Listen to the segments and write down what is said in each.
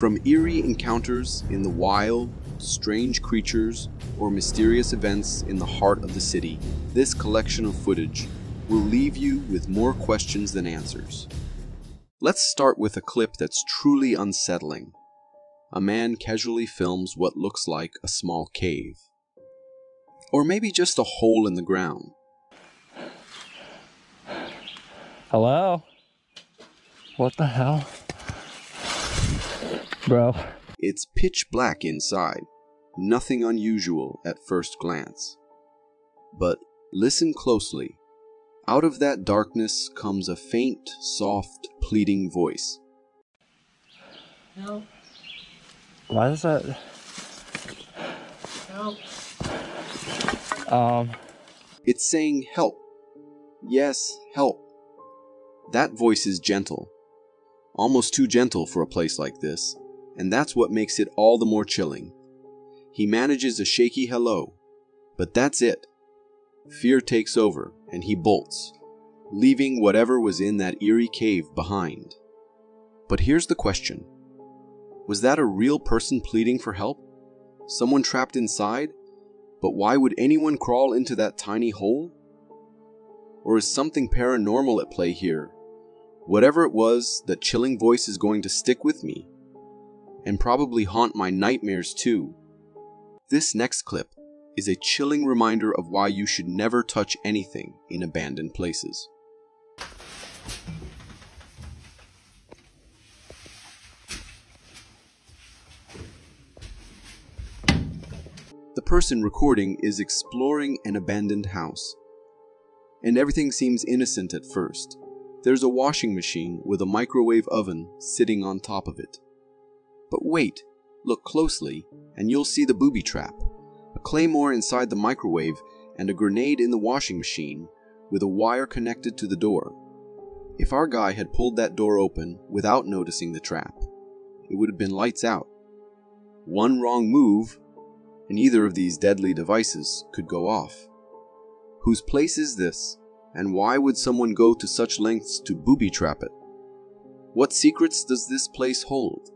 From eerie encounters in the wild, strange creatures, or mysterious events in the heart of the city, this collection of footage will leave you with more questions than answers. Let's start with a clip that's truly unsettling. A man casually films what looks like a small cave. Or maybe just a hole in the ground. Hello? What the hell? Bro. It's pitch black inside, nothing unusual at first glance. But listen closely. Out of that darkness comes a faint, soft, pleading voice. Help. Why is that? Help. It's saying help. Yes, help. That voice is gentle. Almost too gentle for a place like this. And that's what makes it all the more chilling. He manages a shaky hello, but that's it. Fear takes over, and he bolts, leaving whatever was in that eerie cave behind. But here's the question. Was that a real person pleading for help? Someone trapped inside? But why would anyone crawl into that tiny hole? Or is something paranormal at play here? Whatever it was, that chilling voice is going to stick with me. And probably haunt my nightmares too. This next clip is a chilling reminder of why you should never touch anything in abandoned places. The person recording is exploring an abandoned house. And everything seems innocent at first. There's a washing machine with a microwave oven sitting on top of it. But wait, look closely, and you'll see the booby trap, a claymore inside the microwave and a grenade in the washing machine with a wire connected to the door. If our guy had pulled that door open without noticing the trap, it would have been lights out. One wrong move, and either of these deadly devices could go off. Whose place is this, and why would someone go to such lengths to booby trap it? What secrets does this place hold?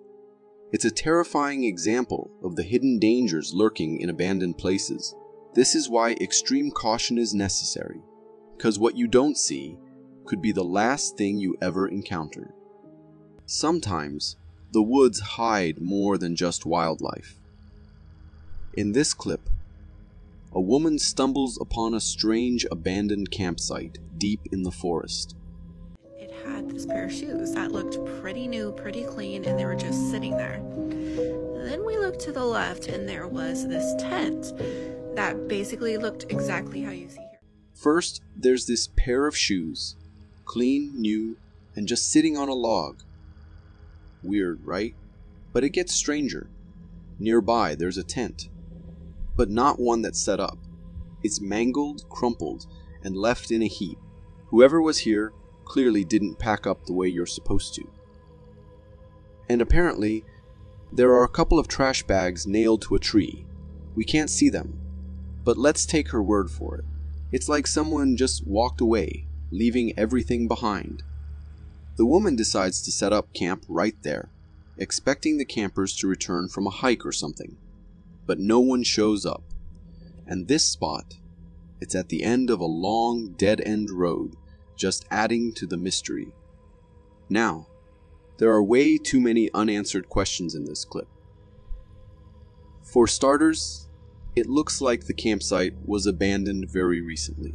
It's a terrifying example of the hidden dangers lurking in abandoned places. This is why extreme caution is necessary, because what you don't see could be the last thing you ever encounter. Sometimes, the woods hide more than just wildlife. In this clip, a woman stumbles upon a strange abandoned campsite deep in the forest. It had this pair of shoes that looked pretty new, pretty clean, and they were just sitting there. Then we looked to the left and there was this tent that basically looked exactly how you see here. First, there's this pair of shoes, clean, new, and just sitting on a log. Weird, right? But it gets stranger. Nearby, there's a tent, but not one that's set up. It's mangled, crumpled, and left in a heap. Whoever was here clearly didn't pack up the way you're supposed to. And apparently, there are a couple of trash bags nailed to a tree. We can't see them, but let's take her word for it. It's like someone just walked away, leaving everything behind. The woman decides to set up camp right there, expecting the campers to return from a hike or something. But no one shows up. And this spot, it's at the end of a long dead-end road, just adding to the mystery. Now, there are way too many unanswered questions in this clip. For starters, it looks like the campsite was abandoned very recently.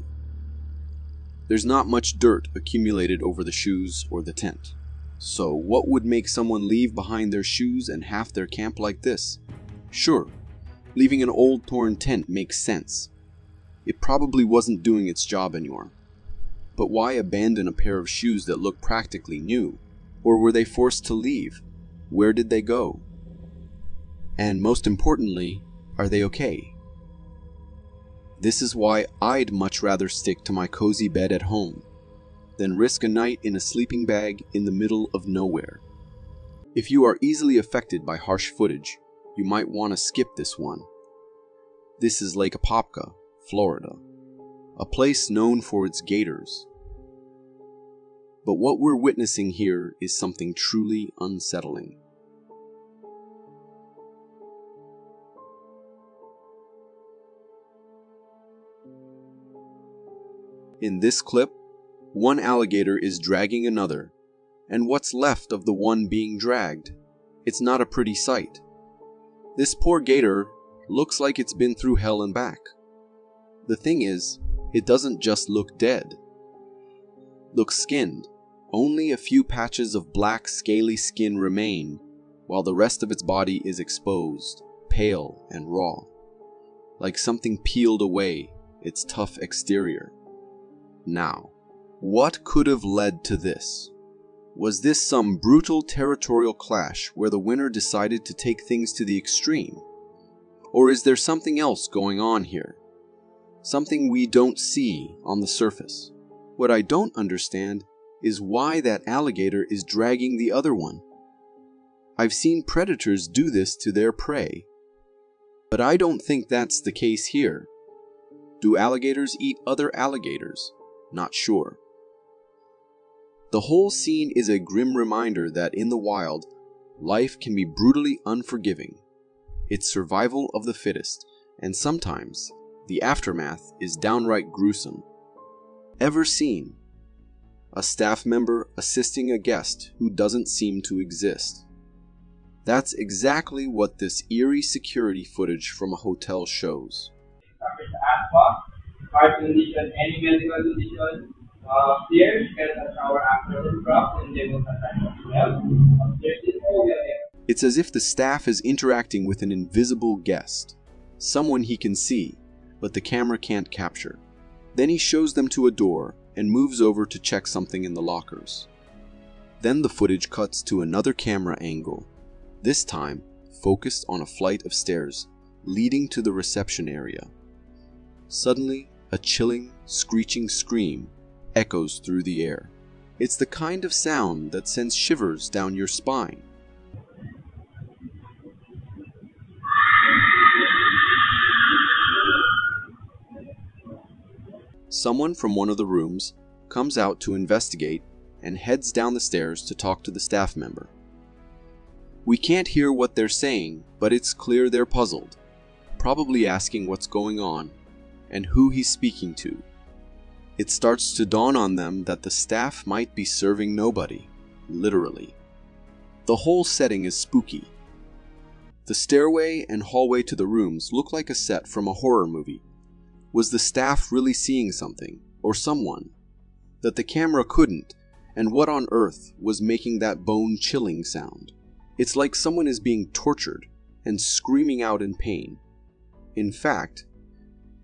There's not much dirt accumulated over the shoes or the tent. So what would make someone leave behind their shoes and half their camp like this? Sure, leaving an old torn tent makes sense. It probably wasn't doing its job anymore. But why abandon a pair of shoes that look practically new? Or were they forced to leave? Where did they go? And most importantly, are they okay? This is why I'd much rather stick to my cozy bed at home than risk a night in a sleeping bag in the middle of nowhere. If you are easily affected by harsh footage, you might want to skip this one. This is Lake Apopka, Florida, a place known for its gators. But what we're witnessing here is something truly unsettling. In this clip, one alligator is dragging another, and what's left of the one being dragged? It's not a pretty sight. This poor gator looks like it's been through hell and back. The thing is, it doesn't just look dead. Looks skinned. Only a few patches of black scaly skin remain, while the rest of its body is exposed, pale and raw, like something peeled away its tough exterior. Now, what could have led to this? Was this some brutal territorial clash where the winner decided to take things to the extreme? Or is there something else going on here? Something we don't see on the surface. What I don't understand is why that alligator is dragging the other one. I've seen predators do this to their prey, but I don't think that's the case here. Do alligators eat other alligators? Not sure. The whole scene is a grim reminder that in the wild, life can be brutally unforgiving. It's survival of the fittest, and sometimes the aftermath is downright gruesome. Ever seen a staff member assisting a guest who doesn't seem to exist? That's exactly what this eerie security footage from a hotel shows. Heart condition, any medical condition, upstairs, get a shower after the drop, and they will contact us. Well, upstairs is all. It's as if the staff is interacting with an invisible guest, someone he can see, but the camera can't capture. Then he shows them to a door and moves over to check something in the lockers. Then the footage cuts to another camera angle, this time focused on a flight of stairs leading to the reception area. Suddenly, a chilling, screeching scream echoes through the air. It's the kind of sound that sends shivers down your spine. Someone from one of the rooms comes out to investigate and heads down the stairs to talk to the staff member. We can't hear what they're saying, but it's clear they're puzzled, probably asking what's going on and who he's speaking to. It starts to dawn on them that the staff might be serving nobody, literally. The whole setting is spooky. The stairway and hallway to the rooms look like a set from a horror movie. Was the staff really seeing something, or someone, that the camera couldn't, and what on earth was making that bone-chilling sound? It's like someone is being tortured and screaming out in pain. In fact,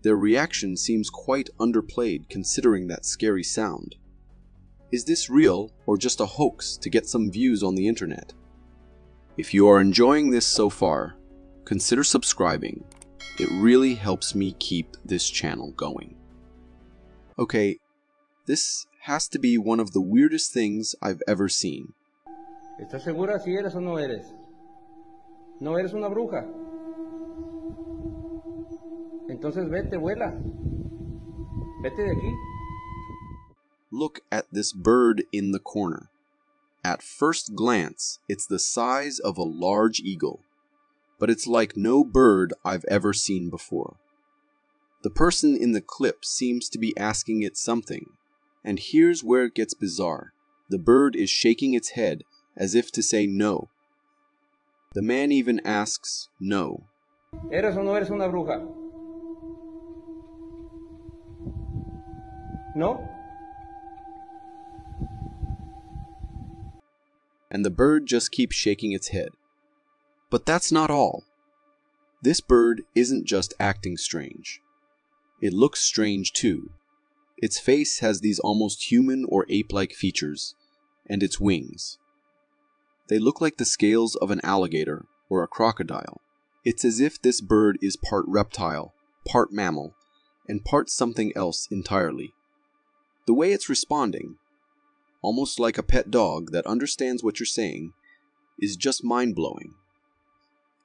their reaction seems quite underplayed considering that scary sound. Is this real or just a hoax to get some views on the internet? If you are enjoying this so far, consider subscribing. It really helps me keep this channel going. Okay, this has to be one of the weirdest things I've ever seen. ¿Estás segura si eres o no eres? ¿No eres una bruja? Entonces vete, vuela. Vete de aquí. Look at this bird in the corner. At first glance, it's the size of a large eagle, but it's like no bird I've ever seen before. The person in the clip seems to be asking it something, and here's where it gets bizarre. The bird is shaking its head as if to say no. The man even asks no. ¿Eres o no eres una bruja? ¿No? And the bird just keeps shaking its head. But that's not all. This bird isn't just acting strange. It looks strange too. Its face has these almost human or ape-like features, and its wings. They look like the scales of an alligator or a crocodile. It's as if this bird is part reptile, part mammal, and part something else entirely. The way it's responding, almost like a pet dog that understands what you're saying, is just mind-blowing.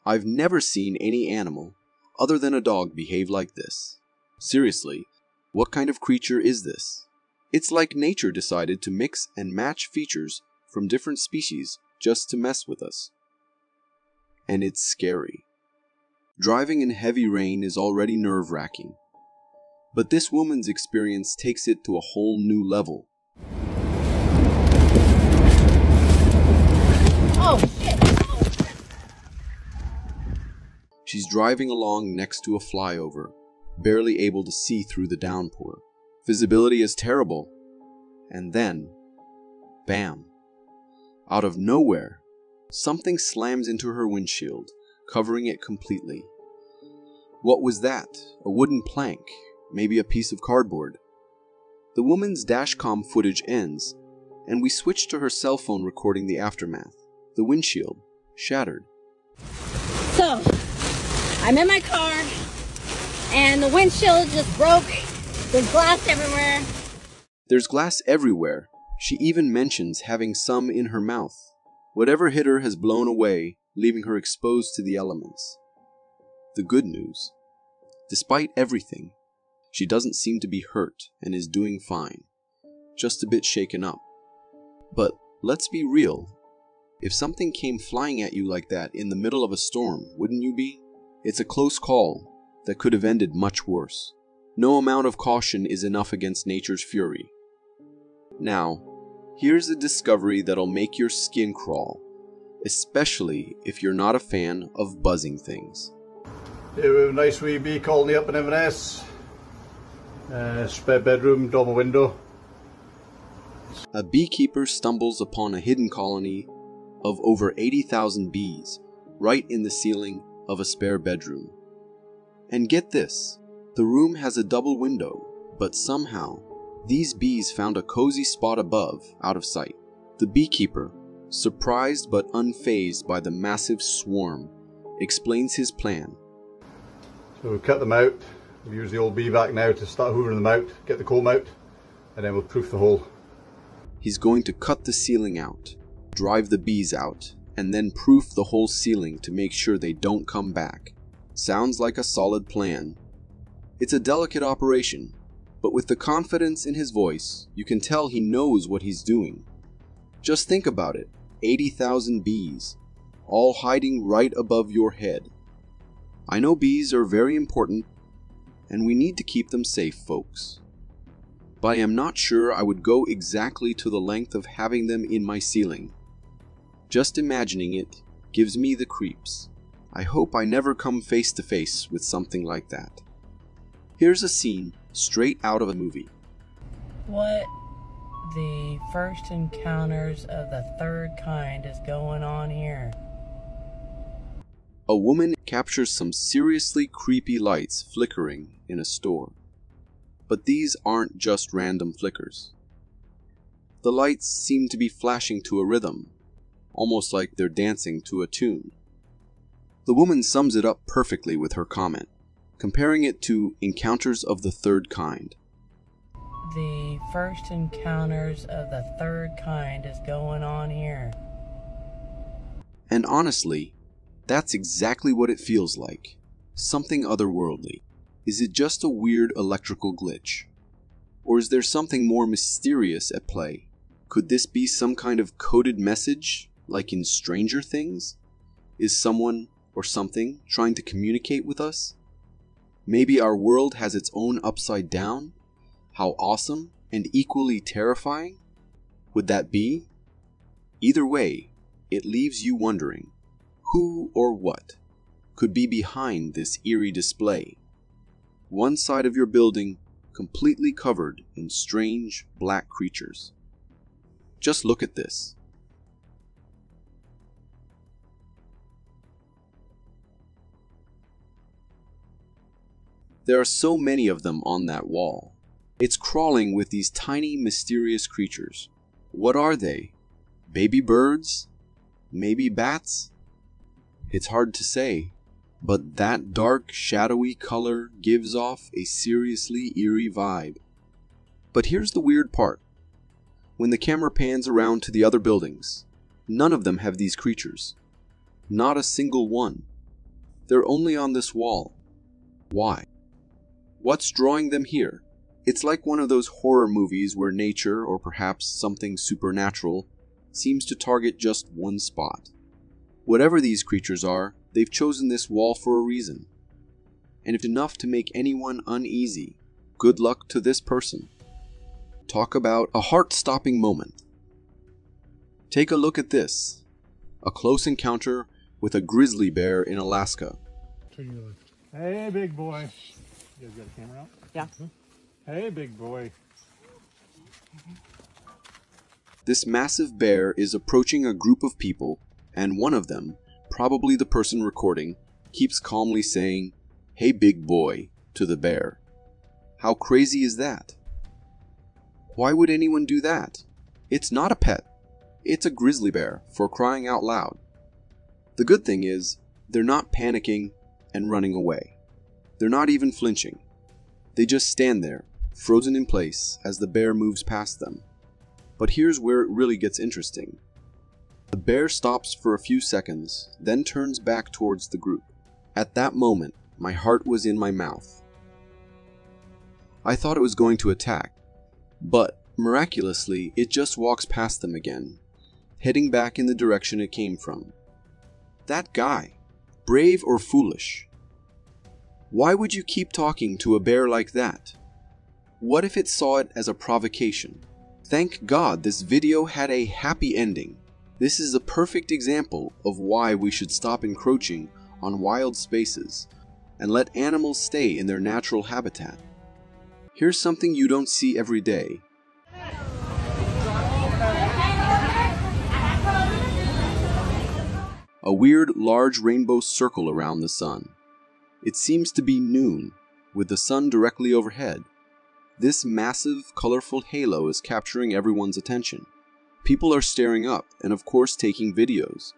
I've never seen any animal other than a dog behave like this. Seriously, what kind of creature is this? It's like nature decided to mix and match features from different species just to mess with us. And it's scary. Driving in heavy rain is already nerve-wracking. But this woman's experience takes it to a whole new level. Oh, shit! Oh. She's driving along next to a flyover, barely able to see through the downpour. Visibility is terrible. And then, bam! Out of nowhere, something slams into her windshield, covering it completely. What was that? A wooden plank? Maybe a piece of cardboard? The woman's dashcam footage ends, and we switch to her cell phone recording the aftermath. The windshield shattered. So, I'm in my car, and the windshield just broke. There's glass everywhere. There's glass everywhere. She even mentions having some in her mouth. Whatever hit her has blown away, leaving her exposed to the elements. The good news: despite everything, she doesn't seem to be hurt and is doing fine, just a bit shaken up. But let's be real. If something came flying at you like that in the middle of a storm, wouldn't you be? It's a close call that could have ended much worse. No amount of caution is enough against nature's fury. Now, here's a discovery that'll make your skin crawl, especially if you're not a fan of buzzing things. Here we have a nice wee bee colony up in Inverness. Spare bedroom, double window. A beekeeper stumbles upon a hidden colony of over 80,000 bees right in the ceiling of a spare bedroom. And get this, the room has a double window, but somehow these bees found a cozy spot above, out of sight. The beekeeper, surprised but unfazed by the massive swarm, explains his plan. So we'll cut them out. We'll use the old bee vac now to start hoovering them out, get the comb out, and then we'll proof the hole. He's going to cut the ceiling out, drive the bees out, and then proof the whole ceiling to make sure they don't come back. Sounds like a solid plan. It's a delicate operation, but with the confidence in his voice, you can tell he knows what he's doing. Just think about it, 80,000 bees, all hiding right above your head. I know bees are very important, and we need to keep them safe, folks. But I am not sure I would go exactly to the length of having them in my ceiling. Just imagining it gives me the creeps. I hope I never come face to face with something like that. Here's a scene straight out of a movie. What the first encounters of the third kind is going on here? A woman captures some seriously creepy lights flickering in a store. But these aren't just random flickers. The lights seem to be flashing to a rhythm, almost like they're dancing to a tune. The woman sums it up perfectly with her comment, comparing it to Encounters of the Third Kind. The first encounters of the third kind is going on here. And honestly, that's exactly what it feels like. Something otherworldly. Is it just a weird electrical glitch? Or is there something more mysterious at play? Could this be some kind of coded message, like in Stranger Things? Is someone or something trying to communicate with us? Maybe our world has its own upside down? How awesome and equally terrifying would that be? Either way, it leaves you wondering, who or what could be behind this eerie display? One side of your building completely covered in strange black creatures. Just look at this. There are so many of them on that wall. It's crawling with these tiny, mysterious creatures. What are they? Baby birds? Maybe bats? It's hard to say, but that dark, shadowy color gives off a seriously eerie vibe. But here's the weird part. When the camera pans around to the other buildings, none of them have these creatures. Not a single one. They're only on this wall. Why? What's drawing them here? It's like one of those horror movies where nature, or perhaps something supernatural, seems to target just one spot. Whatever these creatures are, they've chosen this wall for a reason. And if enough to make anyone uneasy, good luck to this person. Talk about a heart-stopping moment. Take a look at this. A close encounter with a grizzly bear in Alaska. Hey, big boy. You guys got a camera out? Yeah. Hey, big boy. This massive bear is approaching a group of people, and one of them, probably the person recording, keeps calmly saying, "Hey, big boy," to the bear. How crazy is that? Why would anyone do that? It's not a pet. It's a grizzly bear, for crying out loud. The good thing is, they're not panicking and running away. They're not even flinching. They just stand there, frozen in place as the bear moves past them. But here's where it really gets interesting. The bear stops for a few seconds, then turns back towards the group. At that moment, my heart was in my mouth. I thought it was going to attack, but miraculously, it just walks past them again, heading back in the direction it came from. That guy, brave or foolish? Why would you keep talking to a bear like that? What if it saw it as a provocation? Thank God this video had a happy ending. This is a perfect example of why we should stop encroaching on wild spaces and let animals stay in their natural habitat. Here's something you don't see every day. A weird, large rainbow circle around the sun. It seems to be noon, with the sun directly overhead. This massive, colorful halo is capturing everyone's attention. People are staring up and of course taking videos.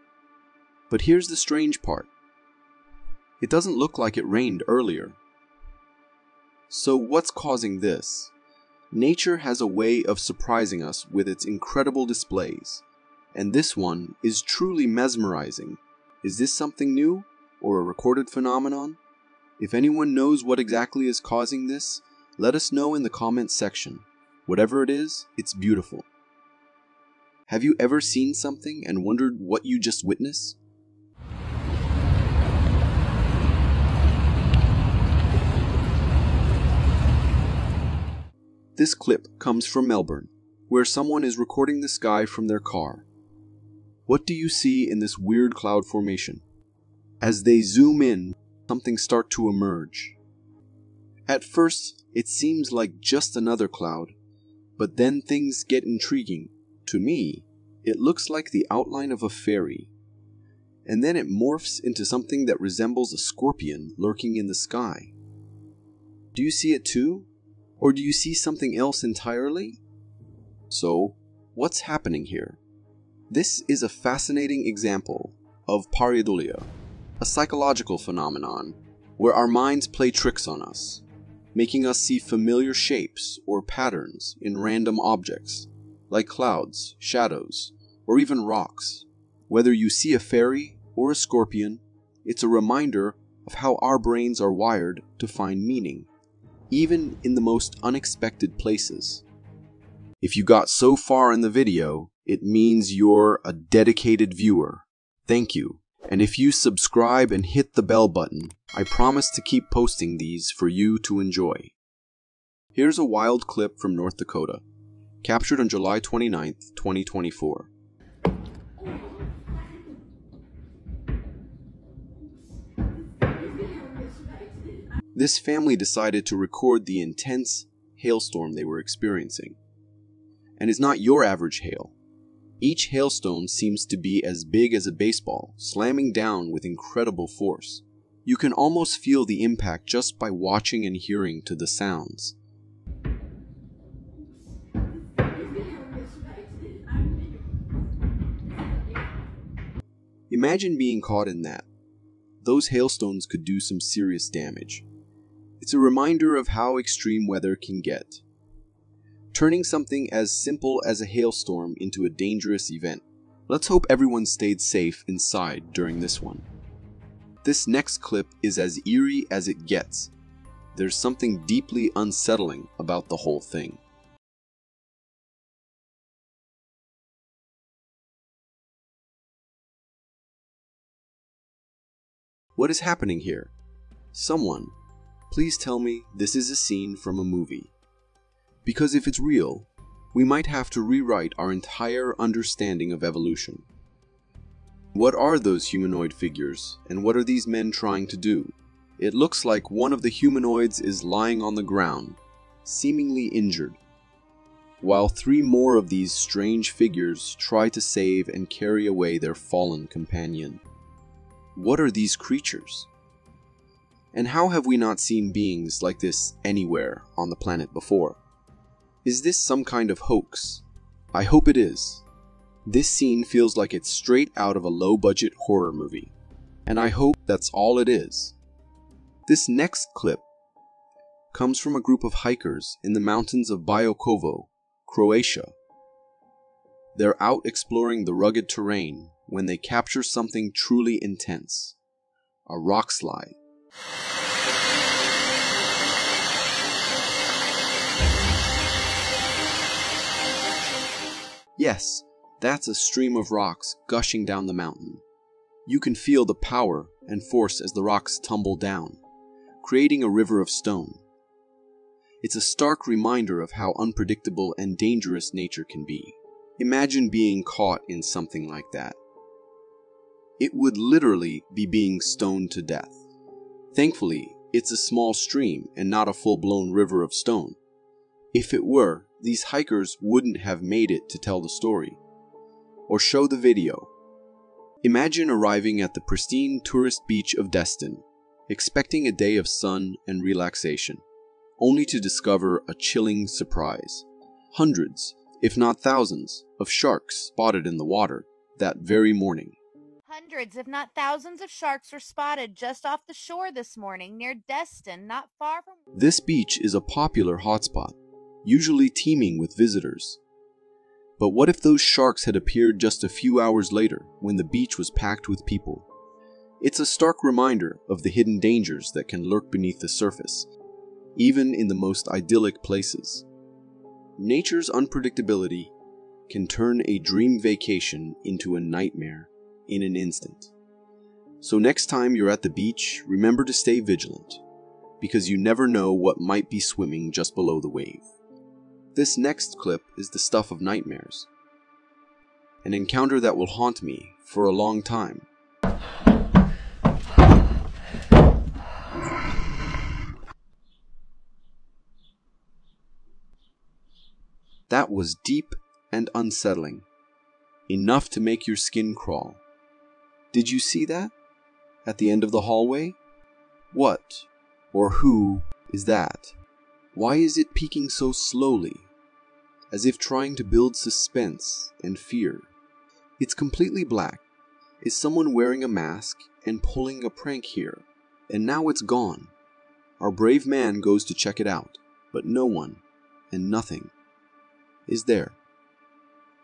But here's the strange part. It doesn't look like it rained earlier. So what's causing this? Nature has a way of surprising us with its incredible displays. And this one is truly mesmerizing. Is this something new or a recorded phenomenon? If anyone knows what exactly is causing this, let us know in the comments section. Whatever it is, it's beautiful. Have you ever seen something and wondered what you just witnessed? This clip comes from Melbourne, where someone is recording the sky from their car. What do you see in this weird cloud formation? As they zoom in, something starts to emerge. At first, it seems like just another cloud, but then things get intriguing. To me, it looks like the outline of a fairy. And then it morphs into something that resembles a scorpion lurking in the sky. Do you see it too? Or do you see something else entirely? So, what's happening here? This is a fascinating example of pareidolia, a psychological phenomenon where our minds play tricks on us, making us see familiar shapes or patterns in random objects, like clouds, shadows, or even rocks. Whether you see a fairy or a scorpion, it's a reminder of how our brains are wired to find meaning, even in the most unexpected places. If you got so far in the video, it means you're a dedicated viewer. Thank you. And if you subscribe and hit the bell button, I promise to keep posting these for you to enjoy. Here's a wild clip from North Dakota, captured on July 29th, 2024. This family decided to record the intense hailstorm they were experiencing. And it's not your average hail. Each hailstone seems to be as big as a baseball, slamming down with incredible force. You can almost feel the impact just by watching and hearing to the sounds. Imagine being caught in that. Those hailstones could do some serious damage. It's a reminder of how extreme weather can get, turning something as simple as a hailstorm into a dangerous event. Let's hope everyone stayed safe inside during this one. This next clip is as eerie as it gets. There's something deeply unsettling about the whole thing. What is happening here? Someone, Please tell me this is a scene from a movie. Because if it's real, we might have to rewrite our entire understanding of evolution. What are those humanoid figures, and what are these men trying to do? It looks like one of the humanoids is lying on the ground, seemingly injured, while 3 more of these strange figures try to save and carry away their fallen companion. What are these creatures? And how have we not seen beings like this anywhere on the planet before? Is this some kind of hoax? I hope it is. This scene feels like it's straight out of a low-budget horror movie, and I hope that's all it is. This next clip comes from a group of hikers in the mountains of Biokovo, Croatia. They're out exploring the rugged terrain when they capture something truly intense: a rock slide. Yes, that's a stream of rocks gushing down the mountain. You can feel the power and force as the rocks tumble down, creating a river of stone. It's a stark reminder of how unpredictable and dangerous nature can be. Imagine being caught in something like that. It would literally be being stoned to death. Thankfully, it's a small stream and not a full-blown river of stone. If it were, these hikers wouldn't have made it to tell the story or show the video. Imagine arriving at the pristine tourist beach of Destin, expecting a day of sun and relaxation, only to discover a chilling surprise. Hundreds, if not thousands, of sharks spotted in the water that very morning. Hundreds, if not thousands of sharks were spotted just off the shore this morning near Destin, not far from... This beach is a popular hotspot, usually teeming with visitors. But what if those sharks had appeared just a few hours later when the beach was packed with people? It's a stark reminder of the hidden dangers that can lurk beneath the surface, even in the most idyllic places. Nature's unpredictability can turn a dream vacation into a nightmare in an instant. So next time you're at the beach, remember to stay vigilant, because you never know what might be swimming just below the wave. This next clip is the stuff of nightmares. An encounter that will haunt me for a long time. That was deep and unsettling, enough to make your skin crawl. Did you see that? At the end of the hallway? What or who is that? Why is it peeking so slowly, as if trying to build suspense and fear? It's completely black. Is someone wearing a mask and pulling a prank here? And now it's gone. Our brave man goes to check it out, but no one and nothing is there.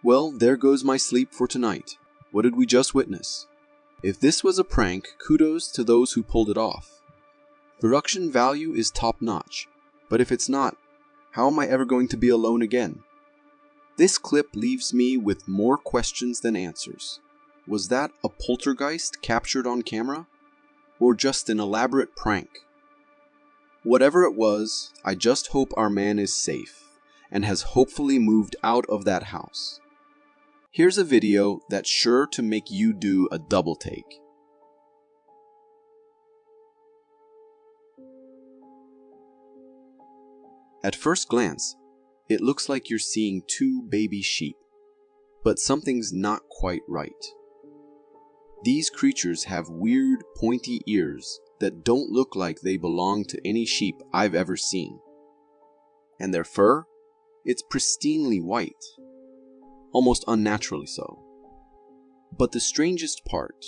Well, there goes my sleep for tonight. What did we just witness? If this was a prank, kudos to those who pulled it off. Production value is top-notch, but if it's not, how am I ever going to be alone again? This clip leaves me with more questions than answers. Was that a poltergeist captured on camera? Or just an elaborate prank? Whatever it was, I just hope our man is safe and has hopefully moved out of that house. Here's a video that's sure to make you do a double take. At first glance, it looks like you're seeing 2 baby sheep, but something's not quite right. These creatures have weird, pointy ears that don't look like they belong to any sheep I've ever seen. And their fur? It's pristinely white, almost unnaturally so. But the strangest part,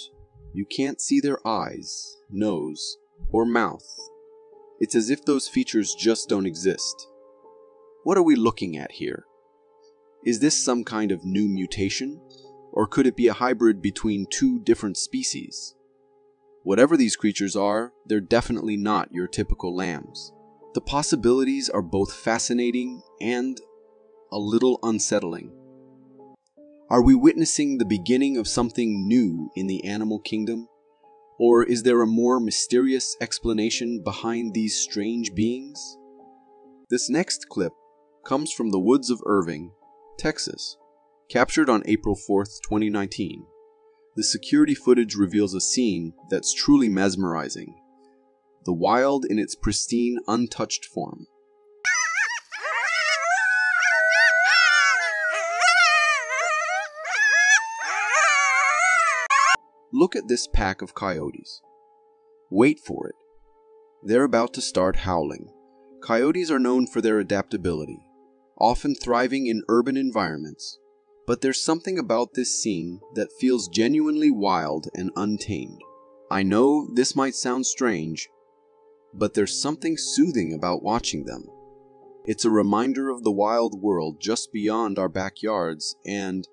you can't see their eyes, nose, or mouth. It's as if those features just don't exist. What are we looking at here? Is this some kind of new mutation? Or could it be a hybrid between 2 different species? Whatever these creatures are, they're definitely not your typical lambs. The possibilities are both fascinating and a little unsettling. Are we witnessing the beginning of something new in the animal kingdom? Or is there a more mysterious explanation behind these strange beings? This next clip comes from the woods of Irving, Texas, captured on April 4th, 2019. The security footage reveals a scene that's truly mesmerizing. The wild in its pristine, untouched form. Look at this pack of coyotes. Wait for it. They're about to start howling. Coyotes are known for their adaptability, often thriving in urban environments. But there's something about this scene that feels genuinely wild and untamed. I know this might sound strange, but there's something soothing about watching them. It's a reminder of the wild world just beyond our backyards and,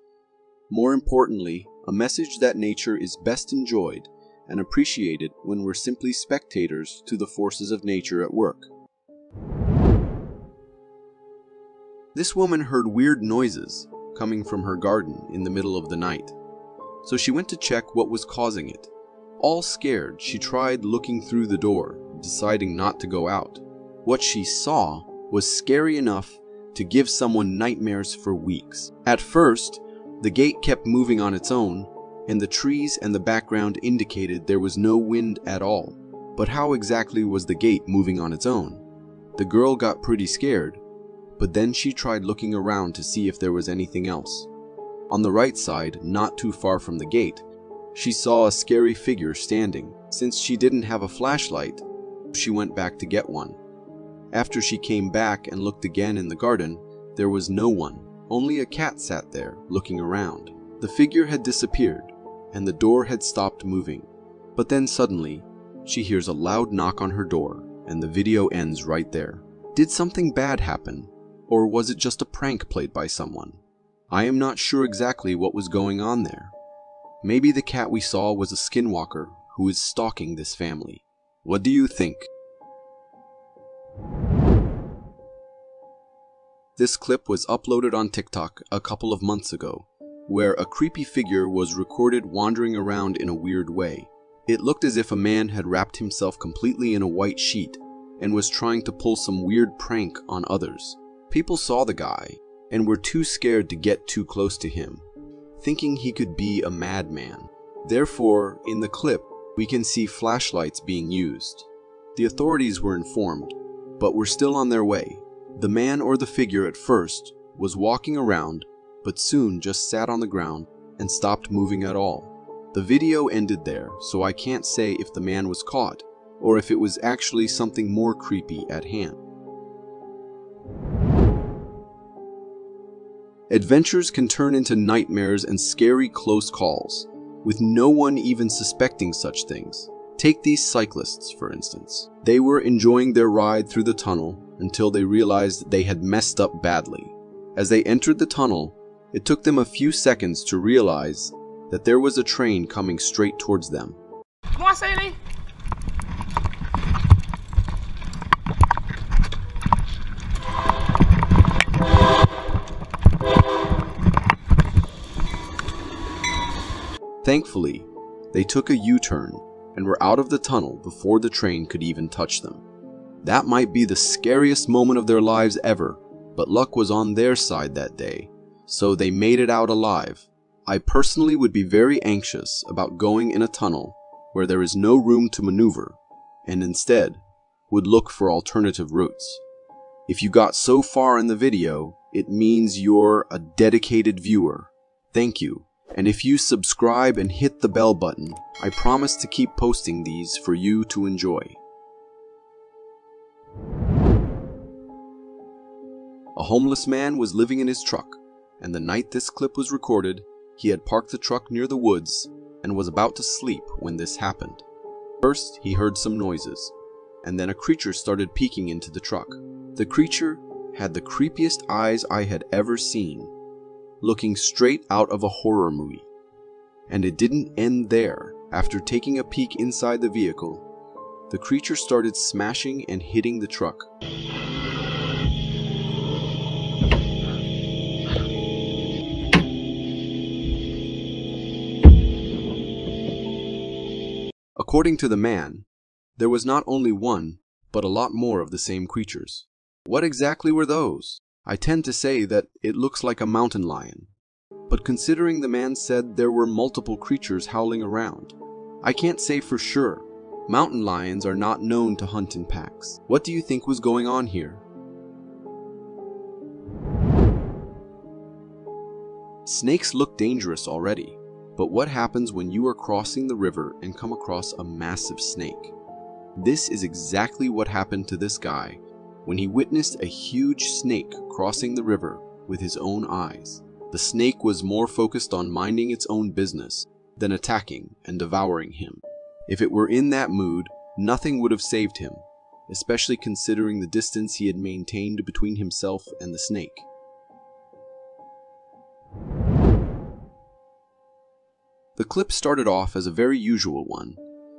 more importantly, a message that nature is best enjoyed and appreciated when we're simply spectators to the forces of nature at work. This woman heard weird noises coming from her garden in the middle of the night, so she went to check what was causing it. All scared, she tried looking through the door, deciding not to go out. What she saw was scary enough to give someone nightmares for weeks. At first, the gate kept moving on its own, and the trees and the background indicated there was no wind at all. But how exactly was the gate moving on its own? The girl got pretty scared, but then she tried looking around to see if there was anything else. On the right side, not too far from the gate, she saw a scary figure standing. Since she didn't have a flashlight, she went back to get one. After she came back and looked again in the garden, there was no one. Only a cat sat there, looking around. The figure had disappeared, and the door had stopped moving. But then suddenly, she hears a loud knock on her door, and the video ends right there. Did something bad happen? Or was it just a prank played by someone? I am not sure exactly what was going on there. Maybe the cat we saw was a skinwalker who is stalking this family. What do you think? This clip was uploaded on TikTok a couple of months ago, where a creepy figure was recorded wandering around in a weird way. It looked as if a man had wrapped himself completely in a white sheet and was trying to pull some weird prank on others. People saw the guy and were too scared to get too close to him, thinking he could be a madman. Therefore, in the clip, we can see flashlights being used. The authorities were informed, but were still on their way. The man or the figure at first was walking around, but soon just sat on the ground and stopped moving at all. The video ended there, so I can't say if the man was caught or if it was actually something more creepy at hand. Adventures can turn into nightmares and scary close calls, with no one even suspecting such things. Take these cyclists, for instance. They were enjoying their ride through the tunnel until they realized they had messed up badly. As they entered the tunnel, it took them a few seconds to realize that there was a train coming straight towards them. Thankfully, they took a U-turn and were out of the tunnel before the train could even touch them. That might be the scariest moment of their lives ever, but luck was on their side that day, so they made it out alive. I personally would be very anxious about going in a tunnel where there is no room to maneuver, and instead would look for alternative routes. If you got so far in the video, it means you're a dedicated viewer. Thank you. And if you subscribe and hit the bell button, I promise to keep posting these for you to enjoy. A homeless man was living in his truck, and the night this clip was recorded, he had parked the truck near the woods and was about to sleep when this happened. First, he heard some noises, and then a creature started peeking into the truck. The creature had the creepiest eyes I had ever seen, looking straight out of a horror movie. And it didn't end there. After taking a peek inside the vehicle, the creature started smashing and hitting the truck. According to the man, there was not only one, but a lot more of the same creatures. What exactly were those? I tend to say that it looks like a mountain lion. But considering the man said there were multiple creatures howling around, I can't say for sure. Mountain lions are not known to hunt in packs. What do you think was going on here? Snakes look dangerous already, but what happens when you are crossing the river and come across a massive snake? This is exactly what happened to this guy when he witnessed a huge snake crossing the river with his own eyes. The snake was more focused on minding its own business than attacking and devouring him. If it were in that mood, nothing would have saved him, especially considering the distance he had maintained between himself and the snake. The clip started off as a very usual one,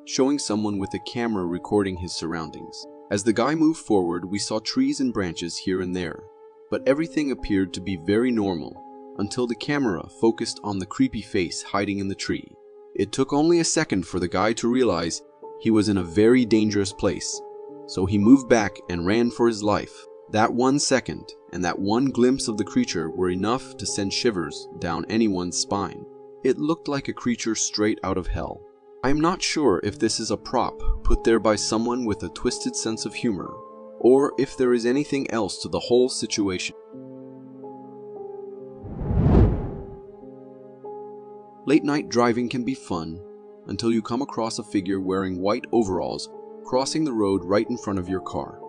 showing someone with a camera recording his surroundings. As the guy moved forward, we saw trees and branches here and there, but everything appeared to be very normal until the camera focused on the creepy face hiding in the tree. It took only a second for the guy to realize he was in a very dangerous place, so he moved back and ran for his life. That 1 second and that one glimpse of the creature were enough to send shivers down anyone's spine. It looked like a creature straight out of hell. I'm not sure if this is a prop put there by someone with a twisted sense of humor, or if there is anything else to the whole situation. Late night driving can be fun until you come across a figure wearing white overalls crossing the road right in front of your car.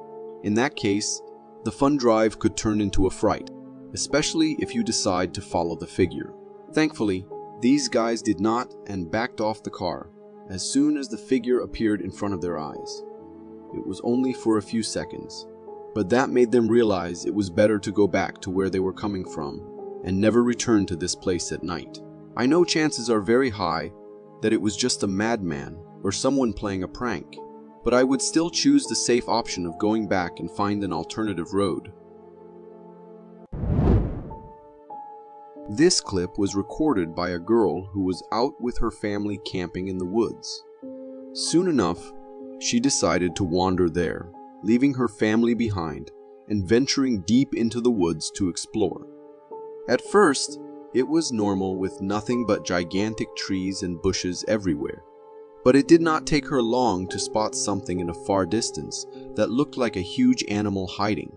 In that case, the fun drive could turn into a fright, especially if you decide to follow the figure. Thankfully, these guys did not and backed off the car as soon as the figure appeared in front of their eyes. It was only for a few seconds, but that made them realize it was better to go back to where they were coming from and never return to this place at night. I know chances are very high that it was just a madman or someone playing a prank, but I would still choose the safe option of going back and find an alternative road. This clip was recorded by a girl who was out with her family camping in the woods. Soon enough, she decided to wander there, leaving her family behind and venturing deep into the woods to explore. At first, it was normal with nothing but gigantic trees and bushes everywhere, but it did not take her long to spot something in a far distance that looked like a huge animal hiding.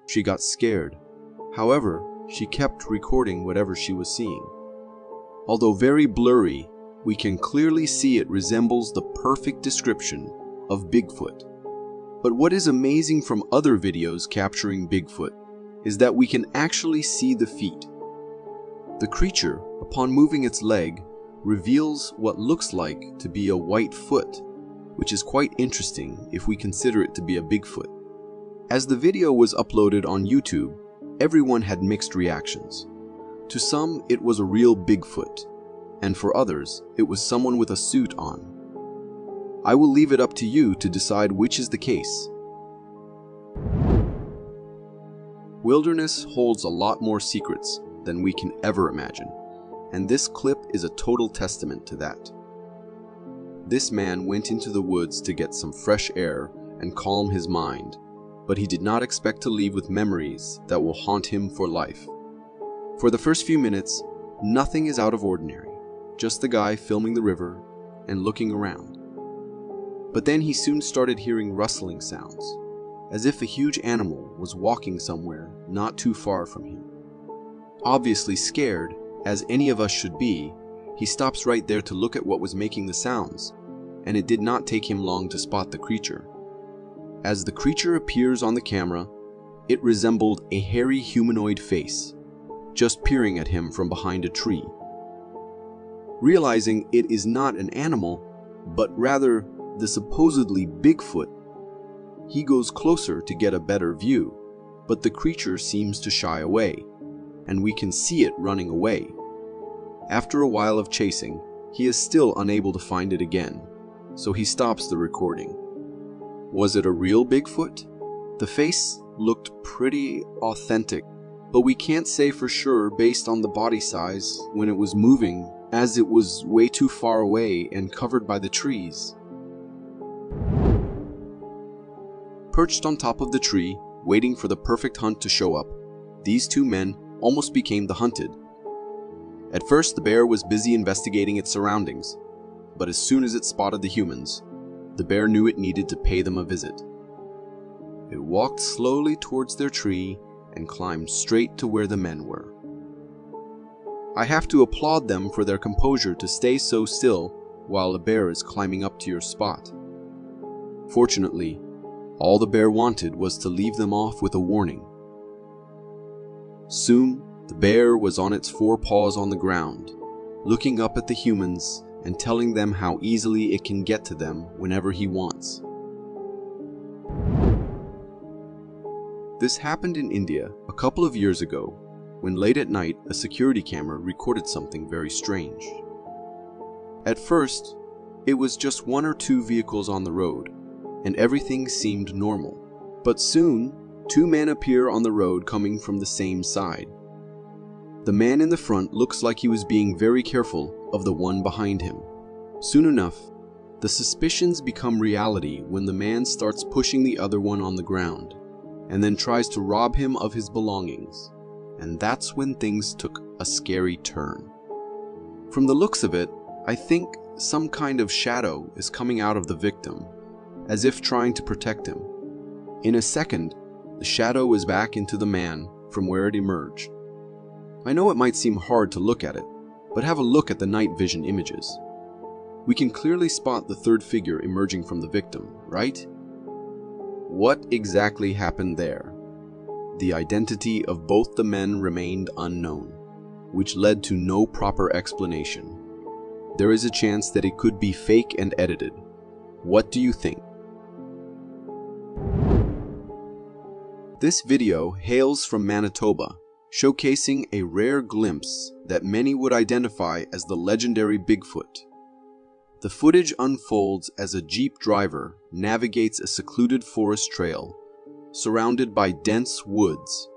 She got scared. However, she kept recording whatever she was seeing. Although very blurry, we can clearly see it resembles the perfect description of Bigfoot. But what is amazing from other videos capturing Bigfoot is that we can actually see the feet. The creature, upon moving its leg, reveals what looks like to be a white foot, which is quite interesting if we consider it to be a Bigfoot. As the video was uploaded on YouTube, everyone had mixed reactions. To some, it was a real Bigfoot, and for others, it was someone with a suit on. I will leave it up to you to decide which is the case. Wilderness holds a lot more secrets than we can ever imagine, and this clip is a total testament to that. This man went into the woods to get some fresh air and calm his mind, but he did not expect to leave with memories that will haunt him for life. For the first few minutes, nothing is out of ordinary, just the guy filming the river and looking around. But then he soon started hearing rustling sounds, as if a huge animal was walking somewhere not too far from him. Obviously scared, as any of us should be, he stops right there to look at what was making the sounds, and it did not take him long to spot the creature. As the creature appears on the camera, it resembled a hairy humanoid face, just peering at him from behind a tree. Realizing it is not an animal, but rather the supposedly Bigfoot, he goes closer to get a better view, but the creature seems to shy away, and we can see it running away. After a while of chasing, he is still unable to find it again, so he stops the recording. Was it a real Bigfoot? The face looked pretty authentic, but we can't say for sure based on the body size when it was moving, as it was way too far away and covered by the trees. Perched on top of the tree, waiting for the perfect hunt to show up, these two men almost became the hunted. At first, the bear was busy investigating its surroundings, but as soon as it spotted the humans, the bear knew it needed to pay them a visit. It walked slowly towards their tree and climbed straight to where the men were. I have to applaud them for their composure to stay so still while a bear is climbing up to your spot. Fortunately, all the bear wanted was to leave them off with a warning. Soon, the bear was on its forepaws on the ground, looking up at the humans and telling them how easily it can get to them whenever he wants. This happened in India a couple of years ago, when late at night a security camera recorded something very strange. At first, it was just one or two vehicles on the road, and everything seemed normal. But soon, two men appear on the road coming from the same side. The man in the front looks like he was being very careful of the one behind him. Soon enough, the suspicions become reality when the man starts pushing the other one on the ground, and then tries to rob him of his belongings. And that's when things took a scary turn. From the looks of it, I think some kind of shadow is coming out of the victim, as if trying to protect him. In a second, the shadow is back into the man from where it emerged. I know it might seem hard to look at it, but have a look at the night vision images. We can clearly spot the third figure emerging from the victim, right? What exactly happened there? The identity of both the men remained unknown, which led to no proper explanation. There is a chance that it could be fake and edited. What do you think? This video hails from Manitoba, showcasing a rare glimpse that many would identify as the legendary Bigfoot. The footage unfolds as a Jeep driver navigates a secluded forest trail, surrounded by dense woods.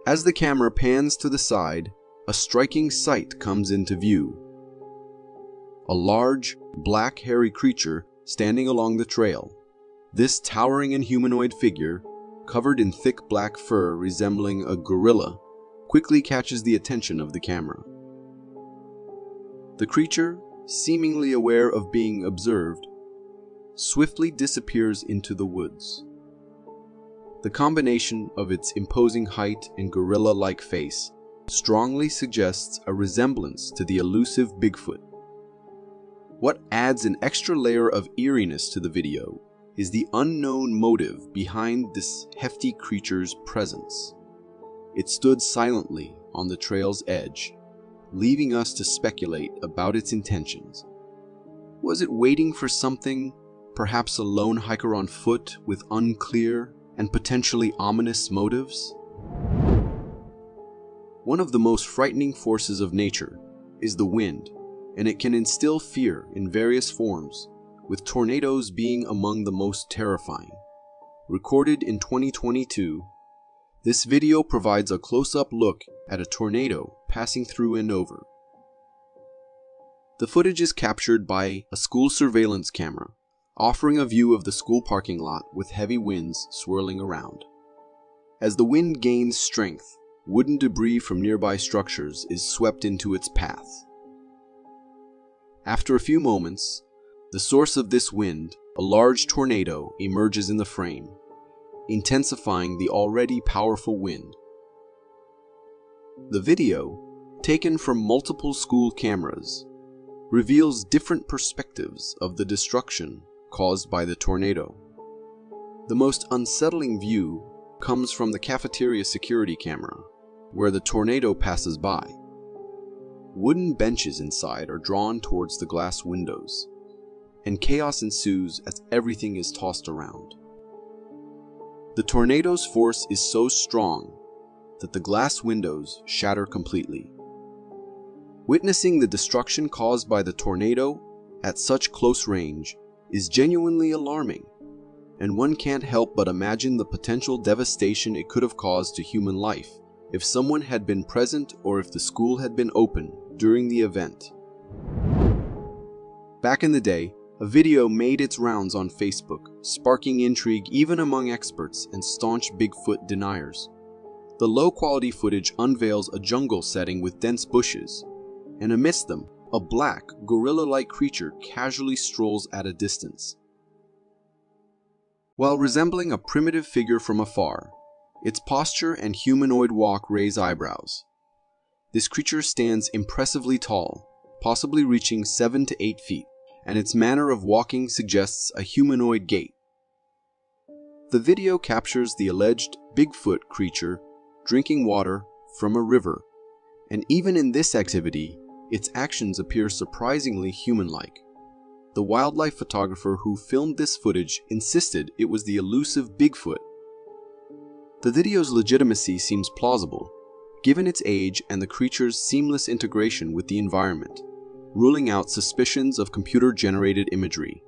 As the camera pans to the side, a striking sight comes into view. A large, black hairy creature standing along the trail. This towering and humanoid figure, covered in thick black fur resembling a gorilla, quickly catches the attention of the camera. The creature, seemingly aware of being observed, swiftly disappears into the woods. The combination of its imposing height and gorilla-like face strongly suggests a resemblance to the elusive Bigfoot. What adds an extra layer of eeriness to the video is the unknown motive behind this hefty creature's presence. It stood silently on the trail's edge, leaving us to speculate about its intentions. Was it waiting for something, perhaps a lone hiker on foot with unclear and potentially ominous motives? One of the most frightening forces of nature is the wind, and it can instill fear in various forms, with tornadoes being among the most terrifying. Recorded in 2022, this video provides a close-up look at a tornado passing through Andover. The footage is captured by a school surveillance camera, offering a view of the school parking lot with heavy winds swirling around. As the wind gains strength, wooden debris from nearby structures is swept into its path. After a few moments, the source of this wind, a large tornado, emerges in the frame, intensifying the already powerful wind. The video, taken from multiple school cameras, reveals different perspectives of the destruction caused by the tornado. The most unsettling view comes from the cafeteria security camera, where the tornado passes by. Wooden benches inside are drawn towards the glass windows, and chaos ensues as everything is tossed around. The tornado's force is so strong that the glass windows shatter completely. Witnessing the destruction caused by the tornado at such close range is genuinely alarming, and one can't help but imagine the potential devastation it could have caused to human life if someone had been present or if the school had been open during the event. Back in the day, a video made its rounds on Facebook, sparking intrigue even among experts and staunch Bigfoot deniers. The low-quality footage unveils a jungle setting with dense bushes, and amidst them, a black, gorilla-like creature casually strolls at a distance. While resembling a primitive figure from afar, its posture and humanoid walk raise eyebrows. This creature stands impressively tall, possibly reaching 7 to 8 feet, and its manner of walking suggests a humanoid gait. The video captures the alleged Bigfoot creature drinking water from a river, and even in this activity, its actions appear surprisingly human-like. The wildlife photographer who filmed this footage insisted it was the elusive Bigfoot. The video's legitimacy seems plausible, given its age and the creature's seamless integration with the environment, ruling out suspicions of computer-generated imagery.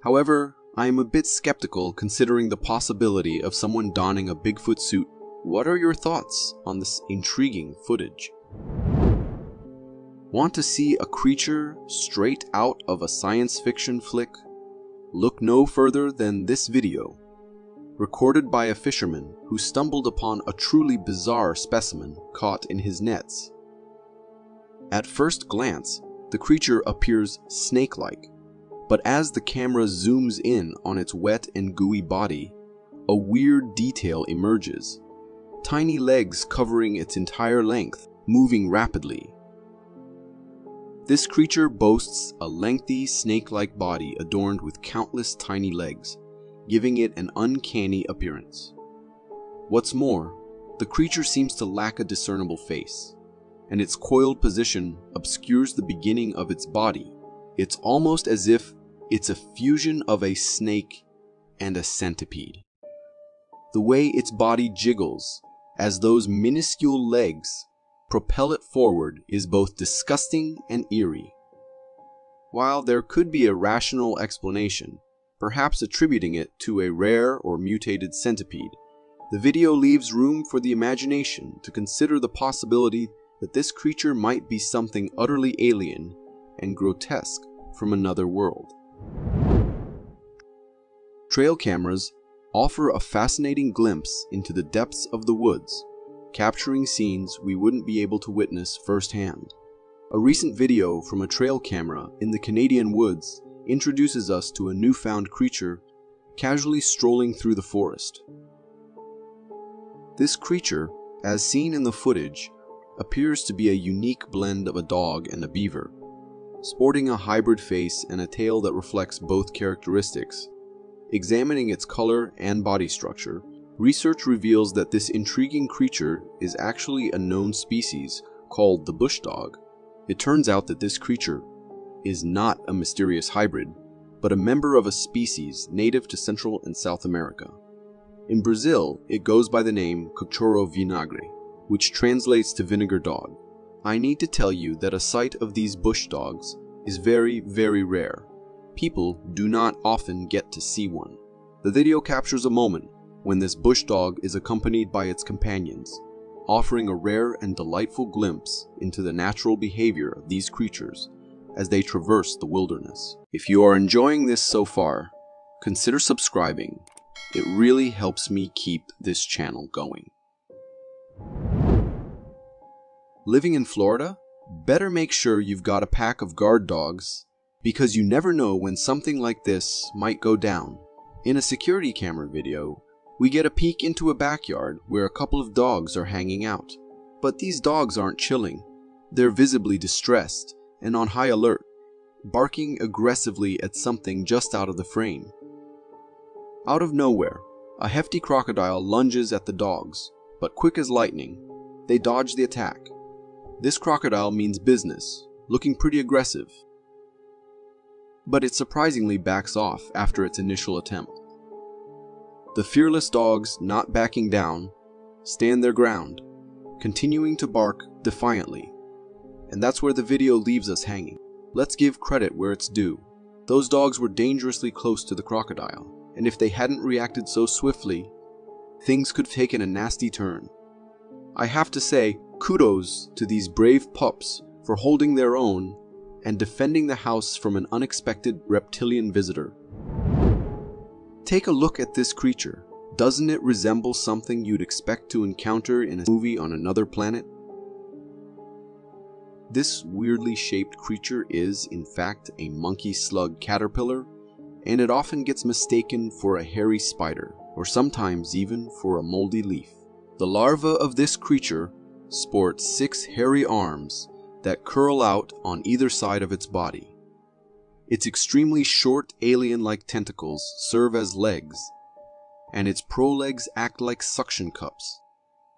However, I am a bit skeptical considering the possibility of someone donning a Bigfoot suit. What are your thoughts on this intriguing footage? Want to see a creature straight out of a science fiction flick? Look no further than this video, recorded by a fisherman who stumbled upon a truly bizarre specimen caught in his nets. At first glance, the creature appears snake-like, but as the camera zooms in on its wet and gooey body, a weird detail emerges. Tiny legs covering its entire length, moving rapidly. This creature boasts a lengthy, snake-like body adorned with countless tiny legs, giving it an uncanny appearance. What's more, the creature seems to lack a discernible face, and its coiled position obscures the beginning of its body. It's almost as if it's a fusion of a snake and a centipede. The way its body jiggles as those minuscule legs propel it forward is both disgusting and eerie. While there could be a rational explanation, perhaps attributing it to a rare or mutated centipede, the video leaves room for the imagination to consider the possibility that this creature might be something utterly alien and grotesque from another world. Trail cameras offer a fascinating glimpse into the depths of the woods, capturing scenes we wouldn't be able to witness firsthand. A recent video from a trail camera in the Canadian woods introduces us to a newfound creature casually strolling through the forest. This creature, as seen in the footage, appears to be a unique blend of a dog and a beaver, sporting a hybrid face and a tail that reflects both characteristics. Examining its color and body structure, research reveals that this intriguing creature is actually a known species called the bush dog. It turns out that this creature is not a mysterious hybrid, but a member of a species native to Central and South America. In Brazil, it goes by the name Cachorro vinagre, which translates to vinegar dog. I need to tell you that a sight of these bush dogs is very, very rare. People do not often get to see one. The video captures a moment when this bush dog is accompanied by its companions, offering a rare and delightful glimpse into the natural behavior of these creatures as they traverse the wilderness. If you are enjoying this so far, consider subscribing. It really helps me keep this channel going. Living in Florida? Better make sure you've got a pack of guard dogs, because you never know when something like this might go down. In a security camera video, we get a peek into a backyard where a couple of dogs are hanging out. But these dogs aren't chilling. They're visibly distressed and on high alert, barking aggressively at something just out of the frame. Out of nowhere, a hefty crocodile lunges at the dogs, but quick as lightning, they dodge the attack. This crocodile means business, looking pretty aggressive. But it surprisingly backs off after its initial attempt. The fearless dogs, not backing down, stand their ground, continuing to bark defiantly. And that's where the video leaves us hanging. Let's give credit where it's due. Those dogs were dangerously close to the crocodile, and if they hadn't reacted so swiftly, things could have taken a nasty turn. I have to say, kudos to these brave pups for holding their own and defending the house from an unexpected reptilian visitor. Take a look at this creature. Doesn't it resemble something you'd expect to encounter in a movie on another planet? This weirdly shaped creature is, in fact, a monkey slug caterpillar, and it often gets mistaken for a hairy spider, or sometimes even for a moldy leaf. The larva of this creature sports 6 hairy arms that curl out on either side of its body. Its extremely short alien-like tentacles serve as legs, and its prolegs act like suction cups,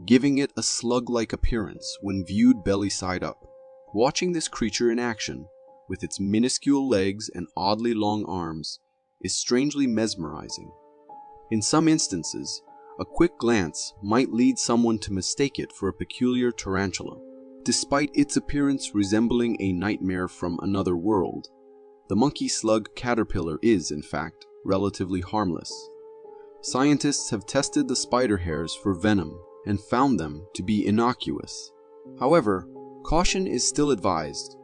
giving it a slug-like appearance when viewed belly side up. Watching this creature in action, with its minuscule legs and oddly long arms, is strangely mesmerizing. In some instances, a quick glance might lead someone to mistake it for a peculiar tarantula. Despite its appearance resembling a nightmare from another world, the monkey slug caterpillar is, in fact, relatively harmless. Scientists have tested the spider hairs for venom and found them to be innocuous. However, caution is still advised.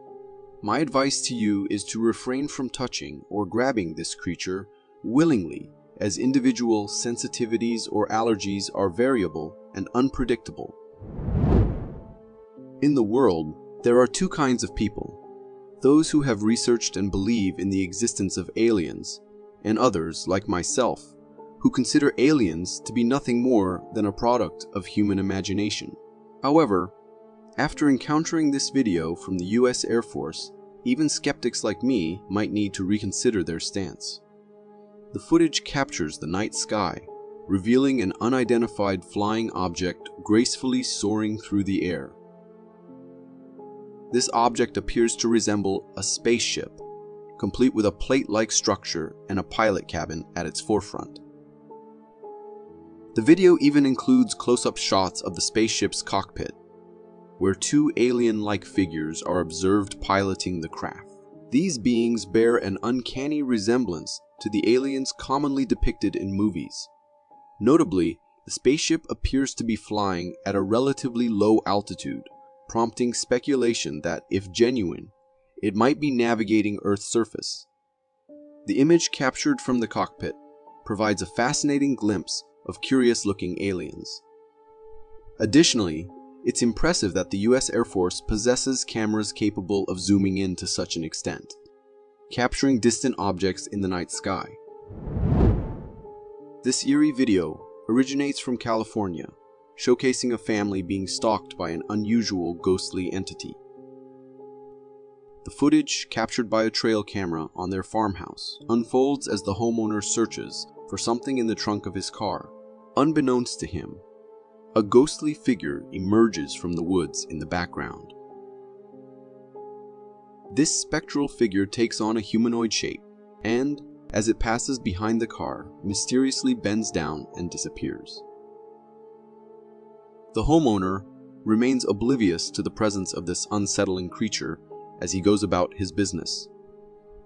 My advice to you is to refrain from touching or grabbing this creature willingly, as individual sensitivities or allergies are variable and unpredictable. In the world, there are 2 kinds of people: those who have researched and believe in the existence of aliens, and others, like myself, who consider aliens to be nothing more than a product of human imagination. However, after encountering this video from the US Air Force, even skeptics like me might need to reconsider their stance. The footage captures the night sky, revealing an unidentified flying object gracefully soaring through the air. This object appears to resemble a spaceship, complete with a plate-like structure and a pilot cabin at its forefront. The video even includes close-up shots of the spaceship's cockpit, where 2 alien-like figures are observed piloting the craft. These beings bear an uncanny resemblance to the aliens commonly depicted in movies. Notably, the spaceship appears to be flying at a relatively low altitude, prompting speculation that, if genuine, it might be navigating Earth's surface. The image captured from the cockpit provides a fascinating glimpse of curious-looking aliens. Additionally, it's impressive that the US Air Force possesses cameras capable of zooming in to such an extent, capturing distant objects in the night sky. This eerie video originates from California, showcasing a family being stalked by an unusual ghostly entity. The footage, captured by a trail camera on their farmhouse, unfolds as the homeowner searches for something in the trunk of his car. Unbeknownst to him, a ghostly figure emerges from the woods in the background. This spectral figure takes on a humanoid shape and, as it passes behind the car, mysteriously bends down and disappears. The homeowner remains oblivious to the presence of this unsettling creature as he goes about his business.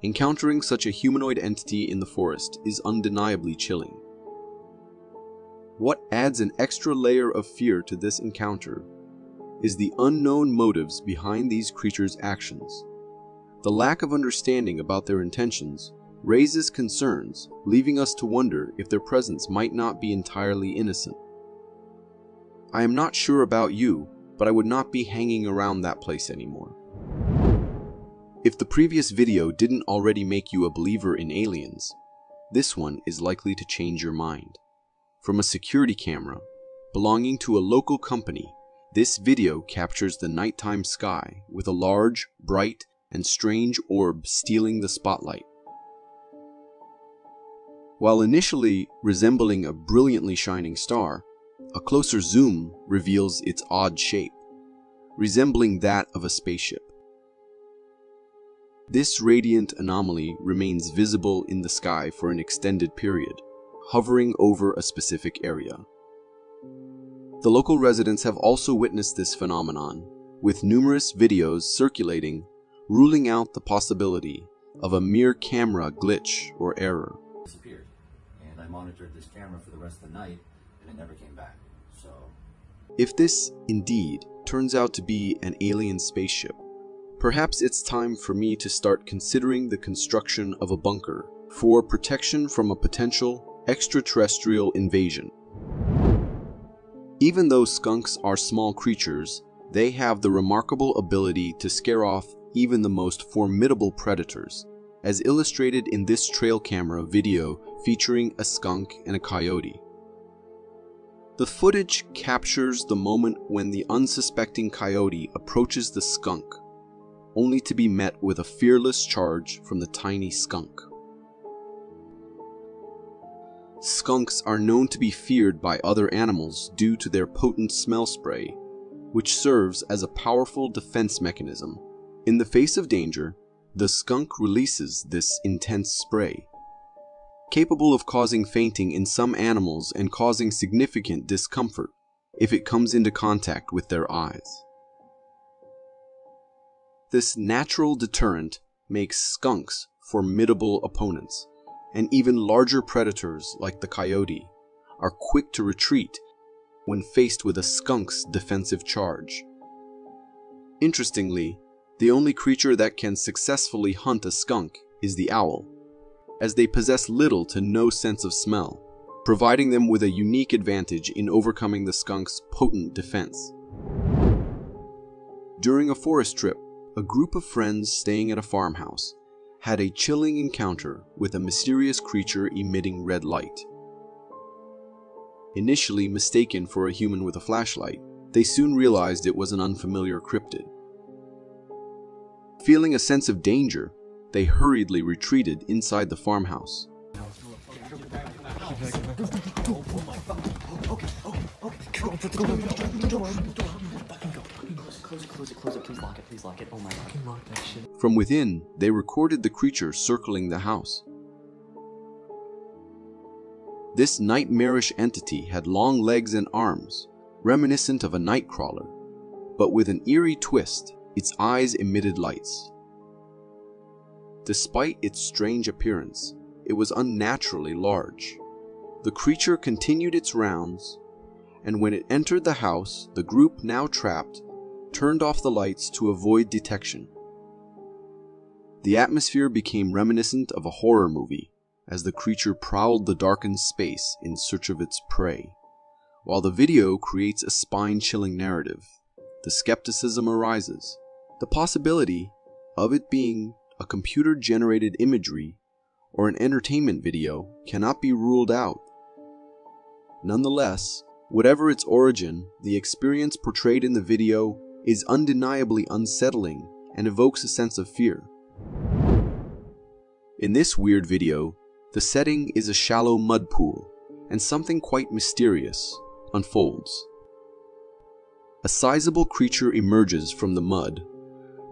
Encountering such a humanoid entity in the forest is undeniably chilling. What adds an extra layer of fear to this encounter is the unknown motives behind these creatures' actions. The lack of understanding about their intentions raises concerns, leaving us to wonder if their presence might not be entirely innocent. I am not sure about you, but I would not be hanging around that place anymore. If the previous video didn't already make you a believer in aliens, this one is likely to change your mind. From a security camera belonging to a local company, this video captures the nighttime sky with a large, bright, and strange orb stealing the spotlight. While initially resembling a brilliantly shining star, a closer zoom reveals its odd shape, resembling that of a spaceship. This radiant anomaly remains visible in the sky for an extended period, hovering over a specific area. The local residents have also witnessed this phenomenon, with numerous videos circulating, ruling out the possibility of a mere camera glitch or error. Disappeared, and I monitored this camera for the rest of the night, and it never came back. So, if this indeed turns out to be an alien spaceship, perhaps it's time for me to start considering the construction of a bunker for protection from a potential extraterrestrial invasion. Even though skunks are small creatures, they have the remarkable ability to scare off even the most formidable predators, as illustrated in this trail camera video featuring a skunk and a coyote. The footage captures the moment when the unsuspecting coyote approaches the skunk, only to be met with a fearless charge from the tiny skunk. Skunks are known to be feared by other animals due to their potent smell spray, which serves as a powerful defense mechanism. In the face of danger, the skunk releases this intense spray, capable of causing fainting in some animals and causing significant discomfort if it comes into contact with their eyes. This natural deterrent makes skunks formidable opponents, and even larger predators like the coyote are quick to retreat when faced with a skunk's defensive charge. Interestingly, the only creature that can successfully hunt a skunk is the owl, as they possess little to no sense of smell, providing them with a unique advantage in overcoming the skunk's potent defense. During a forest trip, a group of friends staying at a farmhouse had a chilling encounter with a mysterious creature emitting red light. Initially mistaken for a human with a flashlight, they soon realized it was an unfamiliar cryptid. Feeling a sense of danger, they hurriedly retreated inside the farmhouse. From within, they recorded the creature circling the house. This nightmarish entity had long legs and arms, reminiscent of a nightcrawler, but with an eerie twist, its eyes emitted lights. Despite its strange appearance, it was unnaturally large. The creature continued its rounds, and when it entered the house, the group, now trapped, turned off the lights to avoid detection. The atmosphere became reminiscent of a horror movie as the creature prowled the darkened space in search of its prey. While the video creates a spine-chilling narrative, the skepticism arises. The possibility of it being a computer-generated imagery or an entertainment video cannot be ruled out. Nonetheless, whatever its origin, the experience portrayed in the video is undeniably unsettling and evokes a sense of fear. In this weird video, the setting is a shallow mud pool, and something quite mysterious unfolds. A sizable creature emerges from the mud,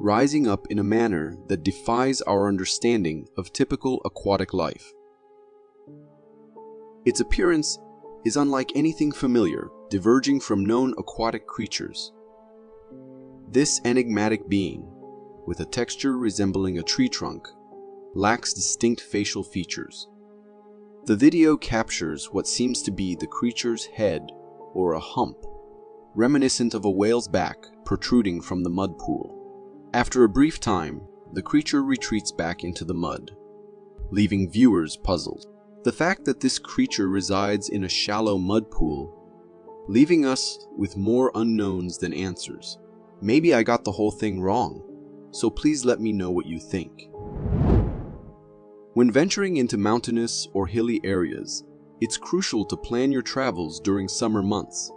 rising up in a manner that defies our understanding of typical aquatic life. Its appearance is unlike anything familiar, diverging from known aquatic creatures. This enigmatic being, with a texture resembling a tree trunk, lacks distinct facial features. The video captures what seems to be the creature's head or a hump, reminiscent of a whale's back protruding from the mud pool. After a brief time, the creature retreats back into the mud, leaving viewers puzzled. The fact that this creature resides in a shallow mud pool, leaving us with more unknowns than answers. Maybe I got the whole thing wrong, so please let me know what you think. When venturing into mountainous or hilly areas, it's crucial to plan your travels during summer months.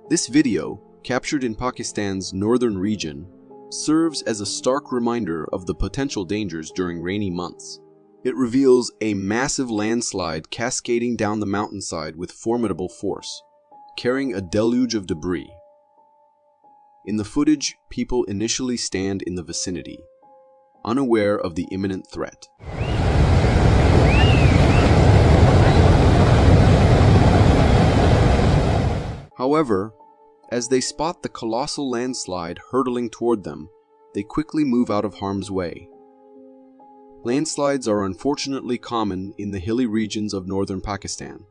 This video, captured in Pakistan's northern region, serves as a stark reminder of the potential dangers during rainy months. It reveals a massive landslide cascading down the mountainside with formidable force, carrying a deluge of debris. In the footage, people initially stand in the vicinity, unaware of the imminent threat. However, as they spot the colossal landslide hurtling toward them, they quickly move out of harm's way. Landslides are unfortunately common in the hilly regions of northern Pakistan,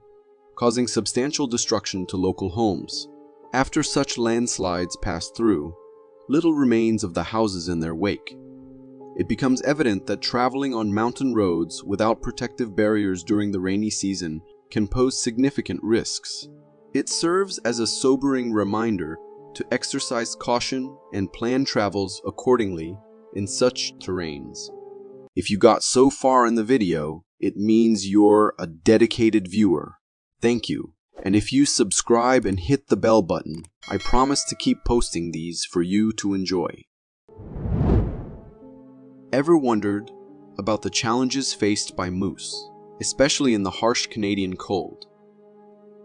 causing substantial destruction to local homes. After such landslides pass through, little remains of the houses in their wake. It becomes evident that traveling on mountain roads without protective barriers during the rainy season can pose significant risks. It serves as a sobering reminder to exercise caution and plan travels accordingly in such terrains. If you got so far in the video, it means you're a dedicated viewer. Thank you. And if you subscribe and hit the bell button, I promise to keep posting these for you to enjoy. Ever wondered about the challenges faced by moose, especially in the harsh Canadian cold?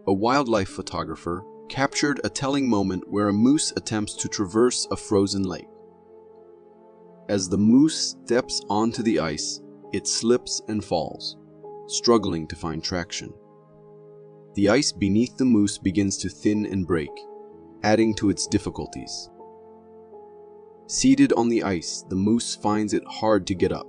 A wildlife photographer captured a telling moment where a moose attempts to traverse a frozen lake. As the moose steps onto the ice, it slips and falls, struggling to find traction. The ice beneath the moose begins to thin and break, adding to its difficulties. Seated on the ice, the moose finds it hard to get up,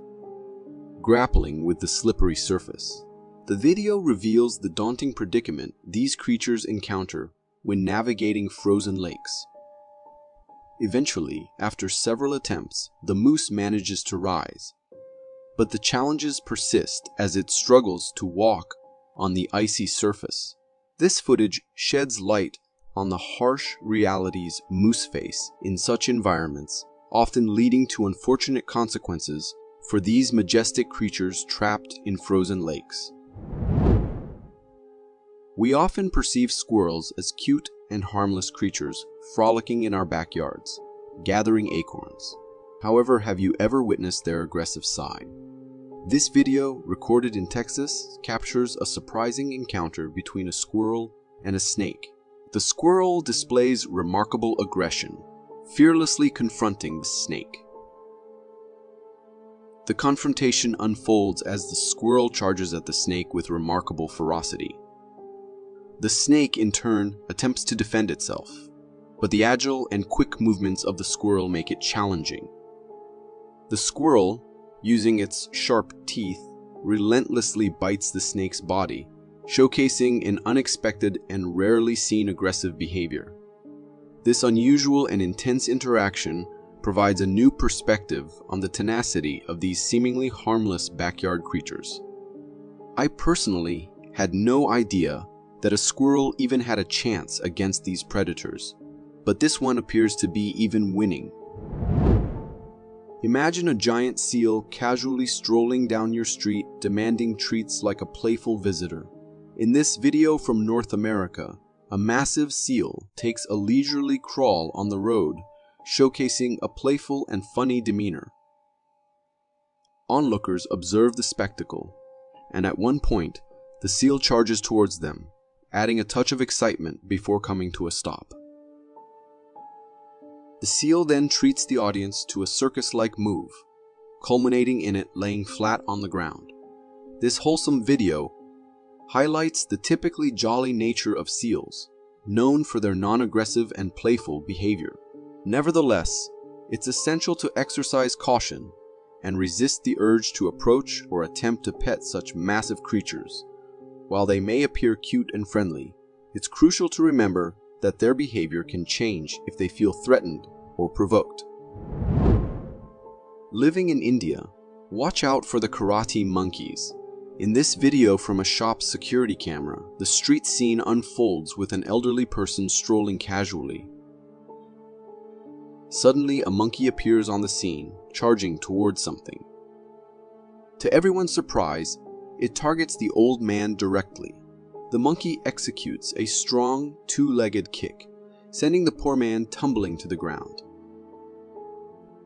grappling with the slippery surface. The video reveals the daunting predicament these creatures encounter when navigating frozen lakes. Eventually, after several attempts, the moose manages to rise, but the challenges persist as it struggles to walk on the icy surface. This footage sheds light on the harsh realities moose face in such environments, often leading to unfortunate consequences for these majestic creatures trapped in frozen lakes. We often perceive squirrels as cute and harmless creatures frolicking in our backyards, gathering acorns. However, have you ever witnessed their aggressive side? This video, recorded in Texas, captures a surprising encounter between a squirrel and a snake. The squirrel displays remarkable aggression, fearlessly confronting the snake. The confrontation unfolds as the squirrel charges at the snake with remarkable ferocity. The snake, in turn, attempts to defend itself, but the agile and quick movements of the squirrel make it challenging. The squirrel, using its sharp teeth, relentlessly bites the snake's body, showcasing an unexpected and rarely seen aggressive behavior. This unusual and intense interaction provides a new perspective on the tenacity of these seemingly harmless backyard creatures. I personally had no idea that a squirrel even had a chance against these predators, but this one appears to be even winning. Imagine a giant seal casually strolling down your street, demanding treats like a playful visitor. In this video from North America, a massive seal takes a leisurely crawl on the road, showcasing a playful and funny demeanor. Onlookers observe the spectacle, and at one point, the seal charges towards them, adding a touch of excitement before coming to a stop. The seal then treats the audience to a circus-like move, culminating in it laying flat on the ground. This wholesome video highlights the typically jolly nature of seals, known for their non-aggressive and playful behavior. Nevertheless, it's essential to exercise caution and resist the urge to approach or attempt to pet such massive creatures. While they may appear cute and friendly, it's crucial to remember that their behavior can change if they feel threatened or provoked. Living in India, watch out for the karate monkeys. In this video from a shop's security camera, the street scene unfolds with an elderly person strolling casually. Suddenly, a monkey appears on the scene, charging towards something. To everyone's surprise, it targets the old man directly. The monkey executes a strong, two-legged kick, sending the poor man tumbling to the ground.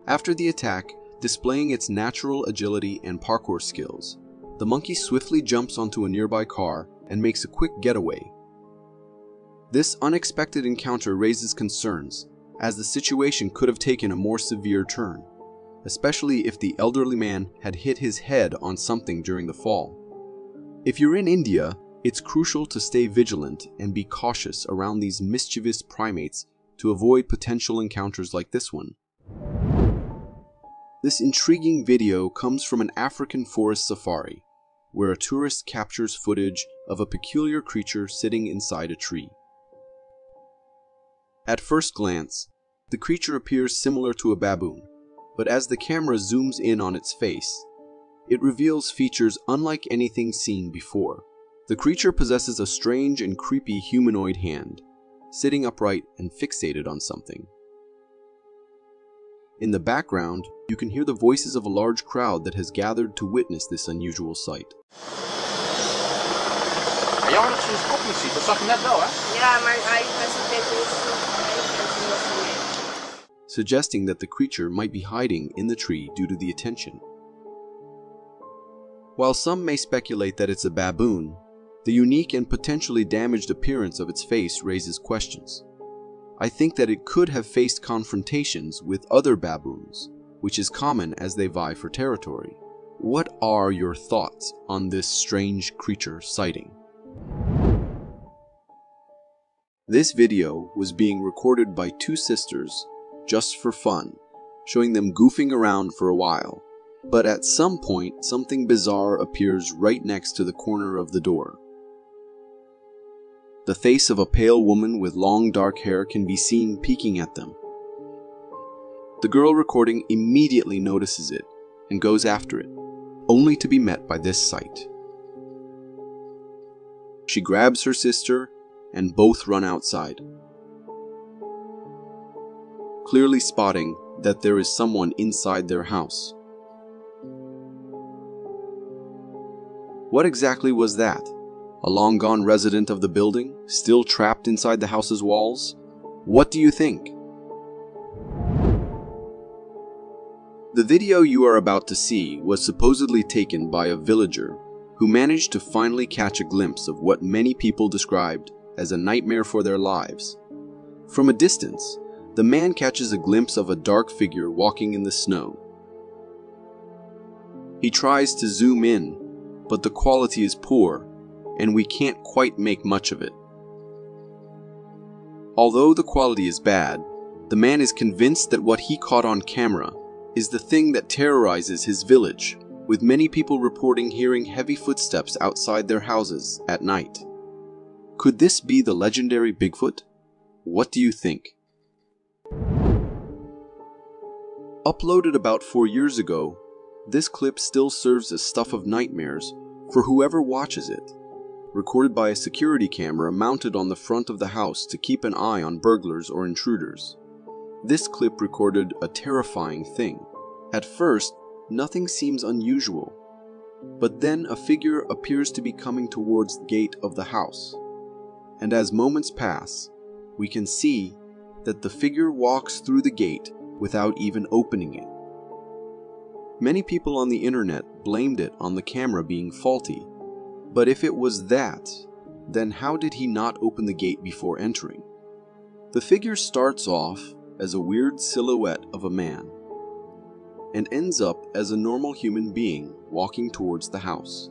After the attack, displaying its natural agility and parkour skills, the monkey swiftly jumps onto a nearby car and makes a quick getaway. This unexpected encounter raises concerns, as the situation could have taken a more severe turn, especially if the elderly man had hit his head on something during the fall. If you're in India, it's crucial to stay vigilant and be cautious around these mischievous primates to avoid potential encounters like this one. This intriguing video comes from an African forest safari, where a tourist captures footage of a peculiar creature sitting inside a tree. At first glance, The creature appears similar to a baboon, but as the camera zooms in on its face, it reveals features unlike anything seen before. The creature possesses a strange and creepy humanoid hand, sitting upright and fixated on something. In the background, you can hear the voices of a large crowd that has gathered to witness this unusual sight. Jammer dat ze ons kop niet ziet, dat zag je net wel, hè? Ja, maar hij presenteert suggesting that the creature might be hiding in the tree due to the attention. While some may speculate that it's a baboon, the unique and potentially damaged appearance of its face raises questions. I think that it could have faced confrontations with other baboons, which is common as they vie for territory. What are your thoughts on this strange creature sighting? This video was being recorded by two sisters just for fun, showing them goofing around for a while. But at some point, something bizarre appears right next to the corner of the door. The face of a pale woman with long dark hair can be seen peeking at them. The girl recording immediately notices it and goes after it, only to be met by this sight. She grabs her sister and both run outside, clearly spotting that there is someone inside their house. What exactly was that? A long-gone resident of the building, still trapped inside the house's walls? What do you think? The video you are about to see was supposedly taken by a villager who managed to finally catch a glimpse of what many people described as a nightmare for their lives. From a distance, the man catches a glimpse of a dark figure walking in the snow. He tries to zoom in, but the quality is poor, and we can't quite make much of it. Although the quality is bad, the man is convinced that what he caught on camera is the thing that terrorizes his village, with many people reporting hearing heavy footsteps outside their houses at night. Could this be the legendary Bigfoot? What do you think? Uploaded about 4 years ago, this clip still serves as stuff of nightmares for whoever watches it. Recorded by a security camera mounted on the front of the house to keep an eye on burglars or intruders. This clip recorded a terrifying thing. At first, nothing seems unusual, but then a figure appears to be coming towards the gate of the house. And as moments pass, we can see that the figure walks through the gate without even opening it. Many people on the internet blamed it on the camera being faulty, but if it was that, then how did he not open the gate before entering? The figure starts off as a weird silhouette of a man, and ends up as a normal human being walking towards the house.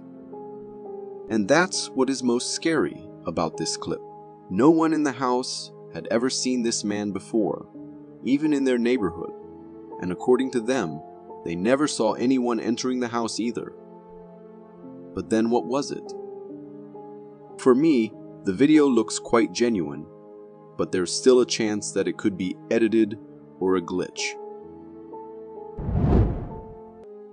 And that's what is most scary about this clip. No one in the house had ever seen this man before, even in their neighborhood, and according to them, they never saw anyone entering the house either. But then what was it? For me, the video looks quite genuine, but there's still a chance that it could be edited or a glitch.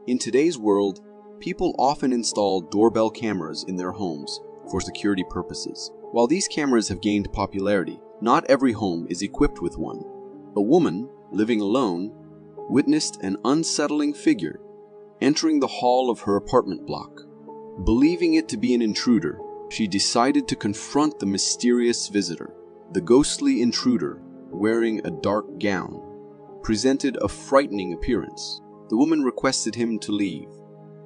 In today's world, people often install doorbell cameras in their homes for security purposes. While these cameras have gained popularity, not every home is equipped with one. A woman, living alone, witnessed an unsettling figure entering the hall of her apartment block. Believing it to be an intruder, she decided to confront the mysterious visitor. The ghostly intruder, wearing a dark gown, presented a frightening appearance. The woman requested him to leave,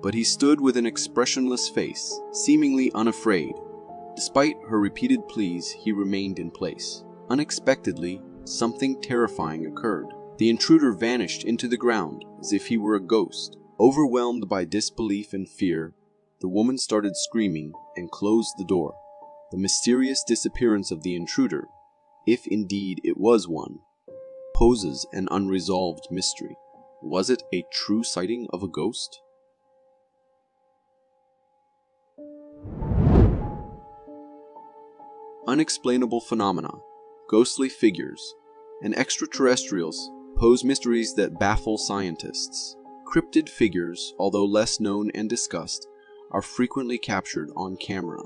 but he stood with an expressionless face, seemingly unafraid. Despite her repeated pleas, he remained in place. Unexpectedly, something terrifying occurred. The intruder vanished into the ground as if he were a ghost. Overwhelmed by disbelief and fear, the woman started screaming and closed the door. The mysterious disappearance of the intruder, if indeed it was one, poses an unresolved mystery. Was it a true sighting of a ghost? Unexplainable phenomena, ghostly figures, and extraterrestrials pose mysteries that baffle scientists. Cryptid figures, although less known and discussed, are frequently captured on camera.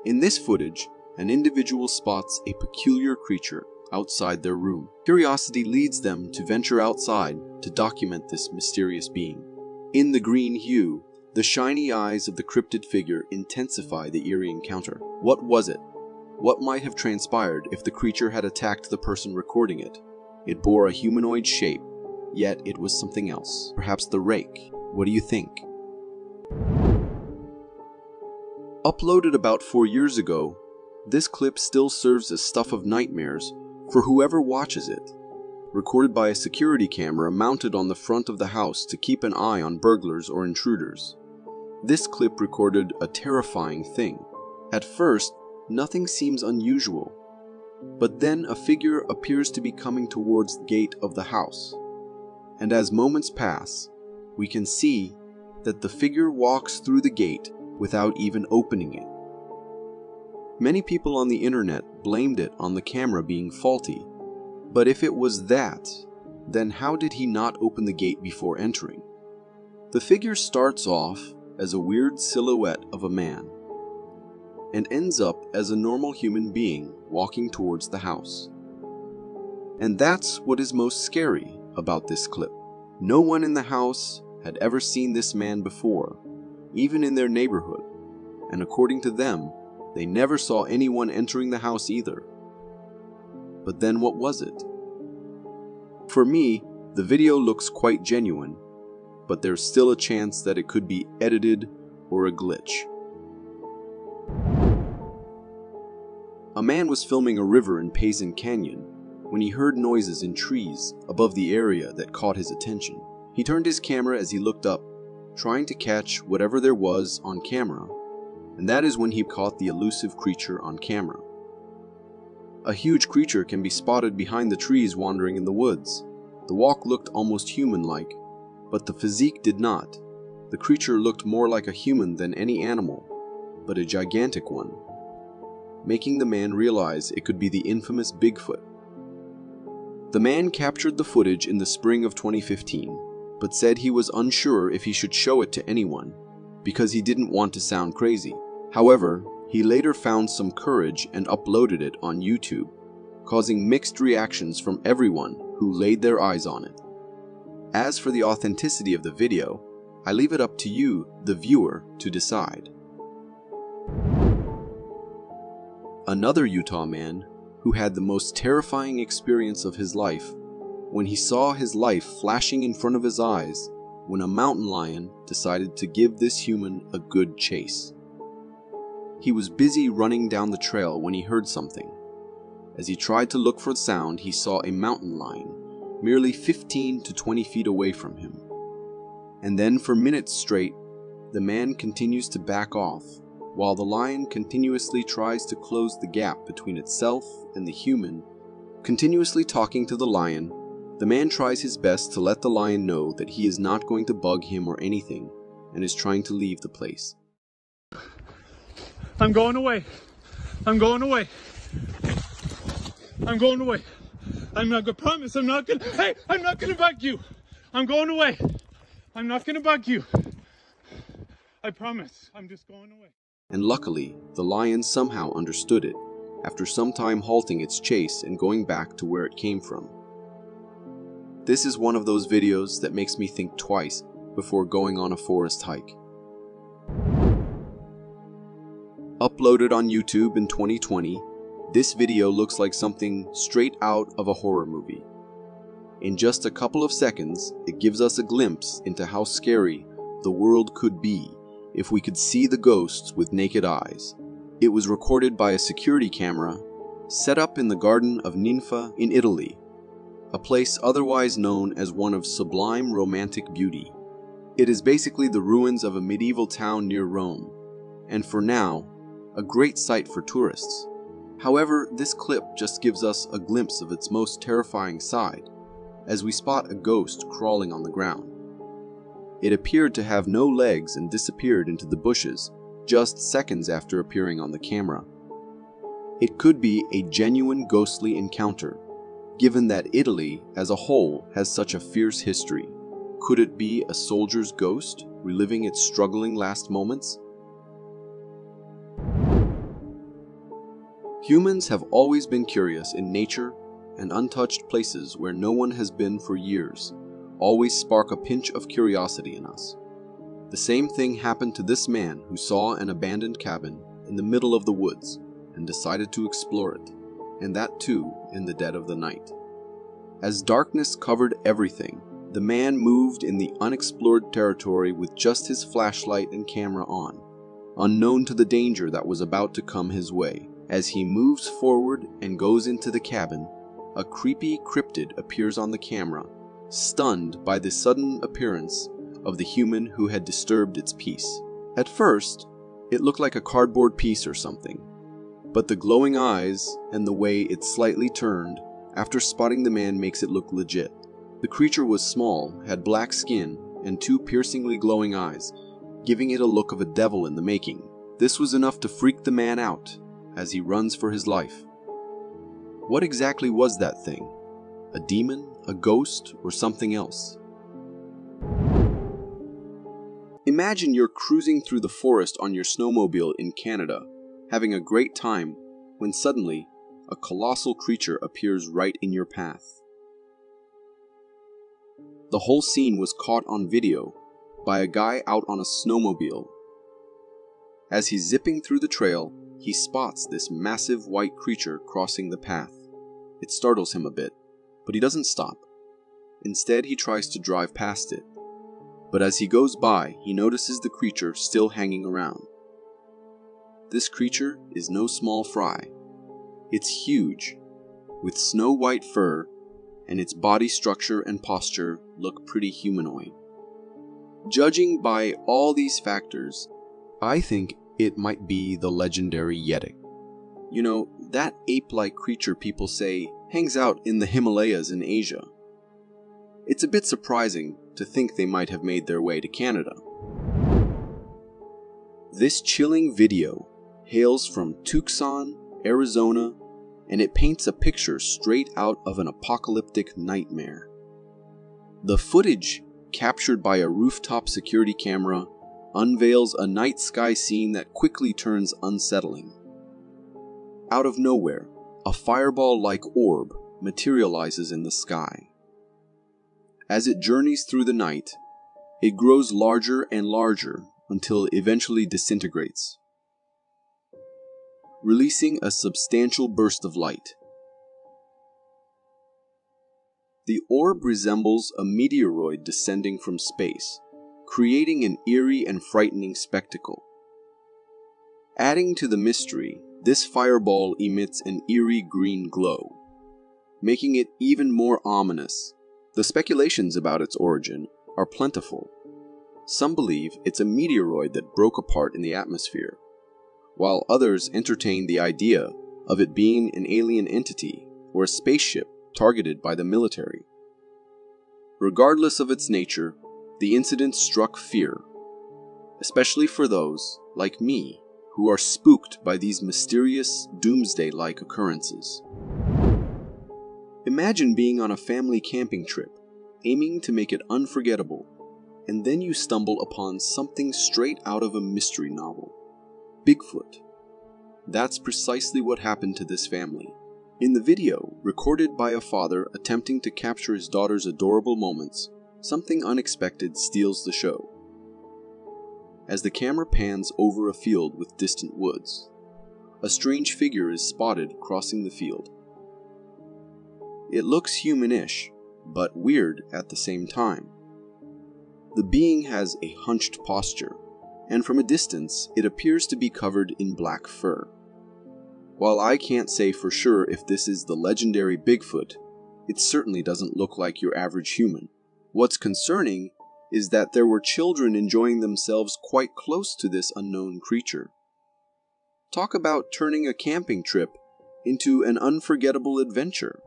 In this footage, an individual spots a peculiar creature outside their room. Curiosity leads them to venture outside to document this mysterious being. In the green hue, the shiny eyes of the cryptid figure intensify the eerie encounter. What was it? What might have transpired if the creature had attacked the person recording it? It bore a humanoid shape, yet it was something else. Perhaps the rake. What do you think? Uploaded about 4 years ago, this clip still serves as stuff of nightmares for whoever watches it. Recorded by a security camera mounted on the front of the house to keep an eye on burglars or intruders. This clip recorded a terrifying thing. At first, nothing seems unusual, but then a figure appears to be coming towards the gate of the house. And as moments pass, we can see that the figure walks through the gate without even opening it. Many people on the internet blamed it on the camera being faulty, but if it was that, then how did he not open the gate before entering? The figure starts off as a weird silhouette of a man, and ends up as a normal human being walking towards the house. And that's what is most scary about this clip. No one in the house had ever seen this man before, even in their neighborhood, and according to them, they never saw anyone entering the house either. But then what was it? For me, the video looks quite genuine, but there's still a chance that it could be edited or a glitch. A man was filming a river in Payson Canyon when he heard noises in trees above the area that caught his attention. He turned his camera as he looked up, trying to catch whatever there was on camera, and that is when he caught the elusive creature on camera. A huge creature can be spotted behind the trees wandering in the woods. The walk looked almost human-like, but the physique did not. The creature looked more like a human than any animal, but a gigantic one, making the man realize it could be the infamous Bigfoot. The man captured the footage in the spring of 2015, but said he was unsure if he should show it to anyone, because he didn't want to sound crazy. However, he later found some courage and uploaded it on YouTube, causing mixed reactions from everyone who laid their eyes on it. As for the authenticity of the video, I leave it up to you, the viewer, to decide. Another Utah man who had the most terrifying experience of his life when he saw his life flashing in front of his eyes when a mountain lion decided to give this human a good chase. He was busy running down the trail when he heard something. As he tried to look for the sound, he saw a mountain lion merely 15 to 20 feet away from him. And then for minutes straight, the man continues to back off, while the lion continuously tries to close the gap between itself and the human. Continuously talking to the lion, the man tries his best to let the lion know that he is not going to bug him or anything, and is trying to leave the place. I'm going away. I'm going away. I'm going away. I'm not gonna promise. I'm not gonna. Hey, I'm not gonna bug you. I'm going away. I'm not gonna bug you. I promise. I'm just going away. And luckily, the lion somehow understood it, after some time halting its chase and going back to where it came from. This is one of those videos that makes me think twice before going on a forest hike. Uploaded on YouTube in 2020, this video looks like something straight out of a horror movie. In just a couple of seconds, it gives us a glimpse into how scary the world could be if we could see the ghosts with naked eyes. It was recorded by a security camera set up in the Garden of Ninfa in Italy, a place otherwise known as one of sublime romantic beauty. It is basically the ruins of a medieval town near Rome, and for now, a great sight for tourists. However, this clip just gives us a glimpse of its most terrifying side, as we spot a ghost crawling on the ground. It appeared to have no legs and disappeared into the bushes just seconds after appearing on the camera. It could be a genuine ghostly encounter, given that Italy as a whole has such a fierce history. Could it be a soldier's ghost reliving its struggling last moments? Humans have always been curious in nature, and untouched places where no one has been for years always spark a pinch of curiosity in us. The same thing happened to this man who saw an abandoned cabin in the middle of the woods and decided to explore it, and that too in the dead of the night. As darkness covered everything, the man moved in the unexplored territory with just his flashlight and camera on, unknown to the danger that was about to come his way. As he moves forward and goes into the cabin, a creepy cryptid appears on the camera, stunned by the sudden appearance of the human who had disturbed its peace. At first, it looked like a cardboard piece or something, but the glowing eyes and the way it slightly turned after spotting the man makes it look legit. The creature was small, had black skin, and 2 piercingly glowing eyes, giving it a look of a devil in the making. This was enough to freak the man out as he runs for his life. What exactly was that thing? A demon, a ghost, or something else? Imagine you're cruising through the forest on your snowmobile in Canada, having a great time, when suddenly a colossal creature appears right in your path. The whole scene was caught on video by a guy out on a snowmobile. As he's zipping through the trail, he spots this massive white creature crossing the path. It startles him a bit, but he doesn't stop. Instead, he tries to drive past it. But as he goes by, he notices the creature still hanging around. This creature is no small fry. It's huge, with snow-white fur, and its body structure and posture look pretty humanoid. Judging by all these factors, I think it might be the legendary Yeti. You know, that ape-like creature people say hangs out in the Himalayas in Asia. It's a bit surprising to think they might have made their way to Canada. This chilling video hails from Tucson, Arizona, and it paints a picture straight out of an apocalyptic nightmare. The footage, captured by a rooftop security camera, unveils a night sky scene that quickly turns unsettling. Out of nowhere, a fireball-like orb materializes in the sky. As it journeys through the night, it grows larger and larger until it eventually disintegrates, releasing a substantial burst of light. The orb resembles a meteoroid descending from space, creating an eerie and frightening spectacle. Adding to the mystery, this fireball emits an eerie green glow, making it even more ominous. The speculations about its origin are plentiful. Some believe it's a meteoroid that broke apart in the atmosphere, while others entertain the idea of it being an alien entity or a spaceship targeted by the military. Regardless of its nature, the incident struck fear, especially for those, like me, who are spooked by these mysterious, doomsday-like occurrences. Imagine being on a family camping trip, aiming to make it unforgettable, and then you stumble upon something straight out of a mystery novel. Bigfoot. That's precisely what happened to this family. In the video, recorded by a father attempting to capture his daughter's adorable moments, something unexpected steals the show. As the camera pans over a field with distant woods, a strange figure is spotted crossing the field. It looks humanish, but weird at the same time. The being has a hunched posture, and from a distance it appears to be covered in black fur. While I can't say for sure if this is the legendary Bigfoot, it certainly doesn't look like your average human. What's concerning is that there were children enjoying themselves quite close to this unknown creature. Talk about turning a camping trip into an unforgettable adventure.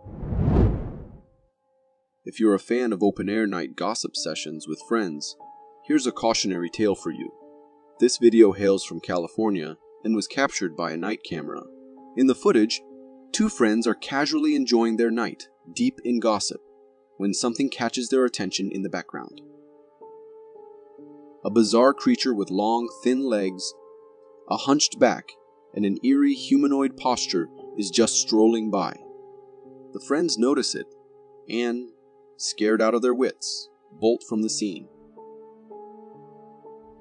If you're a fan of open-air night gossip sessions with friends, here's a cautionary tale for you. This video hails from California and was captured by a night camera. In the footage, two friends are casually enjoying their night, deep in gossip when something catches their attention in the background. A bizarre creature with long, thin legs, a hunched back, and an eerie humanoid posture is just strolling by. The friends notice it and, scared out of their wits, bolt from the scene.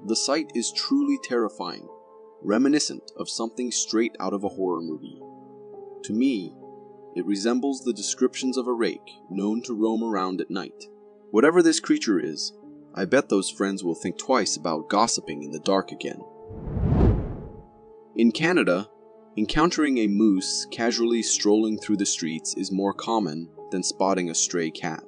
The sight is truly terrifying, reminiscent of something straight out of a horror movie. To me, it resembles the descriptions of a rake known to roam around at night. Whatever this creature is, I bet those friends will think twice about gossiping in the dark again. In Canada, encountering a moose casually strolling through the streets is more common than spotting a stray cat.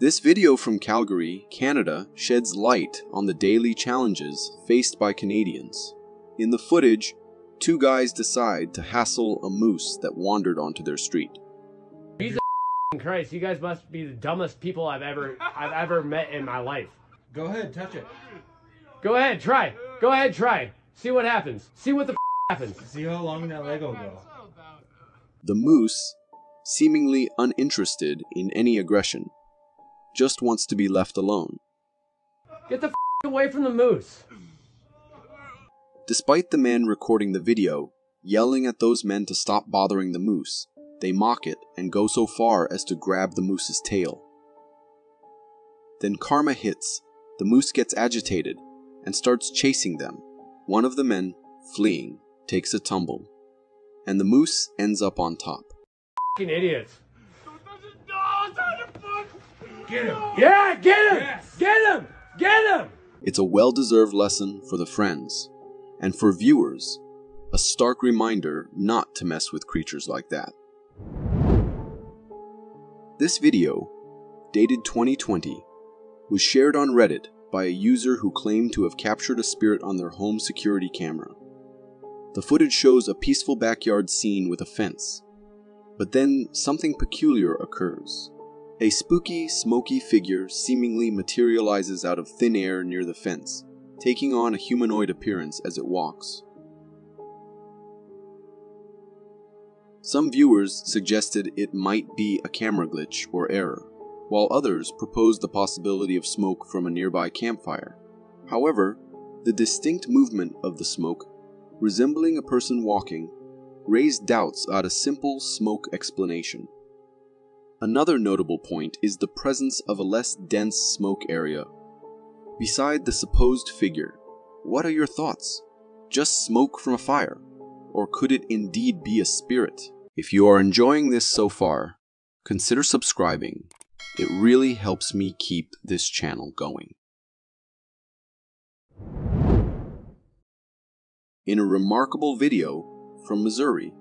This video from Calgary, Canada, sheds light on the daily challenges faced by Canadians. In the footage, two guys decide to hassle a moose that wandered onto their street. Jesus Christ, you guys must be the dumbest people I've ever met in my life. Go ahead, touch it. Go ahead, try. Go ahead, try. See what happens. See what the happens. See how long that leg will go. The moose, seemingly uninterested in any aggression, just wants to be left alone. Get the away from the moose. Despite the man recording the video yelling at those men to stop bothering the moose, they mock it and go so far as to grab the moose's tail. Then karma hits, the moose gets agitated and starts chasing them. One of the men, fleeing, takes a tumble, and the moose ends up on top. Fucking idiots. Get him! Yeah, get him! Yes. Get him! Get him! It's a well-deserved lesson for the friends, and for viewers, a stark reminder not to mess with creatures like that. This video, dated 2020, was shared on Reddit by a user who claimed to have captured a spirit on their home security camera. The footage shows a peaceful backyard scene with a fence, but then something peculiar occurs. A spooky, smoky figure seemingly materializes out of thin air near the fence, taking on a humanoid appearance as it walks. Some viewers suggested it might be a camera glitch or error, while others proposed the possibility of smoke from a nearby campfire. However, the distinct movement of the smoke, resembling a person walking, raised doubts at a simple smoke explanation. Another notable point is the presence of a less dense smoke area. Beside the supposed figure, what are your thoughts? Just smoke from a fire? Or could it indeed be a spirit? If you are enjoying this so far, consider subscribing. It really helps me keep this channel going. In a remarkable video from Missouri,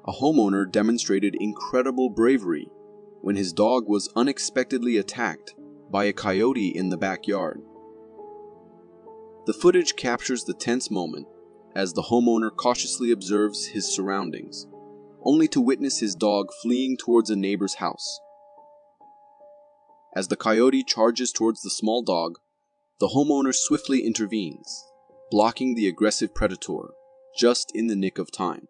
a homeowner demonstrated incredible bravery when his dog was unexpectedly attacked by a coyote in the backyard. The footage captures the tense moment as the homeowner cautiously observes his surroundings, only to witness his dog fleeing towards a neighbor's house. As the coyote charges towards the small dog, the homeowner swiftly intervenes, blocking the aggressive predator just in the nick of time.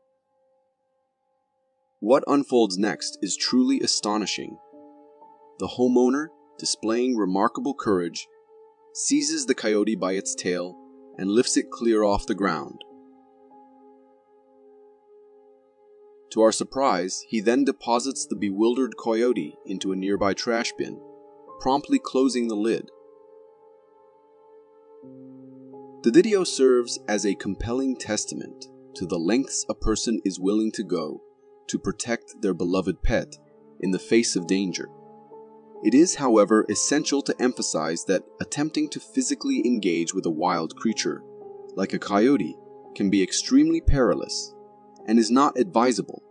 What unfolds next is truly astonishing. The homeowner, displaying remarkable courage, seizes the coyote by its tail and lifts it clear off the ground. To our surprise, he then deposits the bewildered coyote into a nearby trash bin, promptly closing the lid. The video serves as a compelling testament to the lengths a person is willing to go to protect their beloved pet in the face of danger. It is, however, essential to emphasize that attempting to physically engage with a wild creature, like a coyote, can be extremely perilous and is not advisable.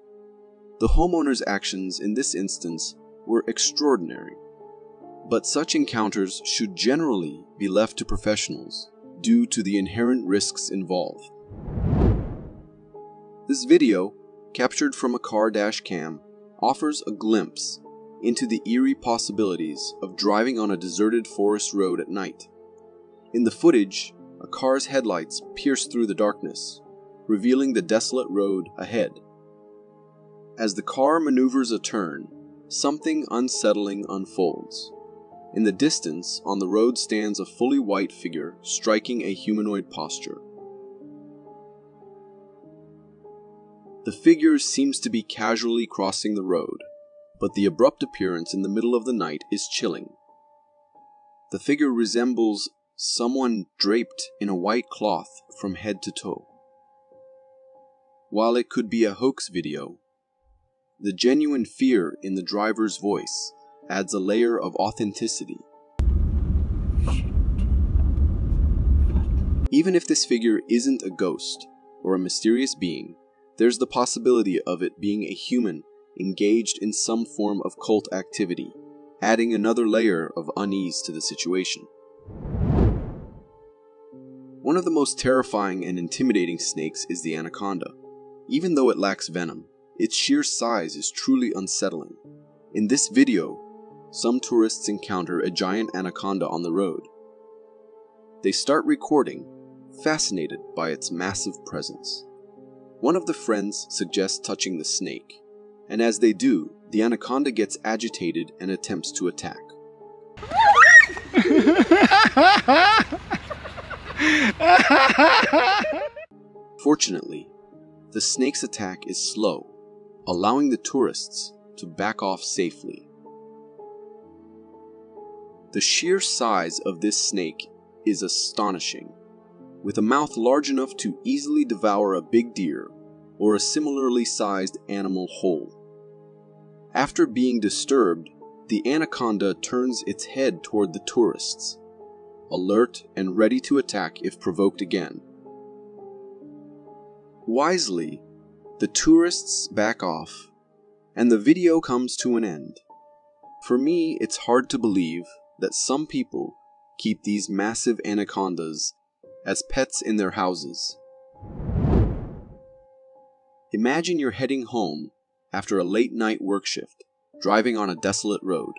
The homeowner's actions in this instance were extraordinary, but such encounters should generally be left to professionals due to the inherent risks involved. This video, captured from a car dash cam, offers a glimpse into the eerie possibilities of driving on a deserted forest road at night. In the footage, a car's headlights pierce through the darkness, revealing the desolate road ahead. As the car maneuvers a turn, something unsettling unfolds. In the distance, on the road stands a fully white figure striking a humanoid posture. The figure seems to be casually crossing the road, but the abrupt appearance in the middle of the night is chilling. The figure resembles someone draped in a white cloth from head to toe. While it could be a hoax video, the genuine fear in the driver's voice adds a layer of authenticity. Even if this figure isn't a ghost or a mysterious being, there's the possibility of it being a human engaged in some form of cult activity, adding another layer of unease to the situation. One of the most terrifying and intimidating snakes is the anaconda. Even though it lacks venom, its sheer size is truly unsettling. In this video, some tourists encounter a giant anaconda on the road. They start recording, fascinated by its massive presence. One of the friends suggests touching the snake, and as they do, the anaconda gets agitated and attempts to attack. Fortunately, the snake's attack is slow, allowing the tourists to back off safely. The sheer size of this snake is astonishing, with a mouth large enough to easily devour a big deer or a similarly sized animal whole. After being disturbed, the anaconda turns its head toward the tourists, alert and ready to attack if provoked again. Wisely, the tourists back off, and the video comes to an end. For me, it's hard to believe that some people keep these massive anacondas as pets in their houses. Imagine you're heading home after a late night work shift, driving on a desolate road.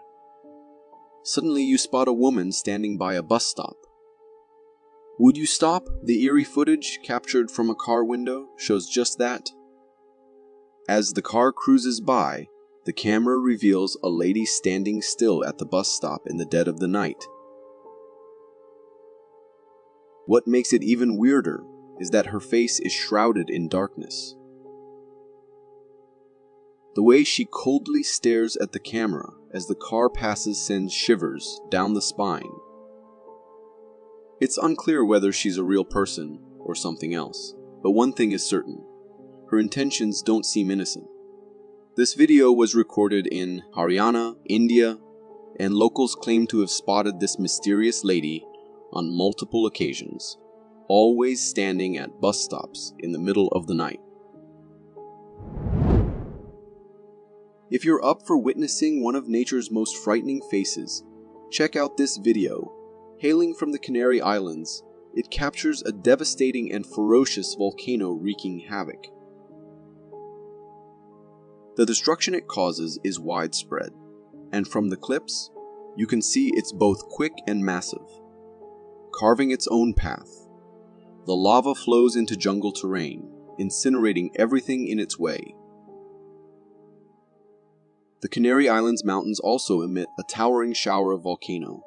Suddenly you spot a woman standing by a bus stop. Would you stop? The eerie footage captured from a car window shows just that. As the car cruises by, the camera reveals a lady standing still at the bus stop in the dead of the night. What makes it even weirder is that her face is shrouded in darkness. The way she coldly stares at the camera as the car passes sends shivers down the spine. It's unclear whether she's a real person or something else, but one thing is certain: her intentions don't seem innocent. This video was recorded in Haryana, India, and locals claim to have spotted this mysterious lady on multiple occasions, always standing at bus stops in the middle of the night. If you're up for witnessing one of nature's most frightening faces, check out this video. Hailing from the Canary Islands, it captures a devastating and ferocious volcano wreaking havoc. The destruction it causes is widespread, and from the clips, you can see it's both quick and massive. Carving its own path, the lava flows into jungle terrain, incinerating everything in its way. The Canary Islands mountains also emit a towering shower of volcano,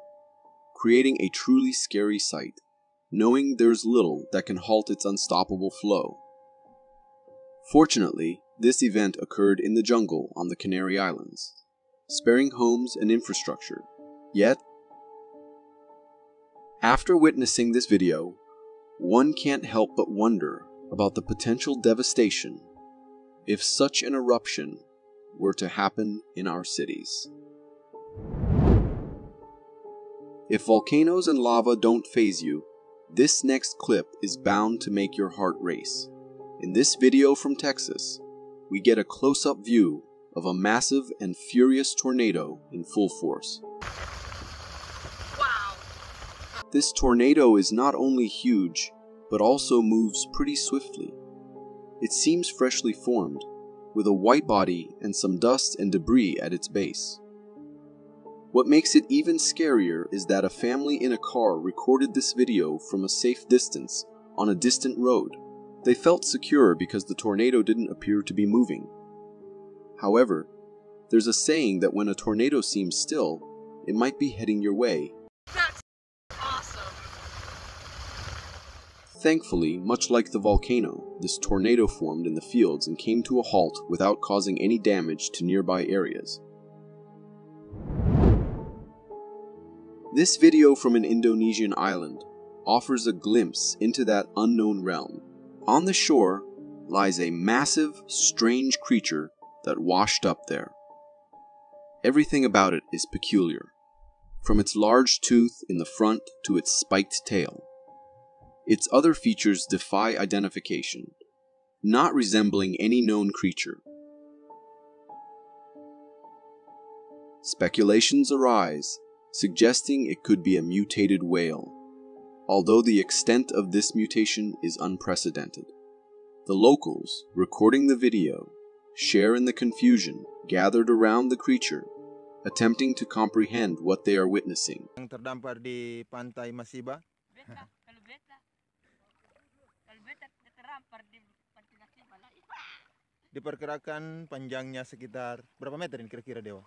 creating a truly scary sight, knowing there's little that can halt its unstoppable flow. Fortunately, this event occurred in the jungle on the Canary Islands, sparing homes and infrastructure. Yet, after witnessing this video, one can't help but wonder about the potential devastation if such an eruption were to happen in our cities. If volcanoes and lava don't faze you, this next clip is bound to make your heart race. In this video from Texas, we get a close-up view of a massive and furious tornado in full force. Wow. This tornado is not only huge, but also moves pretty swiftly. It seems freshly formed, with a white body and some dust and debris at its base. What makes it even scarier is that a family in a car recorded this video from a safe distance on a distant road. They felt secure because the tornado didn't appear to be moving. However, There's a saying that when a tornado seems still, it might be heading your way. That's awesome. Thankfully, much like the volcano, this tornado formed in the fields and came to a halt without causing any damage to nearby areas. This video from an Indonesian island offers a glimpse into that unknown realm. On the shore lies a massive, strange creature that washed up there. Everything about it is peculiar, from its large tooth in the front to its spiked tail. Its other features defy identification, not resembling any known creature. Speculations arise, suggesting it could be a mutated whale, although the extent of this mutation is unprecedented. The locals, recording the video, share in the confusion gathered around the creature, attempting to comprehend what they are witnessing. Yang terdampar di pantai Masiba. Diperkirakan panjangnya sekitar berapa meter ini kira-kira, Dewa?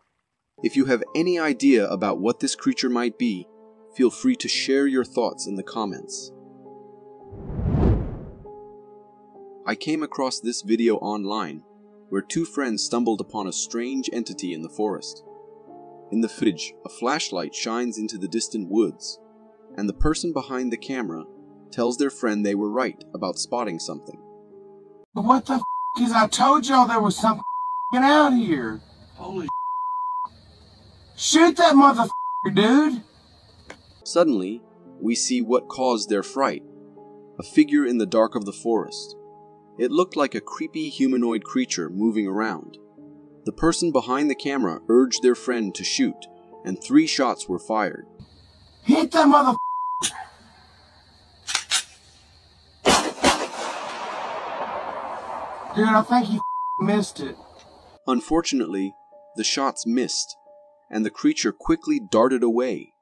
If you have any idea about what this creature might be, feel free to share your thoughts in the comments. I came across this video online, where two friends stumbled upon a strange entity in the forest. In the footage, a flashlight shines into the distant woods, and the person behind the camera tells their friend they were right about spotting something. What the f*** is? I told y'all there was something out here. Holy shoot that motherfucker, dude! Suddenly, we see what caused their fright. A figure in the dark of the forest. It looked like a creepy humanoid creature moving around. The person behind the camera urged their friend to shoot, and 3 shots were fired. Hit that motherfucker! Dude, I think he missed it. Unfortunately, the shots missed, and the creature quickly darted away.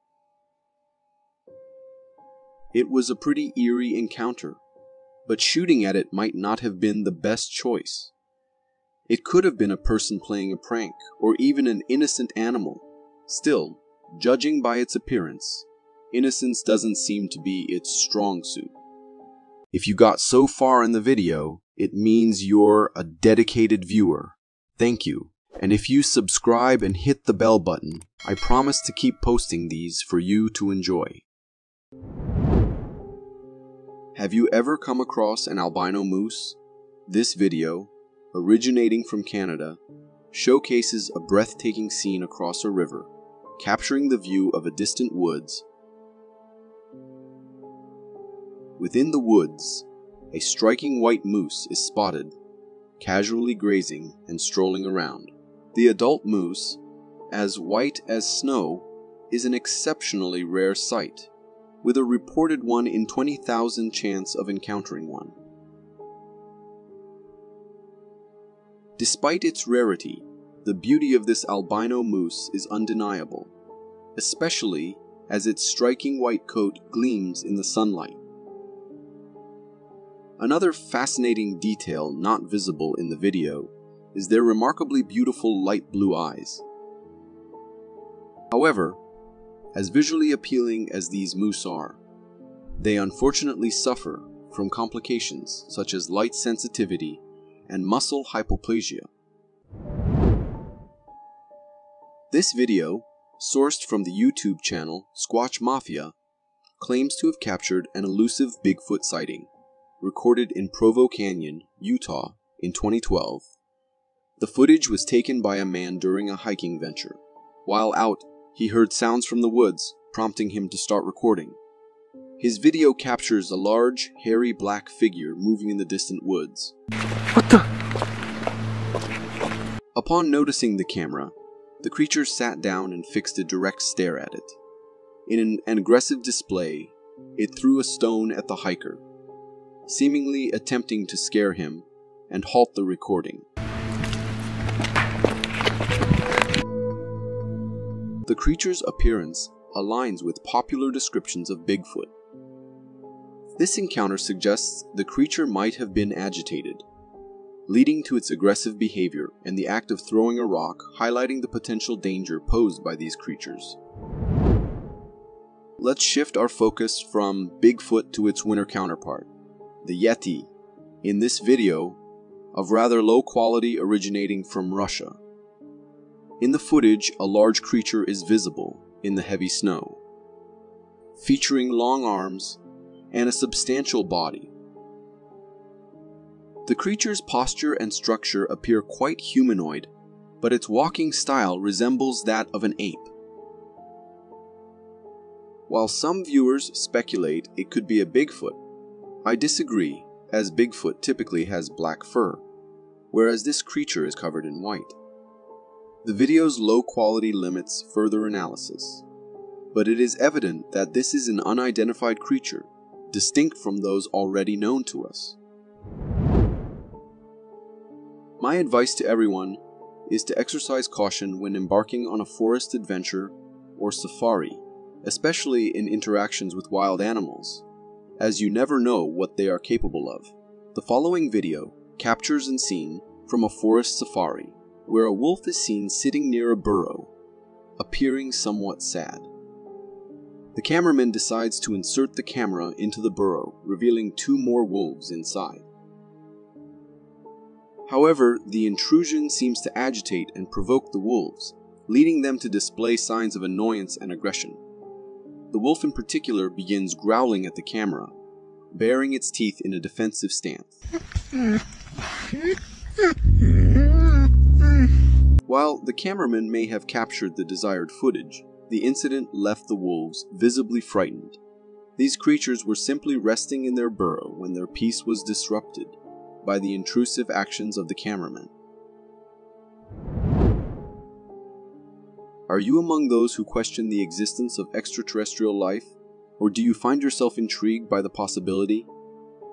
It was a pretty eerie encounter, but shooting at it might not have been the best choice. It could have been a person playing a prank, or even an innocent animal. Still, judging by its appearance, innocence doesn't seem to be its strong suit. If you got so far in the video, it means you're a dedicated viewer. Thank you. And if you subscribe and hit the bell button, I promise to keep posting these for you to enjoy. Have you ever come across an albino moose? This video, originating from Canada, showcases a breathtaking scene across a river, capturing the view of a distant woods. Within the woods, a striking white moose is spotted, casually grazing and strolling around. The adult moose, as white as snow, is an exceptionally rare sight, with a reported 1 in 20,000 chance of encountering one. Despite its rarity, the beauty of this albino moose is undeniable, especially as its striking white coat gleams in the sunlight. Another fascinating detail not visible in the video is their remarkably beautiful light blue eyes. However, as visually appealing as these moose are, they unfortunately suffer from complications such as light sensitivity and muscle hypoplasia. This video, sourced from the YouTube channel Squatch Mafia, claims to have captured an elusive Bigfoot sighting, recorded in Provo Canyon, Utah in 2012. The footage was taken by a man during a hiking venture. While out, he heard sounds from the woods, prompting him to start recording. His video captures a large, hairy black figure moving in the distant woods. What the? Upon noticing the camera, the creature sat down and fixed a direct stare at it. In an aggressive display, it threw a stone at the hiker, seemingly attempting to scare him and halt the recording. The creature's appearance aligns with popular descriptions of Bigfoot. This encounter suggests the creature might have been agitated, leading to its aggressive behavior and the act of throwing a rock, highlighting the potential danger posed by these creatures. Let's shift our focus from Bigfoot to its winter counterpart, the Yeti, in this video of rather low quality originating from Russia. In the footage, a large creature is visible in the heavy snow, featuring long arms and a substantial body. The creature's posture and structure appear quite humanoid, but its walking style resembles that of an ape. While some viewers speculate it could be a Bigfoot, I disagree, as Bigfoot typically has black fur, whereas this creature is covered in white. The video's low quality limits further analysis, but it is evident that this is an unidentified creature, distinct from those already known to us. My advice to everyone is to exercise caution when embarking on a forest adventure or safari, especially in interactions with wild animals, as you never know what they are capable of. The following video captures a scene from a forest safari where a wolf is seen sitting near a burrow, appearing somewhat sad. The cameraman decides to insert the camera into the burrow, revealing 2 more wolves inside. However, the intrusion seems to agitate and provoke the wolves, leading them to display signs of annoyance and aggression. The wolf in particular begins growling at the camera, baring its teeth in a defensive stance. While the cameraman may have captured the desired footage, the incident left the wolves visibly frightened. These creatures were simply resting in their burrow when their peace was disrupted by the intrusive actions of the cameraman. Are you among those who question the existence of extraterrestrial life, or do you find yourself intrigued by the possibility?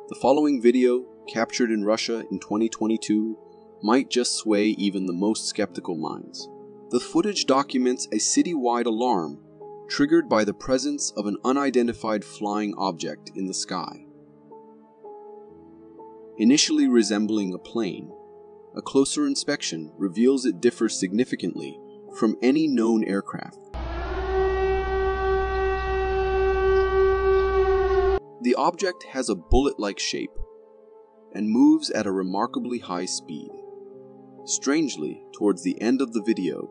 The following video, captured in Russia in 2022, might just sway even the most skeptical minds. The footage documents a citywide alarm triggered by the presence of an unidentified flying object in the sky. Initially resembling a plane, a closer inspection reveals it differs significantly from any known aircraft. The object has a bullet-like shape and moves at a remarkably high speed. Strangely, towards the end of the video,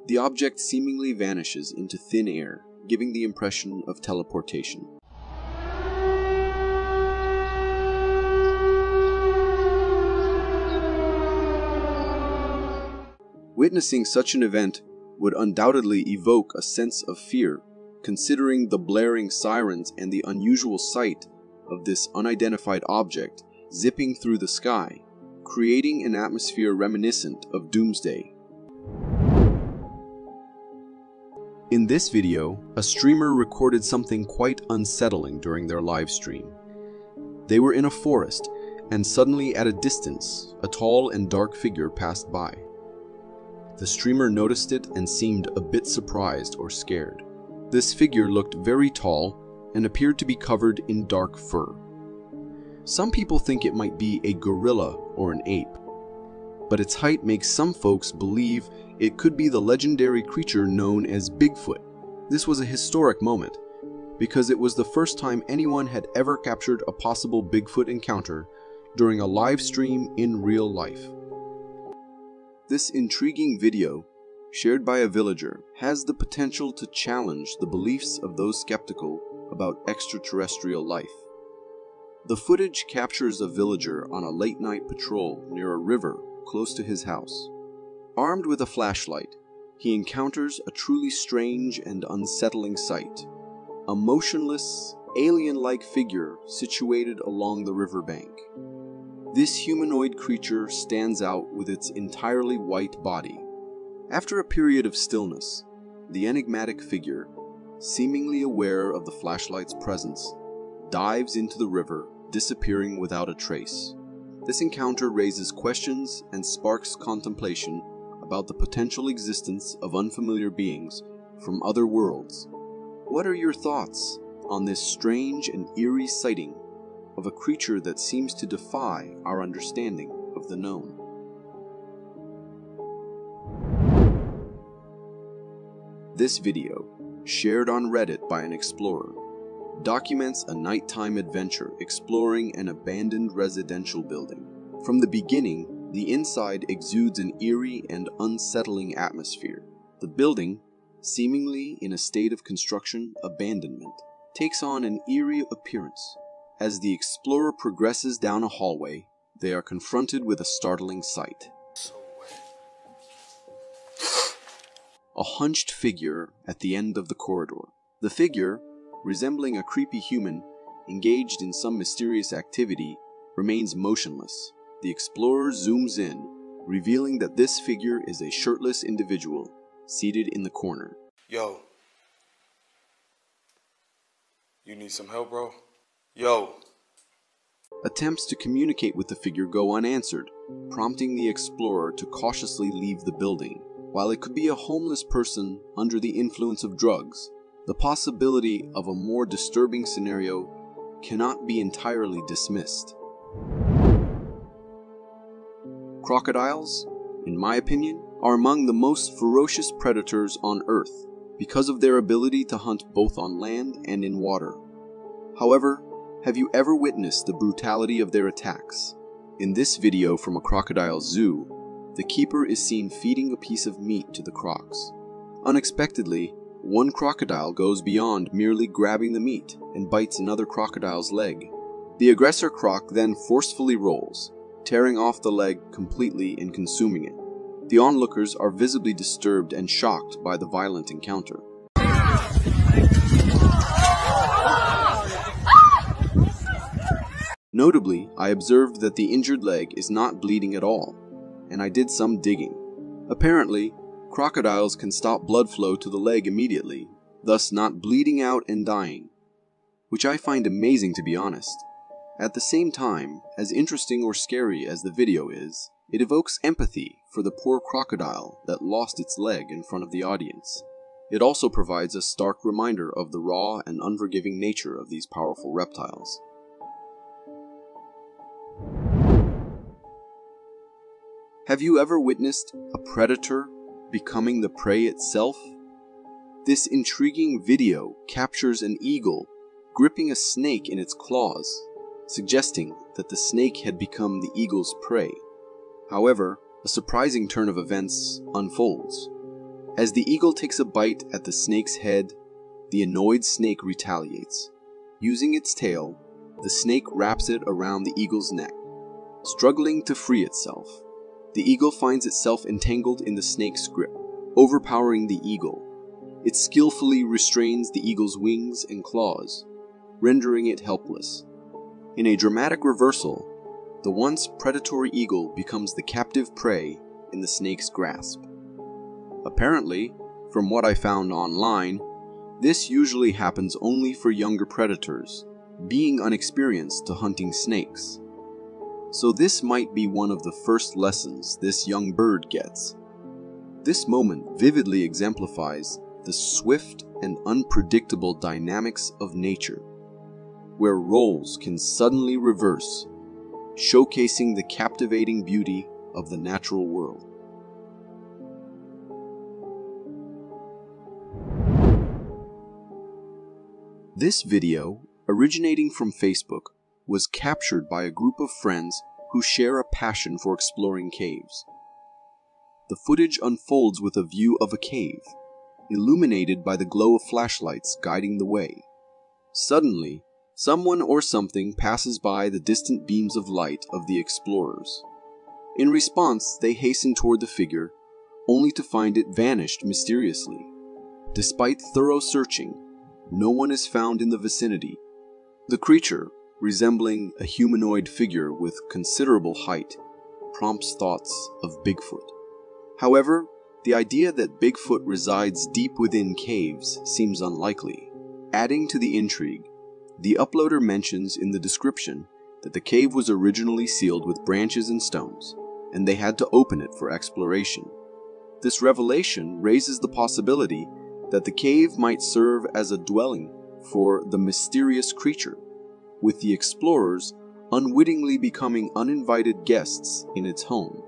the object seemingly vanishes into thin air, giving the impression of teleportation. Witnessing such an event would undoubtedly evoke a sense of fear, considering the blaring sirens and the unusual sight of this unidentified object zipping through the sky, creating an atmosphere reminiscent of doomsday. In this video, a streamer recorded something quite unsettling during their live stream. They were in a forest, and suddenly at a distance, a tall and dark figure passed by. The streamer noticed it and seemed a bit surprised or scared. This figure looked very tall and appeared to be covered in dark fur. Some people think it might be a gorilla or an ape, but its height makes some folks believe it could be the legendary creature known as Bigfoot. This was a historic moment, because it was the first time anyone had ever captured a possible Bigfoot encounter during a live stream in real life. This intriguing video, shared by a villager, has the potential to challenge the beliefs of those skeptical about extraterrestrial life. The footage captures a villager on a late-night patrol near a river close to his house. Armed with a flashlight, he encounters a truly strange and unsettling sight. A motionless, alien-like figure situated along the riverbank. This humanoid creature stands out with its entirely white body. After a period of stillness, the enigmatic figure, seemingly aware of the flashlight's presence, dives into the river, disappearing without a trace. This encounter raises questions and sparks contemplation about the potential existence of unfamiliar beings from other worlds. What are your thoughts on this strange and eerie sighting of a creature that seems to defy our understanding of of the known. This video, shared on Reddit by an explorer, documents a nighttime adventure exploring an abandoned residential building. From the beginning, the inside exudes an eerie and unsettling atmosphere. The building, seemingly in a state of construction abandonment, takes on an eerie appearance. As the explorer progresses down a hallway, they are confronted with a startling sight. A hunched figure at the end of the corridor. The figure, resembling a creepy human engaged in some mysterious activity, remains motionless. The explorer zooms in, revealing that this figure is a shirtless individual seated in the corner. Yo. You need some help, bro? Yo. Attempts to communicate with the figure go unanswered, prompting the explorer to cautiously leave the building. While it could be a homeless person under the influence of drugs, the possibility of a more disturbing scenario cannot be entirely dismissed. Crocodiles, in my opinion, are among the most ferocious predators on Earth because of their ability to hunt both on land and in water. However, have you ever witnessed the brutality of their attacks? In this video from a crocodile zoo, the keeper is seen feeding a piece of meat to the crocs. Unexpectedly, one crocodile goes beyond merely grabbing the meat and bites another crocodile's leg. The aggressor croc then forcefully rolls, tearing off the leg completely and consuming it. The onlookers are visibly disturbed and shocked by the violent encounter. Notably, I observed that the injured leg is not bleeding at all, and I did some digging. Apparently, crocodiles can stop blood flow to the leg immediately, thus not bleeding out and dying, which I find amazing to be honest. At the same time, as interesting or scary as the video is, it evokes empathy for the poor crocodile that lost its leg in front of the audience. It also provides a stark reminder of the raw and unforgiving nature of these powerful reptiles. Have you ever witnessed a predator becoming the prey itself? This intriguing video captures an eagle gripping a snake in its claws, suggesting that the snake had become the eagle's prey. However, a surprising turn of events unfolds. As the eagle takes a bite at the snake's head, the annoyed snake retaliates. Using its tail, the snake wraps it around the eagle's neck. Struggling to free itself, the eagle finds itself entangled in the snake's grip, overpowering the eagle. It skillfully restrains the eagle's wings and claws, rendering it helpless. In a dramatic reversal, the once predatory eagle becomes the captive prey in the snake's grasp. Apparently, from what I found online, this usually happens only for younger predators, being unexperienced to hunting snakes. So this might be one of the first lessons this young bird gets. This moment vividly exemplifies the swift and unpredictable dynamics of nature, where roles can suddenly reverse, showcasing the captivating beauty of the natural world. This video, originating from Facebook, was captured by a group of friends who share a passion for exploring caves. The footage unfolds with a view of a cave, illuminated by the glow of flashlights guiding the way. Suddenly, someone or something passes by the distant beams of light of the explorers. In response, they hasten toward the figure, only to find it vanished mysteriously. Despite thorough searching, no one is found in the vicinity. The creature, resembling a humanoid figure with considerable height, prompts thoughts of Bigfoot. However, the idea that Bigfoot resides deep within caves seems unlikely. Adding to the intrigue, the uploader mentions in the description that the cave was originally sealed with branches and stones, and they had to open it for exploration. This revelation raises the possibility that the cave might serve as a dwelling for the mysterious creature, with the explorers unwittingly becoming uninvited guests in its home.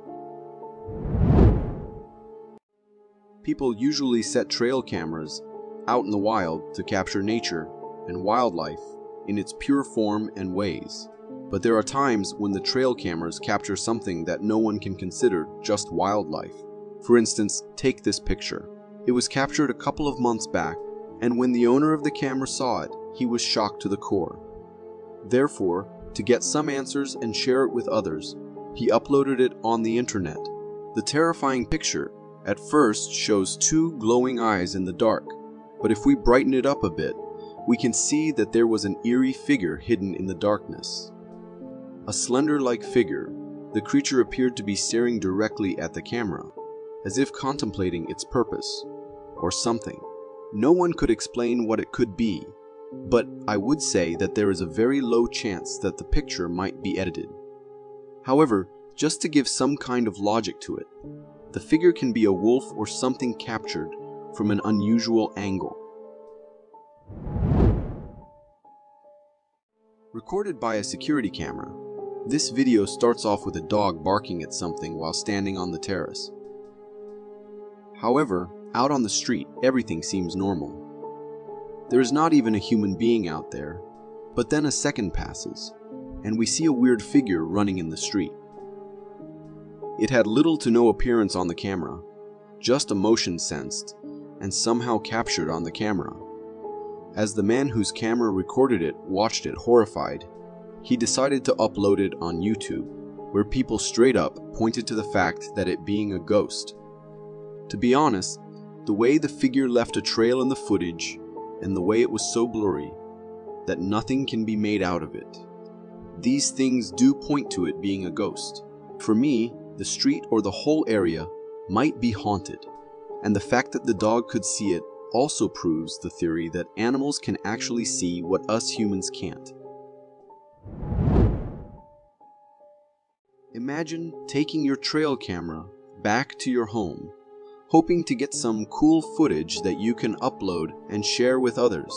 People usually set trail cameras out in the wild to capture nature and wildlife in its pure form and ways. But there are times when the trail cameras capture something that no one can consider just wildlife. For instance, take this picture. It was captured a couple of months back, and when the owner of the camera saw it, he was shocked to the core. Therefore, to get some answers and share it with others, he uploaded it on the internet. The terrifying picture at first shows two glowing eyes in the dark, but if we brighten it up a bit, we can see that there was an eerie figure hidden in the darkness. A slender-like figure, the creature appeared to be staring directly at the camera, as if contemplating its purpose, or something. No one could explain what it could be, but I would say that there is a very low chance that the picture might be edited. However, just to give some kind of logic to it, the figure can be a wolf or something captured from an unusual angle. Recorded by a security camera, this video starts off with a dog barking at something while standing on the terrace. However, out on the street, everything seems normal. There is not even a human being out there, but then a second passes, and we see a weird figure running in the street. It had little to no appearance on the camera, just a motion sensed, and somehow captured on the camera. As the man whose camera recorded it watched it horrified, he decided to upload it on YouTube, where people straight up pointed to the fact that it being a ghost. To be honest, the way the figure left a trail in the footage, and the way it was so blurry, that nothing can be made out of it. These things do point to it being a ghost. For me, the street or the whole area might be haunted, and the fact that the dog could see it also proves the theory that animals can actually see what us humans can't. Imagine taking your trail camera back to your home, hoping to get some cool footage that you can upload and share with others,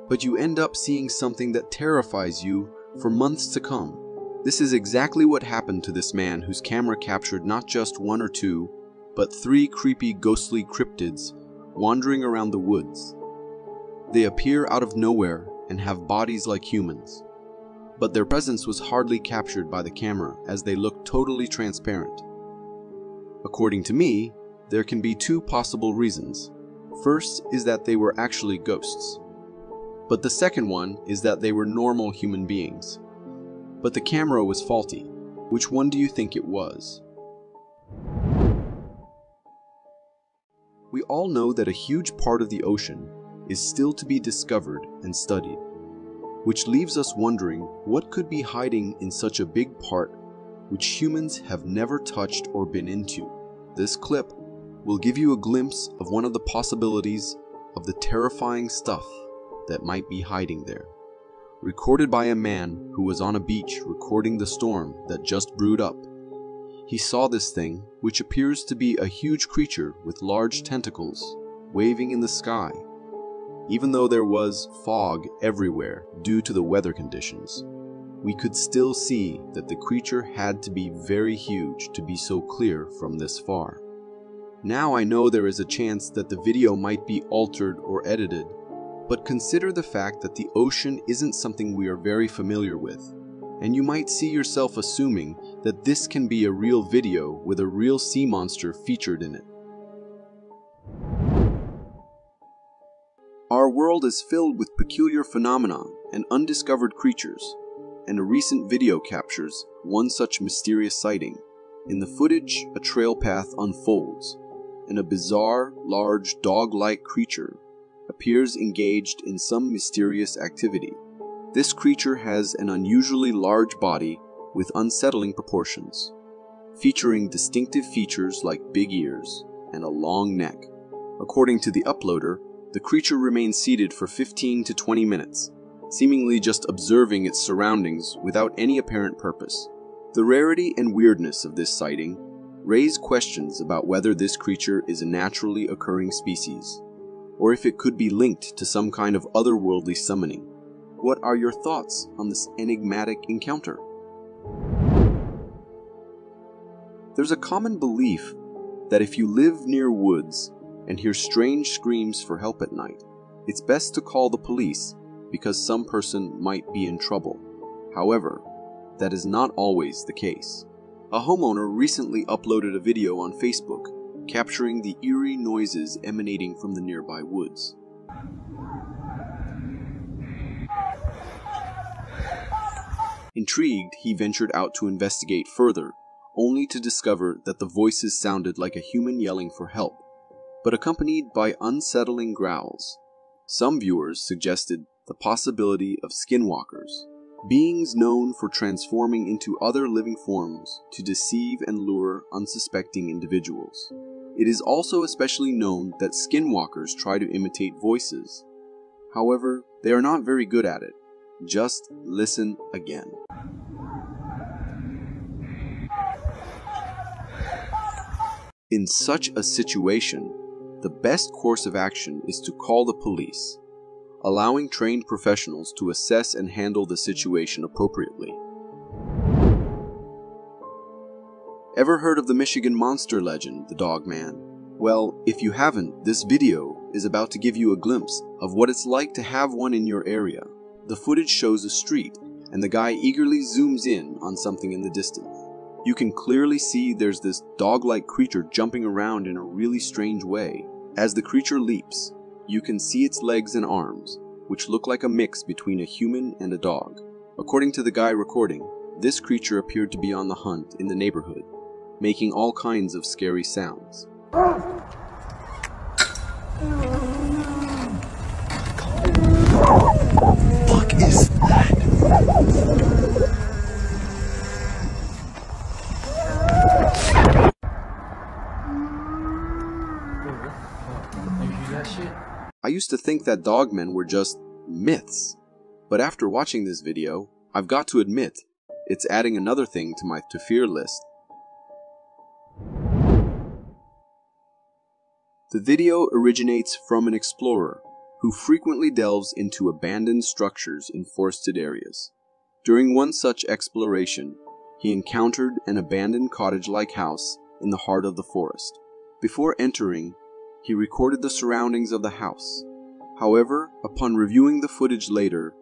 but you end up seeing something that terrifies you for months to come. This is exactly what happened to this man whose camera captured not just one or two, but 3 creepy ghostly cryptids wandering around the woods. They appear out of nowhere and have bodies like humans, but their presence was hardly captured by the camera as they looked totally transparent. According to me, there can be 2 possible reasons. First is that they were actually ghosts, but the second one is that they were normal human beings. But the camera was faulty. Which one do you think it was? We all know that a huge part of the ocean is still to be discovered and studied, which leaves us wondering what could be hiding in such a big part which humans have never touched or been into. This clip will give you a glimpse of one of the possibilities of the terrifying stuff that might be hiding there. Recorded by a man who was on a beach recording the storm that just brewed up. He saw this thing, which appears to be a huge creature with large tentacles, waving in the sky. Even though there was fog everywhere due to the weather conditions, we could still see that the creature had to be very huge to be so clear from this far. Now I know there is a chance that the video might be altered or edited, but consider the fact that the ocean isn't something we are very familiar with, and you might see yourself assuming that this can be a real video with a real sea monster featured in it. Our world is filled with peculiar phenomena and undiscovered creatures, and a recent video captures one such mysterious sighting. In the footage, a trail path unfolds, and a bizarre, large, dog-like creature appears engaged in some mysterious activity. This creature has an unusually large body with unsettling proportions, featuring distinctive features like big ears and a long neck. According to the uploader, the creature remains seated for 15 to 20 minutes, seemingly just observing its surroundings without any apparent purpose. The rarity and weirdness of this sighting raise questions about whether this creature is a naturally occurring species, or if it could be linked to some kind of otherworldly summoning. What are your thoughts on this enigmatic encounter? There's a common belief that if you live near woods and hear strange screams for help at night, it's best to call the police because some person might be in trouble. However, that is not always the case. A homeowner recently uploaded a video on Facebook capturing the eerie noises emanating from the nearby woods. Intrigued, he ventured out to investigate further, only to discover that the voices sounded like a human yelling for help, but accompanied by unsettling growls. Some viewers suggested the possibility of skinwalkers, beings known for transforming into other living forms to deceive and lure unsuspecting individuals. It is also especially known that skinwalkers try to imitate voices. However, they are not very good at it. Just listen again. In such a situation, the best course of action is to call the police, allowing trained professionals to assess and handle the situation appropriately. Ever heard of the Michigan monster legend, the Dog Man? Well, if you haven't, this video is about to give you a glimpse of what it's like to have one in your area. The footage shows a street, and the guy eagerly zooms in on something in the distance. You can clearly see there's this dog-like creature jumping around in a really strange way. As the creature leaps, you can see its legs and arms, which look like a mix between a human and a dog. According to the guy recording, this creature appeared to be on the hunt in the neighborhood, making all kinds of scary sounds. What is that? I used to think that dogmen were just myths, but after watching this video, I've got to admit, it's adding another thing to my to fear list. The video originates from an explorer who frequently delves into abandoned structures in forested areas. During one such exploration, he encountered an abandoned cottage-like house in the heart of the forest. Before entering, he recorded the surroundings of the house. However, upon reviewing the footage later,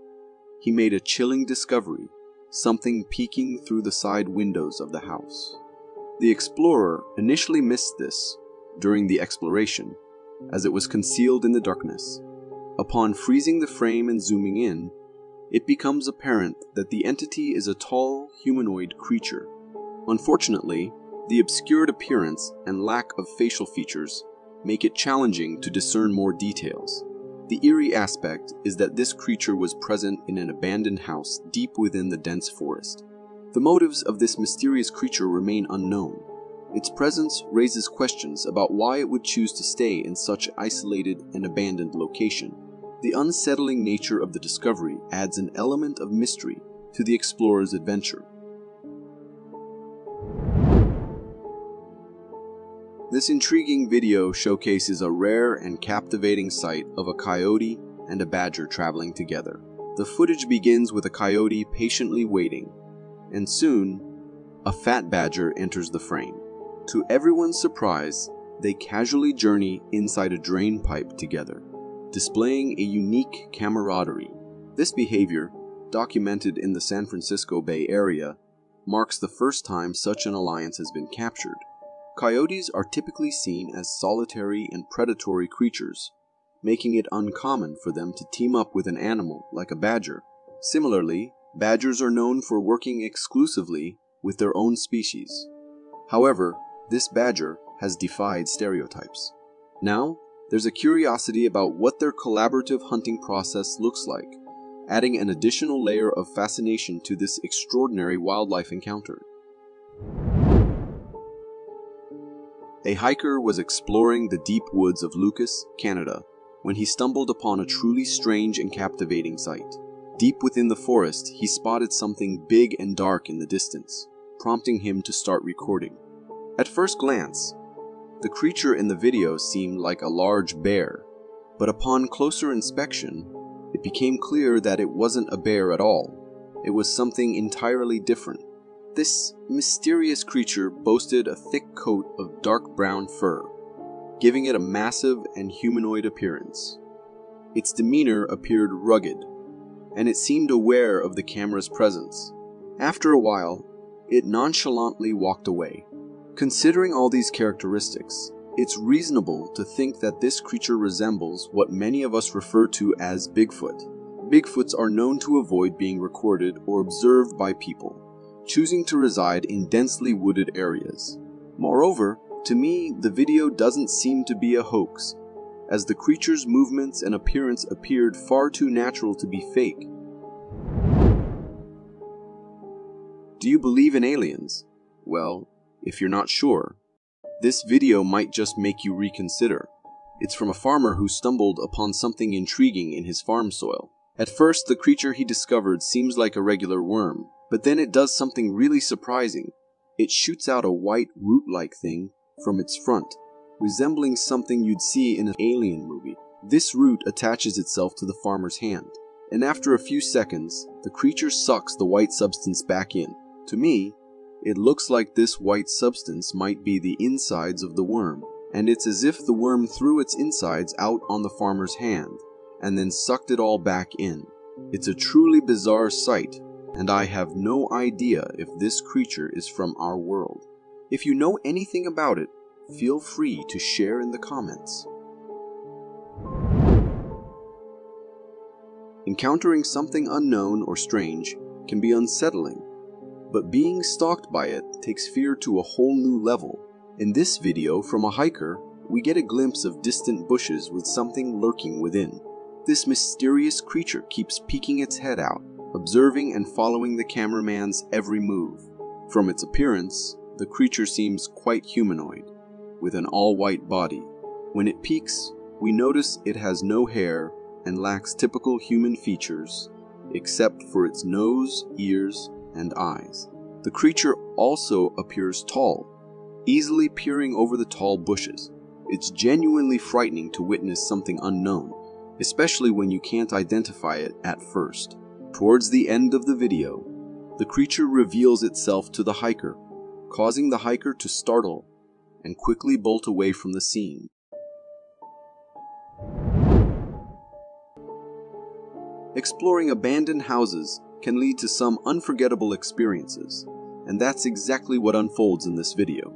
he made a chilling discovery, something peeking through the side windows of the house. The explorer initially missed this during the exploration, as it was concealed in the darkness. Upon freezing the frame and zooming in, it becomes apparent that the entity is a tall, humanoid creature. Unfortunately, the obscured appearance and lack of facial features make it challenging to discern more details. The eerie aspect is that this creature was present in an abandoned house deep within the dense forest. The motives of this mysterious creature remain unknown. Its presence raises questions about why it would choose to stay in such an isolated and abandoned location. The unsettling nature of the discovery adds an element of mystery to the explorer's adventure. This intriguing video showcases a rare and captivating sight of a coyote and a badger traveling together. The footage begins with a coyote patiently waiting, and soon, a fat badger enters the frame. To everyone's surprise, they casually journey inside a drain pipe together, displaying a unique camaraderie. This behavior, documented in the San Francisco Bay Area, marks the first time such an alliance has been captured. Coyotes are typically seen as solitary and predatory creatures, making it uncommon for them to team up with an animal like a badger. Similarly, badgers are known for working exclusively with their own species. However, this badger has defied stereotypes. Now, there's a curiosity about what their collaborative hunting process looks like, adding an additional layer of fascination to this extraordinary wildlife encounter. A hiker was exploring the deep woods of Lucas, Canada, when he stumbled upon a truly strange and captivating sight. Deep within the forest, he spotted something big and dark in the distance, prompting him to start recording. At first glance, the creature in the video seemed like a large bear, but upon closer inspection, it became clear that it wasn't a bear at all. It was something entirely different. This mysterious creature boasted a thick coat of dark brown fur, giving it a massive and humanoid appearance. Its demeanor appeared rugged, and it seemed aware of the camera's presence. After a while, it nonchalantly walked away. Considering all these characteristics, it's reasonable to think that this creature resembles what many of us refer to as Bigfoot. Bigfoots are known to avoid being recorded or observed by people, choosing to reside in densely wooded areas. Moreover, to me, the video doesn't seem to be a hoax, as the creature's movements and appearance appeared far too natural to be fake. Do you believe in aliens? Well, if you're not sure, this video might just make you reconsider. It's from a farmer who stumbled upon something intriguing in his farm soil. At first, the creature he discovered seems like a regular worm, but then it does something really surprising. It shoots out a white root-like thing from its front, resembling something you'd see in an alien movie. This root attaches itself to the farmer's hand, and after a few seconds, the creature sucks the white substance back in. To me, it looks like this white substance might be the insides of the worm, and it's as if the worm threw its insides out on the farmer's hand, and then sucked it all back in. It's a truly bizarre sight, and I have no idea if this creature is from our world. If you know anything about it, feel free to share in the comments. Encountering something unknown or strange can be unsettling, but being stalked by it takes fear to a whole new level. In this video from a hiker, we get a glimpse of distant bushes with something lurking within. This mysterious creature keeps peeking its head out, observing and following the cameraman's every move. From its appearance, the creature seems quite humanoid, with an all-white body. When it peeks, we notice it has no hair and lacks typical human features, except for its nose, ears, and eyes. The creature also appears tall, easily peering over the tall bushes. It's genuinely frightening to witness something unknown, especially when you can't identify it at first. Towards the end of the video, the creature reveals itself to the hiker, causing the hiker to startle and quickly bolt away from the scene. Exploring abandoned houses can lead to some unforgettable experiences, and that's exactly what unfolds in this video.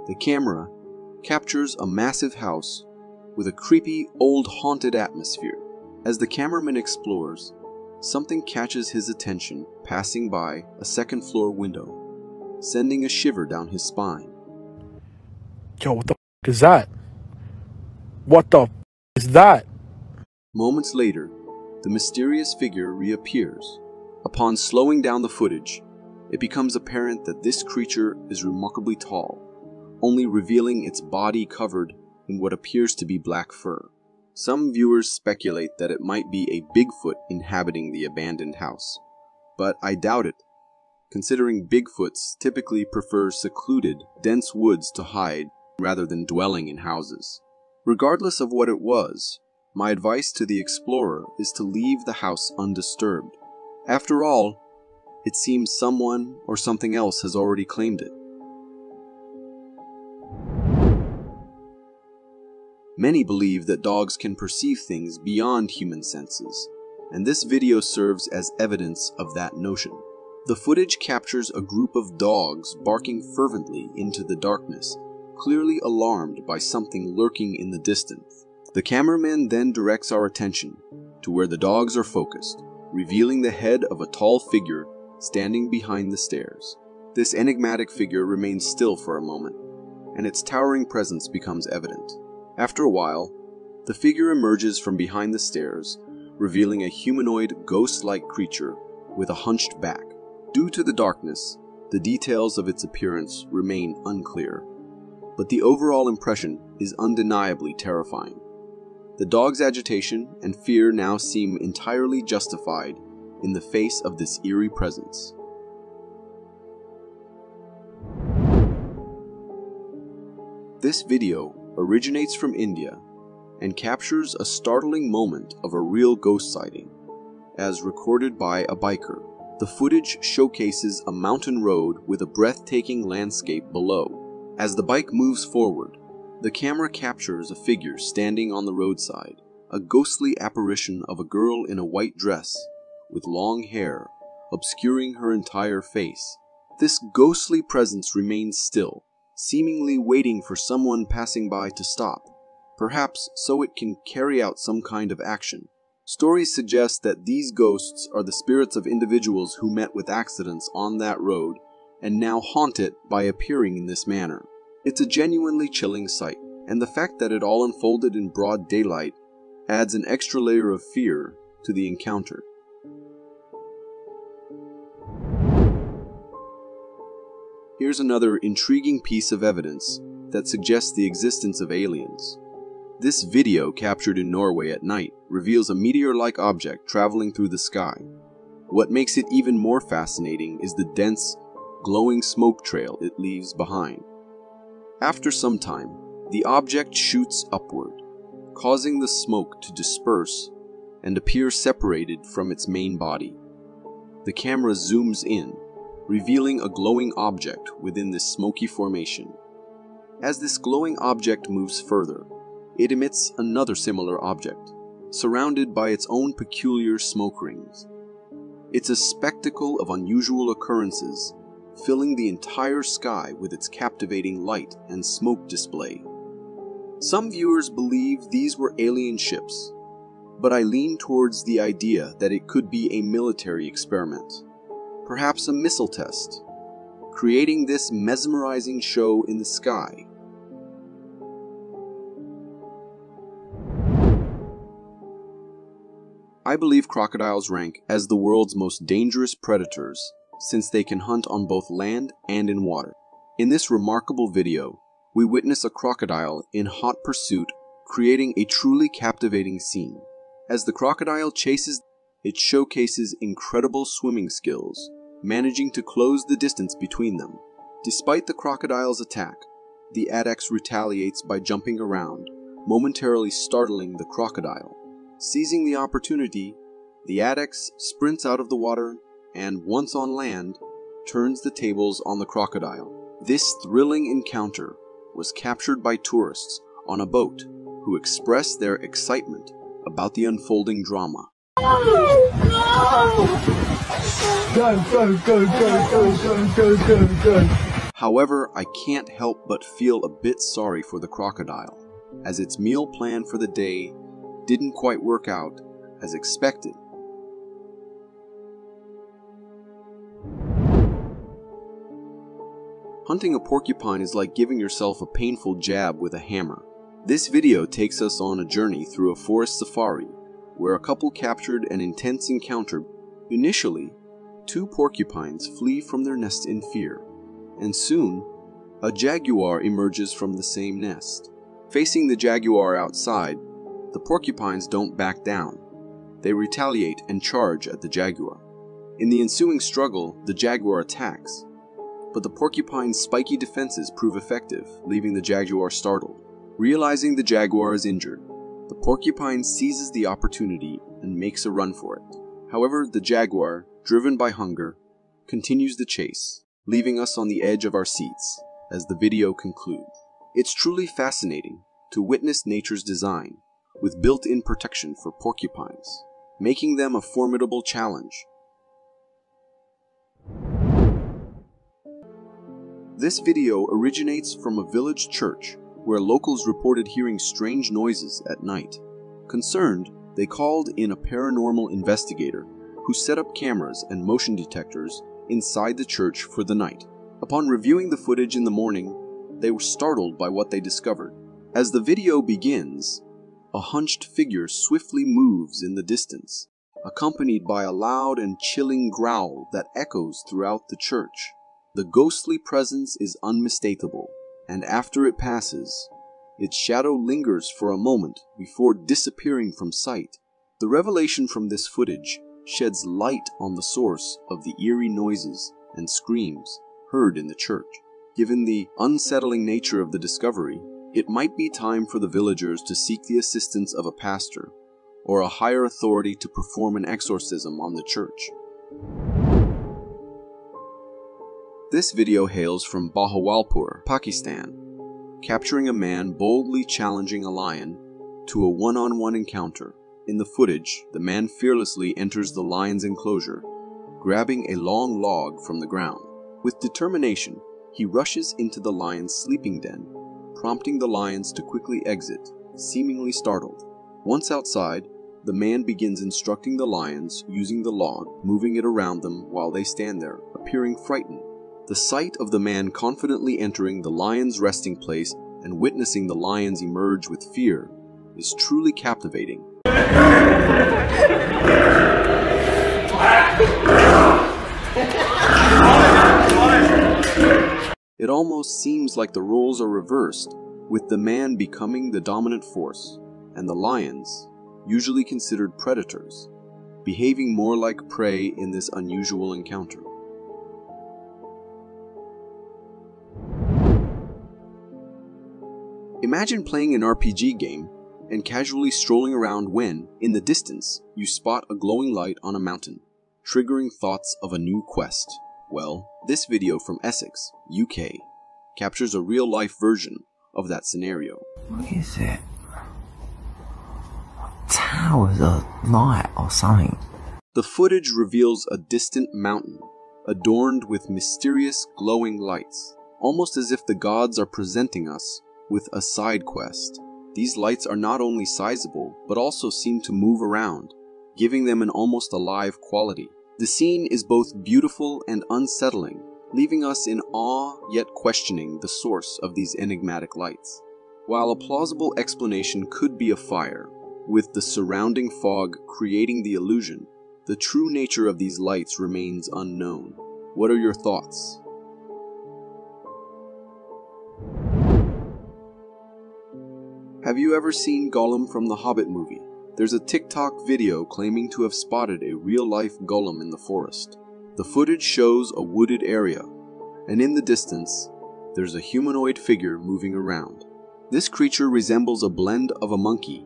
The camera captures a massive house with a creepy, old haunted atmosphere. As the cameraman explores, something catches his attention passing by a second-floor window, sending a shiver down his spine. Yo, what the f is that? What the f is that? Moments later, the mysterious figure reappears. Upon slowing down the footage, it becomes apparent that this creature is remarkably tall, only revealing its body covered in what appears to be black fur. Some viewers speculate that it might be a Bigfoot inhabiting the abandoned house, but I doubt it, considering Bigfoots typically prefer secluded, dense woods to hide rather than dwelling in houses. Regardless of what it was, my advice to the explorer is to leave the house undisturbed. After all, it seems someone or something else has already claimed it. Many believe that dogs can perceive things beyond human senses, and this video serves as evidence of that notion. The footage captures a group of dogs barking fervently into the darkness, clearly alarmed by something lurking in the distance. The cameraman then directs our attention to where the dogs are focused, revealing the head of a tall figure standing behind the stairs. This enigmatic figure remains still for a moment, and its towering presence becomes evident. After a while, the figure emerges from behind the stairs, revealing a humanoid, ghost-like creature with a hunched back. Due to the darkness, the details of its appearance remain unclear, but the overall impression is undeniably terrifying. The dog's agitation and fear now seem entirely justified in the face of this eerie presence. This video originates from India and captures a startling moment of a real ghost sighting, as recorded by a biker. The footage showcases a mountain road with a breathtaking landscape below. As the bike moves forward, the camera captures a figure standing on the roadside, a ghostly apparition of a girl in a white dress with long hair obscuring her entire face. This ghostly presence remains still, seemingly waiting for someone passing by to stop, perhaps so it can carry out some kind of action. Stories suggest that these ghosts are the spirits of individuals who met with accidents on that road and now haunt it by appearing in this manner. It's a genuinely chilling sight, and the fact that it all unfolded in broad daylight adds an extra layer of fear to the encounter. Here's another intriguing piece of evidence that suggests the existence of aliens. This video, captured in Norway at night, reveals a meteor-like object traveling through the sky. What makes it even more fascinating is the dense, glowing smoke trail it leaves behind. After some time, the object shoots upward, causing the smoke to disperse and appear separated from its main body. The camera zooms in, revealing a glowing object within this smoky formation. As this glowing object moves further, it emits another similar object, surrounded by its own peculiar smoke rings. It's a spectacle of unusual occurrences, filling the entire sky with its captivating light and smoke display. Some viewers believe these were alien ships, but I lean towards the idea that it could be a military experiment, perhaps a missile test, creating this mesmerizing show in the sky. I believe crocodiles rank as the world's most dangerous predators, since they can hunt on both land and in water. In this remarkable video, we witness a crocodile in hot pursuit, creating a truly captivating scene. As the crocodile chases, it showcases incredible swimming skills, managing to close the distance between them. Despite the crocodile's attack, the addax retaliates by jumping around, momentarily startling the crocodile. Seizing the opportunity, the addax sprints out of the water and, once on land, turns the tables on the crocodile. This thrilling encounter was captured by tourists on a boat who expressed their excitement about the unfolding drama. Go, go, go, go, go, go, go, go. However, I can't help but feel a bit sorry for the crocodile, as its meal plan for the day didn't quite work out as expected. Hunting a porcupine is like giving yourself a painful jab with a hammer. This video takes us on a journey through a forest safari, where a couple captured an intense encounter. Initially, two porcupines flee from their nest in fear, and soon, a jaguar emerges from the same nest. Facing the jaguar outside, the porcupines don't back down. They retaliate and charge at the jaguar. In the ensuing struggle, the jaguar attacks, but the porcupine's spiky defenses prove effective, leaving the jaguar startled. Realizing the jaguar is injured, the porcupine seizes the opportunity and makes a run for it. However, the jaguar, driven by hunger, continues the chase, leaving us on the edge of our seats as the video concludes. It's truly fascinating to witness nature's design, with built-in protection for porcupines, making them a formidable challenge. This video originates from a village church where locals reported hearing strange noises at night. Concerned, they called in a paranormal investigator who set up cameras and motion detectors inside the church for the night. Upon reviewing the footage in the morning, they were startled by what they discovered. As the video begins, a hunched figure swiftly moves in the distance, accompanied by a loud and chilling growl that echoes throughout the church. The ghostly presence is unmistakable, and after it passes, its shadow lingers for a moment before disappearing from sight. The revelation from this footage sheds light on the source of the eerie noises and screams heard in the church. Given the unsettling nature of the discovery, it might be time for the villagers to seek the assistance of a pastor or a higher authority to perform an exorcism on the church. This video hails from Bahawalpur, Pakistan, capturing a man boldly challenging a lion to a one-on-one encounter. In the footage, the man fearlessly enters the lion's enclosure, grabbing a long log from the ground. With determination, he rushes into the lion's sleeping den, prompting the lions to quickly exit, seemingly startled. Once outside, the man begins instructing the lions using the log, moving it around them while they stand there, appearing frightened. The sight of the man confidently entering the lion's resting place and witnessing the lions emerge with fear is truly captivating. It almost seems like the roles are reversed, with the man becoming the dominant force, and the lions, usually considered predators, behaving more like prey in this unusual encounter. Imagine playing an RPG game and casually strolling around when, in the distance, you spot a glowing light on a mountain, triggering thoughts of a new quest. Well, this video from Essex, UK, captures a real-life version of that scenario. What is it? Towers of light or something. The footage reveals a distant mountain, adorned with mysterious glowing lights, almost as if the gods are presenting us with a side quest. These lights are not only sizable, but also seem to move around, giving them an almost alive quality. The scene is both beautiful and unsettling, leaving us in awe yet questioning the source of these enigmatic lights. While a plausible explanation could be a fire, with the surrounding fog creating the illusion, the true nature of these lights remains unknown. What are your thoughts? Have you ever seen Gollum from the Hobbit movie? There's a TikTok video claiming to have spotted a real-life Gollum in the forest. The footage shows a wooded area, and in the distance, there's a humanoid figure moving around. This creature resembles a blend of a monkey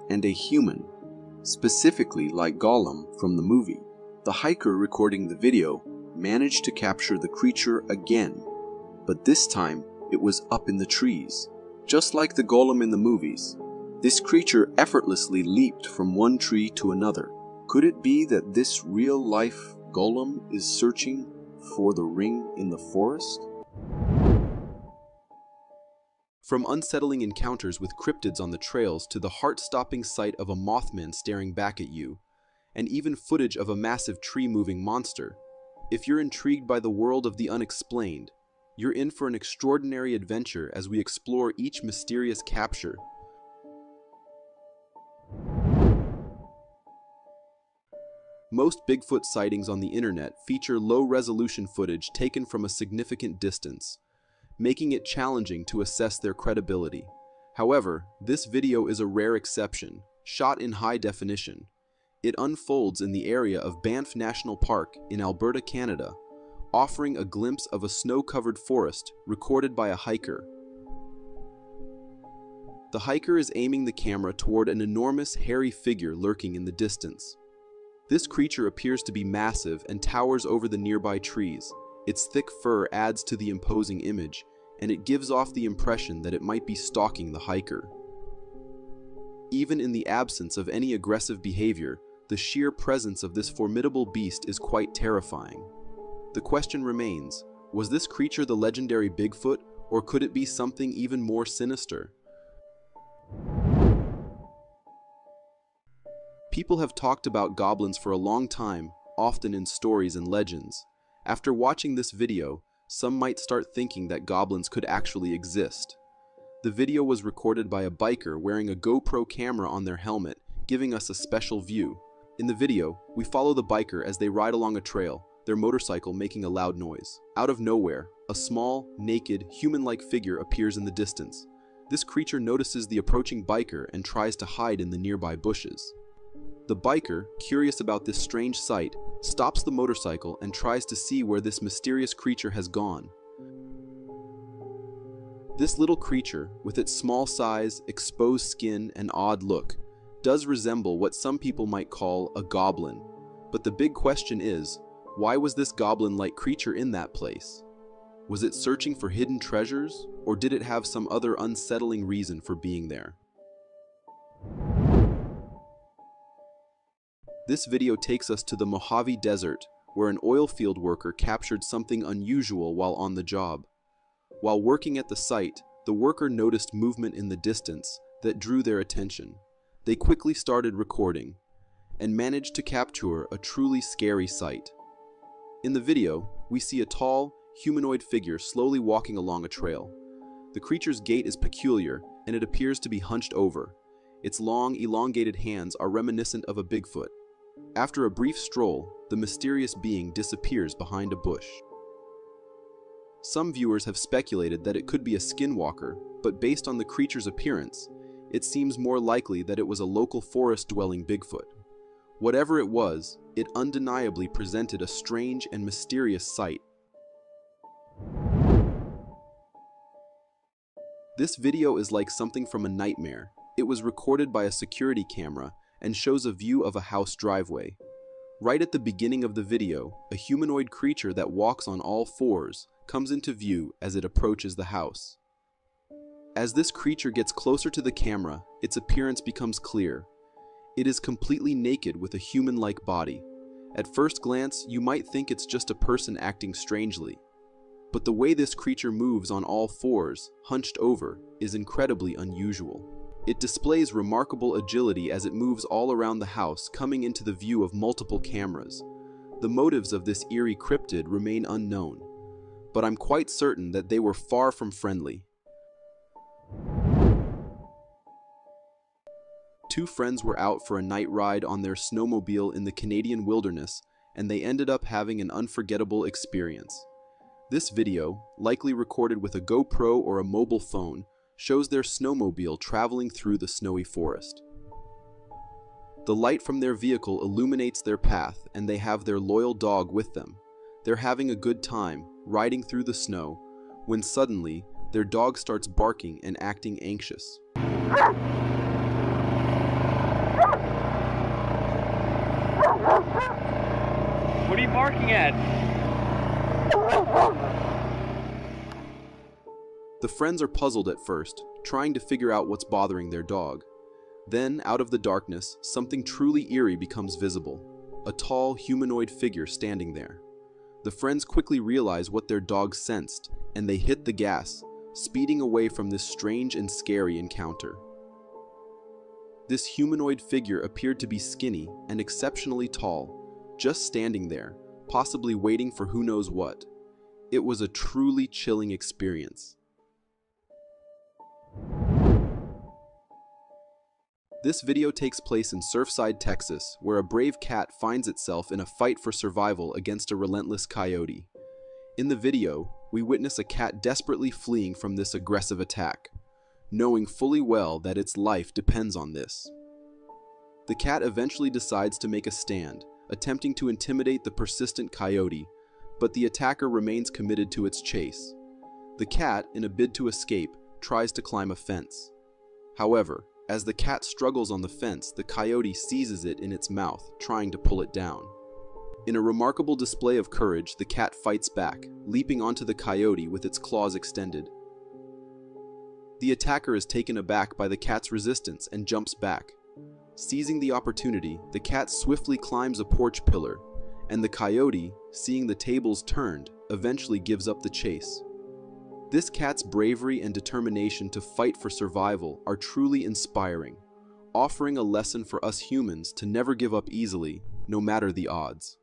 and a human, specifically like Gollum from the movie. The hiker recording the video managed to capture the creature again, but this time it was up in the trees. Just like the Gollum in the movies, this creature effortlessly leaped from one tree to another. Could it be that this real-life Gollum is searching for the ring in the forest? From unsettling encounters with cryptids on the trails to the heart-stopping sight of a Mothman staring back at you, and even footage of a massive tree-moving monster, if you're intrigued by the world of the unexplained, you're in for an extraordinary adventure as we explore each mysterious capture. Most Bigfoot sightings on the internet feature low-resolution footage taken from a significant distance, making it challenging to assess their credibility. However, this video is a rare exception, shot in high definition. It unfolds in the area of Banff National Park in Alberta, Canada, offering a glimpse of a snow-covered forest recorded by a hiker. The hiker is aiming the camera toward an enormous, hairy figure lurking in the distance. This creature appears to be massive and towers over the nearby trees. Its thick fur adds to the imposing image, and it gives off the impression that it might be stalking the hiker. Even in the absence of any aggressive behavior, the sheer presence of this formidable beast is quite terrifying. The question remains, was this creature the legendary Bigfoot, or could it be something even more sinister? People have talked about goblins for a long time, often in stories and legends. After watching this video, some might start thinking that goblins could actually exist. The video was recorded by a biker wearing a GoPro camera on their helmet, giving us a special view. In the video, we follow the biker as they ride along a trail, their motorcycle making a loud noise. Out of nowhere, a small, naked, human-like figure appears in the distance. This creature notices the approaching biker and tries to hide in the nearby bushes. The biker, curious about this strange sight, stops the motorcycle and tries to see where this mysterious creature has gone. This little creature, with its small size, exposed skin, and odd look, does resemble what some people might call a goblin. But the big question is, why was this goblin-like creature in that place? Was it searching for hidden treasures, or did it have some other unsettling reason for being there? This video takes us to the Mojave Desert, where an oil field worker captured something unusual while on the job. While working at the site, the worker noticed movement in the distance that drew their attention. They quickly started recording and managed to capture a truly scary sight. In the video, we see a tall, humanoid figure slowly walking along a trail. The creature's gait is peculiar, and it appears to be hunched over. Its long, elongated hands are reminiscent of a Bigfoot. After a brief stroll, the mysterious being disappears behind a bush. Some viewers have speculated that it could be a skinwalker, but based on the creature's appearance, it seems more likely that it was a local forest-dwelling Bigfoot. Whatever it was, it undeniably presented a strange and mysterious sight. This video is like something from a nightmare. It was recorded by a security camera and shows a view of a house driveway. Right at the beginning of the video, a humanoid creature that walks on all fours comes into view as it approaches the house. As this creature gets closer to the camera, its appearance becomes clear. It is completely naked with a human-like body. At first glance, you might think it's just a person acting strangely. But the way this creature moves on all fours, hunched over, is incredibly unusual. It displays remarkable agility as it moves all around the house, coming into the view of multiple cameras. The motives of this eerie cryptid remain unknown, but I'm quite certain that they were far from friendly. Two friends were out for a night ride on their snowmobile in the Canadian wilderness, and they ended up having an unforgettable experience. This video, likely recorded with a GoPro or a mobile phone, shows their snowmobile traveling through the snowy forest. The light from their vehicle illuminates their path, and they have their loyal dog with them. They're having a good time, riding through the snow, when suddenly, their dog starts barking and acting anxious. What are you barking at? The friends are puzzled at first, trying to figure out what's bothering their dog. Then, out of the darkness, something truly eerie becomes visible. A tall, humanoid figure standing there. The friends quickly realize what their dog sensed, and they hit the gas, speeding away from this strange and scary encounter. This humanoid figure appeared to be skinny and exceptionally tall, just standing there, possibly waiting for who knows what. It was a truly chilling experience. This video takes place in Surfside, Texas, where a brave cat finds itself in a fight for survival against a relentless coyote. In the video, we witness a cat desperately fleeing from this aggressive attack, knowing fully well that its life depends on this. The cat eventually decides to make a stand, attempting to intimidate the persistent coyote, but the attacker remains committed to its chase. The cat, in a bid to escape, tries to climb a fence. However, as the cat struggles on the fence, the coyote seizes it in its mouth, trying to pull it down. In a remarkable display of courage, the cat fights back, leaping onto the coyote with its claws extended. The attacker is taken aback by the cat's resistance and jumps back. Seizing the opportunity, the cat swiftly climbs a porch pillar, and the coyote, seeing the tables turned, eventually gives up the chase. This cat's bravery and determination to fight for survival are truly inspiring, offering a lesson for us humans to never give up easily, no matter the odds.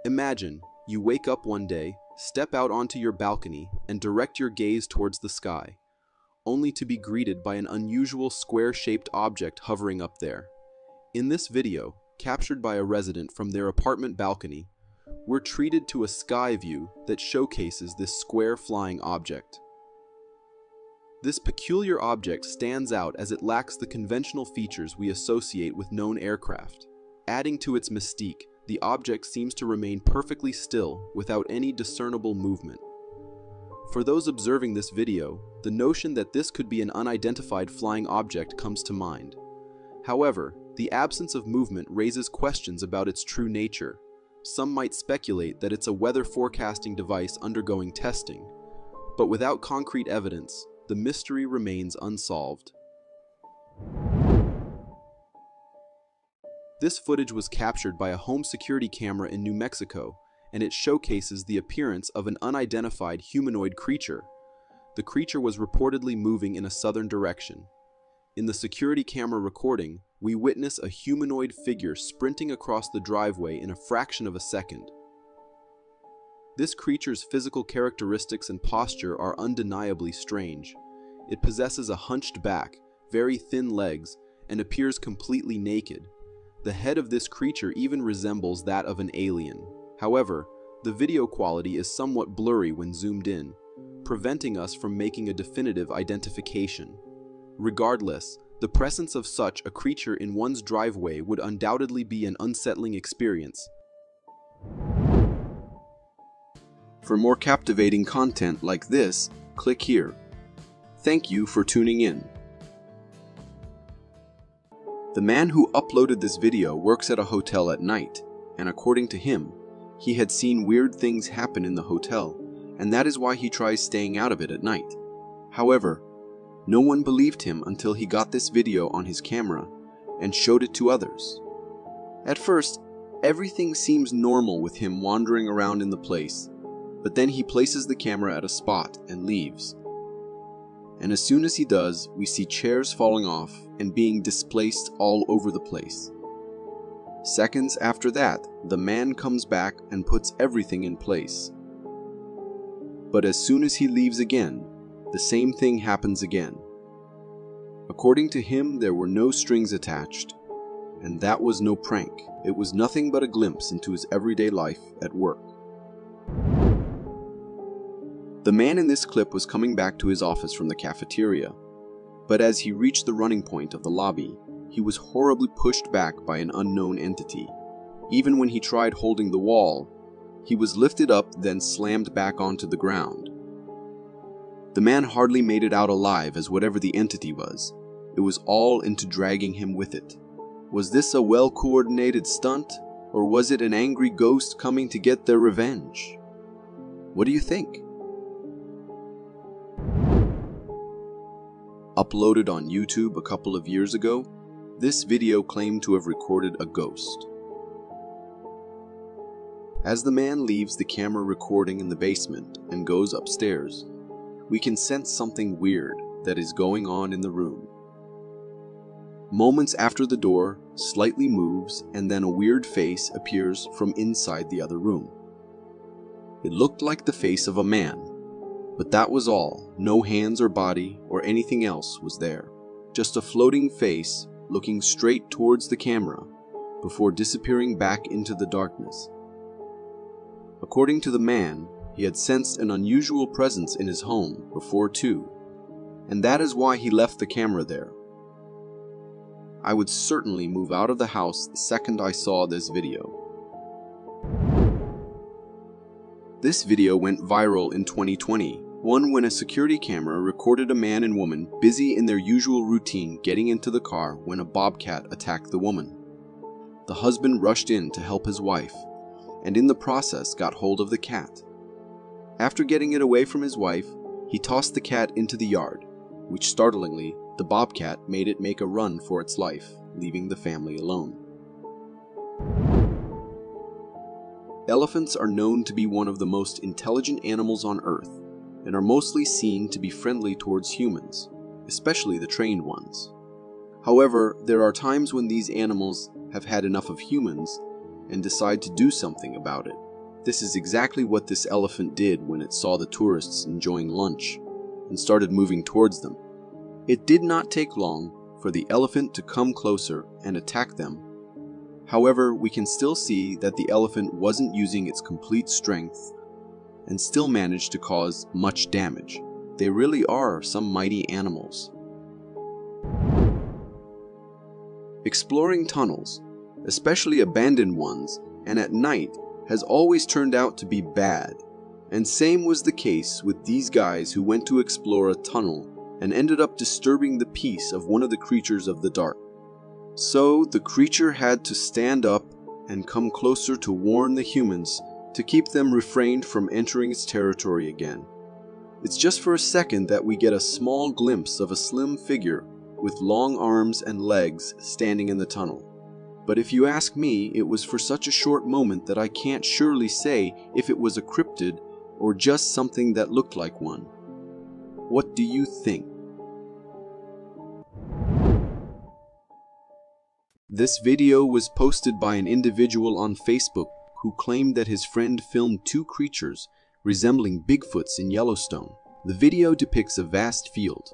Imagine, you wake up one day, step out onto your balcony, and direct your gaze towards the sky, only to be greeted by an unusual square-shaped object hovering up there. In this video, captured by a resident from their apartment balcony, we're treated to a sky view that showcases this square flying object. This peculiar object stands out as it lacks the conventional features we associate with known aircraft. Adding to its mystique, the object seems to remain perfectly still without any discernible movement. For those observing this video, the notion that this could be an unidentified flying object comes to mind. However, the absence of movement raises questions about its true nature. Some might speculate that it's a weather forecasting device undergoing testing, but without concrete evidence, the mystery remains unsolved. This footage was captured by a home security camera in New Mexico, and it showcases the appearance of an unidentified humanoid creature. The creature was reportedly moving in a southern direction. In the security camera recording, we witness a humanoid figure sprinting across the driveway in a fraction of a second. This creature's physical characteristics and posture are undeniably strange. It possesses a hunched back, very thin legs, and appears completely naked. The head of this creature even resembles that of an alien. However, the video quality is somewhat blurry when zoomed in, preventing us from making a definitive identification. Regardless, the presence of such a creature in one's driveway would undoubtedly be an unsettling experience. For more captivating content like this, click here. Thank you for tuning in. The man who uploaded this video works at a hotel at night, and according to him, he had seen weird things happen in the hotel, and that is why he tries staying out of it at night. However, no one believed him until he got this video on his camera and showed it to others. At first, everything seems normal with him wandering around in the place, but then he places the camera at a spot and leaves. And as soon as he does, we see chairs falling off and being displaced all over the place. Seconds after that, the man comes back and puts everything in place. But as soon as he leaves again, the same thing happens again. According to him, there were no strings attached, and that was no prank. It was nothing but a glimpse into his everyday life at work. The man in this clip was coming back to his office from the cafeteria, but as he reached the running point of the lobby, he was horribly pushed back by an unknown entity. Even when he tried holding the wall, he was lifted up, then slammed back onto the ground. The man hardly made it out alive, as whatever the entity was, it was all into dragging him with it. Was this a well-coordinated stunt, or was it an angry ghost coming to get their revenge? What do you think? Uploaded on YouTube a couple of years ago, this video claimed to have recorded a ghost. As the man leaves the camera recording in the basement and goes upstairs, we can sense something weird that is going on in the room. Moments after the door slightly moves and then a weird face appears from inside the other room. It looked like the face of a man, but that was all. No hands or body or anything else was there. Just a floating face looking straight towards the camera before disappearing back into the darkness. According to the man, he had sensed an unusual presence in his home before too, and that is why he left the camera there. I would certainly move out of the house the second I saw this video. This video went viral in 2020, one when a security camera recorded a man and woman busy in their usual routine getting into the car when a bobcat attacked the woman. The husband rushed in to help his wife, and in the process got hold of the cat. After getting it away from his wife, he tossed the cat into the yard, which startlingly, the bobcat made it make a run for its life, leaving the family alone. Elephants are known to be one of the most intelligent animals on Earth, and are mostly seen to be friendly towards humans, especially the trained ones. However, there are times when these animals have had enough of humans and decide to do something about it. This is exactly what this elephant did when it saw the tourists enjoying lunch and started moving towards them. It did not take long for the elephant to come closer and attack them. However, we can still see that the elephant wasn't using its complete strength and still managed to cause much damage. They really are some mighty animals. Exploring tunnels, especially abandoned ones, and at night, has always turned out to be bad. And same was the case with these guys who went to explore a tunnel and ended up disturbing the peace of one of the creatures of the dark. So the creature had to stand up and come closer to warn the humans to keep them refrained from entering its territory again. It's just for a second that we get a small glimpse of a slim figure with long arms and legs standing in the tunnel. But if you ask me, it was for such a short moment that I can't surely say if it was a cryptid or just something that looked like one. What do you think? This video was posted by an individual on Facebook who claimed that his friend filmed two creatures resembling Bigfoots in Yellowstone. The video depicts a vast field,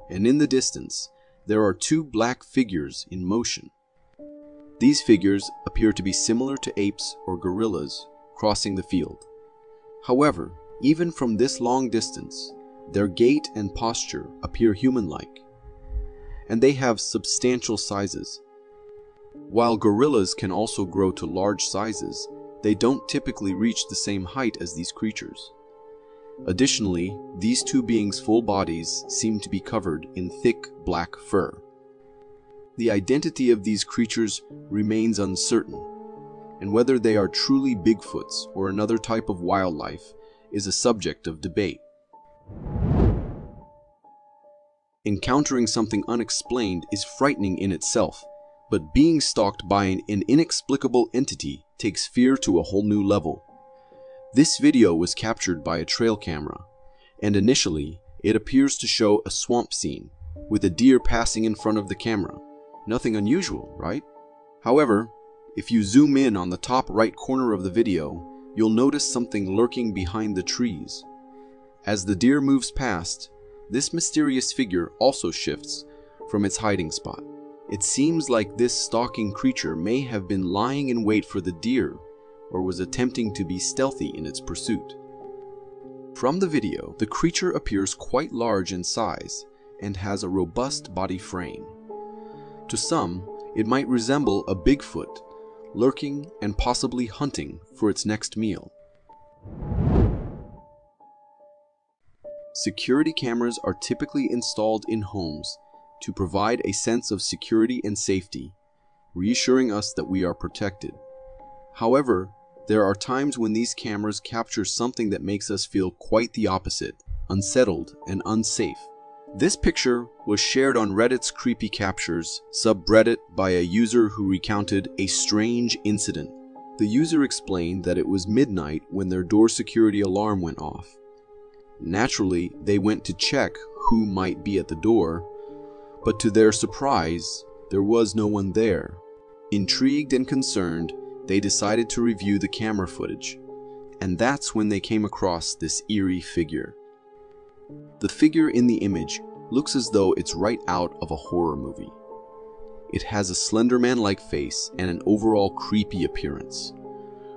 and in the distance, there are two black figures in motion. These figures appear to be similar to apes or gorillas crossing the field. However, even from this long distance, their gait and posture appear human-like, and they have substantial sizes. While gorillas can also grow to large sizes, they don't typically reach the same height as these creatures. Additionally, these two beings' full bodies seem to be covered in thick black fur. The identity of these creatures remains uncertain, and whether they are truly Bigfoots or another type of wildlife is a subject of debate. Encountering something unexplained is frightening in itself, but being stalked by an inexplicable entity takes fear to a whole new level. This video was captured by a trail camera, and initially it appears to show a swamp scene with a deer passing in front of the camera. Nothing unusual, right? However, if you zoom in on the top right corner of the video, you'll notice something lurking behind the trees. As the deer moves past, this mysterious figure also shifts from its hiding spot. It seems like this stalking creature may have been lying in wait for the deer or was attempting to be stealthy in its pursuit. From the video, the creature appears quite large in size and has a robust body frame. To some, it might resemble a Bigfoot, lurking and possibly hunting for its next meal. Security cameras are typically installed in homes to provide a sense of security and safety, reassuring us that we are protected. However, there are times when these cameras capture something that makes us feel quite the opposite, unsettled and unsafe. This picture was shared on Reddit's Creepy Captures subreddit by a user who recounted a strange incident. The user explained that it was midnight when their door security alarm went off. Naturally, they went to check who might be at the door, but to their surprise, there was no one there. Intrigued and concerned, they decided to review the camera footage, and that's when they came across this eerie figure. The figure in the image looks as though it's right out of a horror movie. It has a Slender Man-like face and an overall creepy appearance.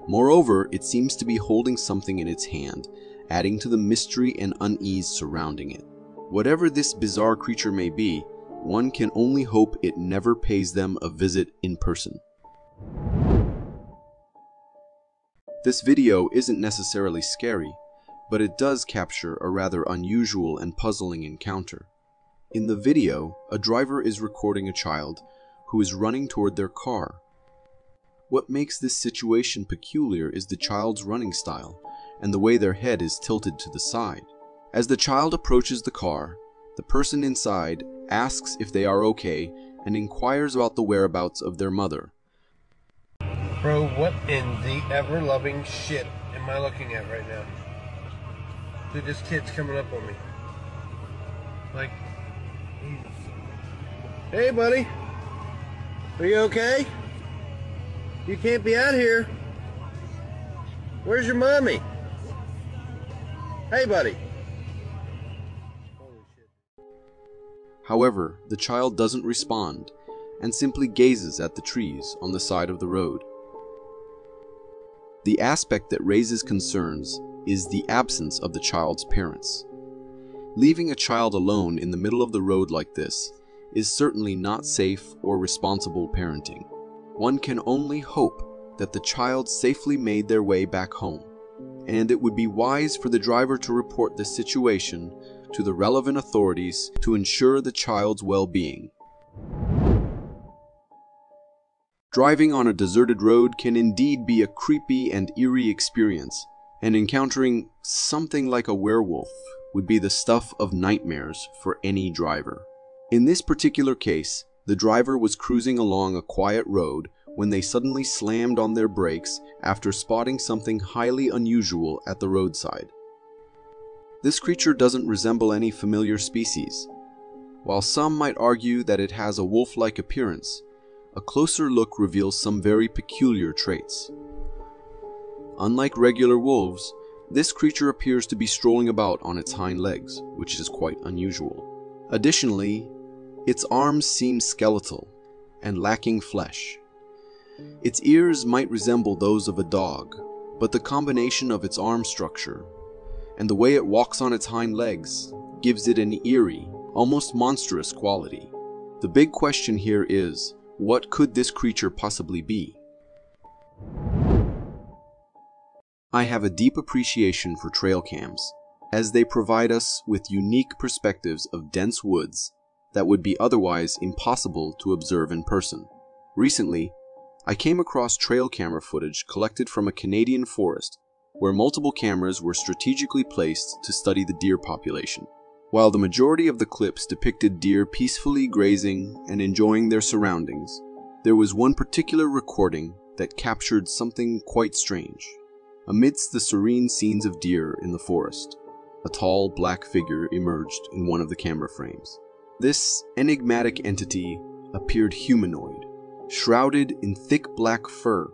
Moreover, it seems to be holding something in its hand, adding to the mystery and unease surrounding it. Whatever this bizarre creature may be, one can only hope it never pays them a visit in person. This video isn't necessarily scary, but it does capture a rather unusual and puzzling encounter. In the video, a driver is recording a child who is running toward their car. What makes this situation peculiar is the child's running style and the way their head is tilted to the side. As the child approaches the car, the person inside asks if they are okay and inquires about the whereabouts of their mother. Bro, what in the ever-loving shit am I looking at right now? Dude, this kid's coming up on me. Like, hey buddy, are you okay? You can't be out here. Where's your mommy? Hey buddy. However, the child doesn't respond and simply gazes at the trees on the side of the road. The aspect that raises concerns is the absence of the child's parents. Leaving a child alone in the middle of the road like this is certainly not safe or responsible parenting. One can only hope that the child safely made their way back home, and it would be wise for the driver to report the situation to the relevant authorities to ensure the child's well-being. Driving on a deserted road can indeed be a creepy and eerie experience, and encountering something like a werewolf would be the stuff of nightmares for any driver. In this particular case, the driver was cruising along a quiet road when they suddenly slammed on their brakes after spotting something highly unusual at the roadside. This creature doesn't resemble any familiar species. While some might argue that it has a wolf-like appearance, a closer look reveals some very peculiar traits. Unlike regular wolves, this creature appears to be strolling about on its hind legs, which is quite unusual. Additionally, its arms seem skeletal and lacking flesh. Its ears might resemble those of a dog, but the combination of its arm structure and the way it walks on its hind legs gives it an eerie, almost monstrous quality. The big question here is, what could this creature possibly be? I have a deep appreciation for trail cams, as they provide us with unique perspectives of dense woods that would be otherwise impossible to observe in person. Recently, I came across trail camera footage collected from a Canadian forest where multiple cameras were strategically placed to study the deer population. While the majority of the clips depicted deer peacefully grazing and enjoying their surroundings, there was one particular recording that captured something quite strange. Amidst the serene scenes of deer in the forest, a tall black figure emerged in one of the camera frames. This enigmatic entity appeared humanoid, shrouded in thick black fur,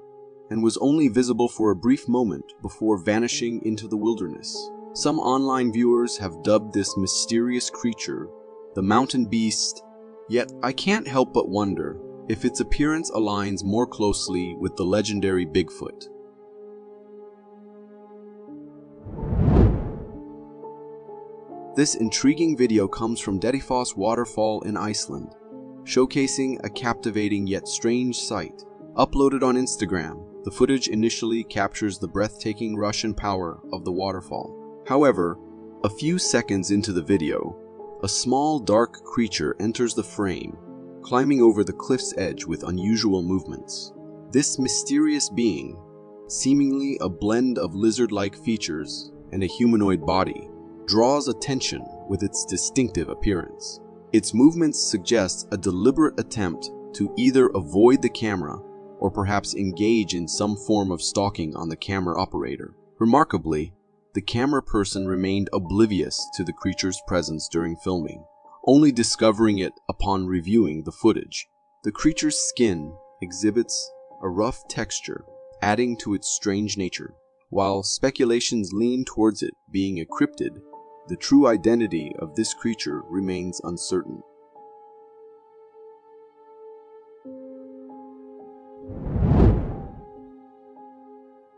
and was only visible for a brief moment before vanishing into the wilderness. Some online viewers have dubbed this mysterious creature the mountain beast, yet I can't help but wonder if its appearance aligns more closely with the legendary Bigfoot. This intriguing video comes from Dettifoss Waterfall in Iceland, showcasing a captivating yet strange sight. Uploaded on Instagram, the footage initially captures the breathtaking rush and power of the waterfall. However, a few seconds into the video, a small dark creature enters the frame, climbing over the cliff's edge with unusual movements. This mysterious being, seemingly a blend of lizard-like features and a humanoid body, draws attention with its distinctive appearance. Its movements suggest a deliberate attempt to either avoid the camera or perhaps engage in some form of stalking on the camera operator. Remarkably, the camera person remained oblivious to the creature's presence during filming, only discovering it upon reviewing the footage. The creature's skin exhibits a rough texture, adding to its strange nature. While speculations lean towards it being a cryptid, the true identity of this creature remains uncertain.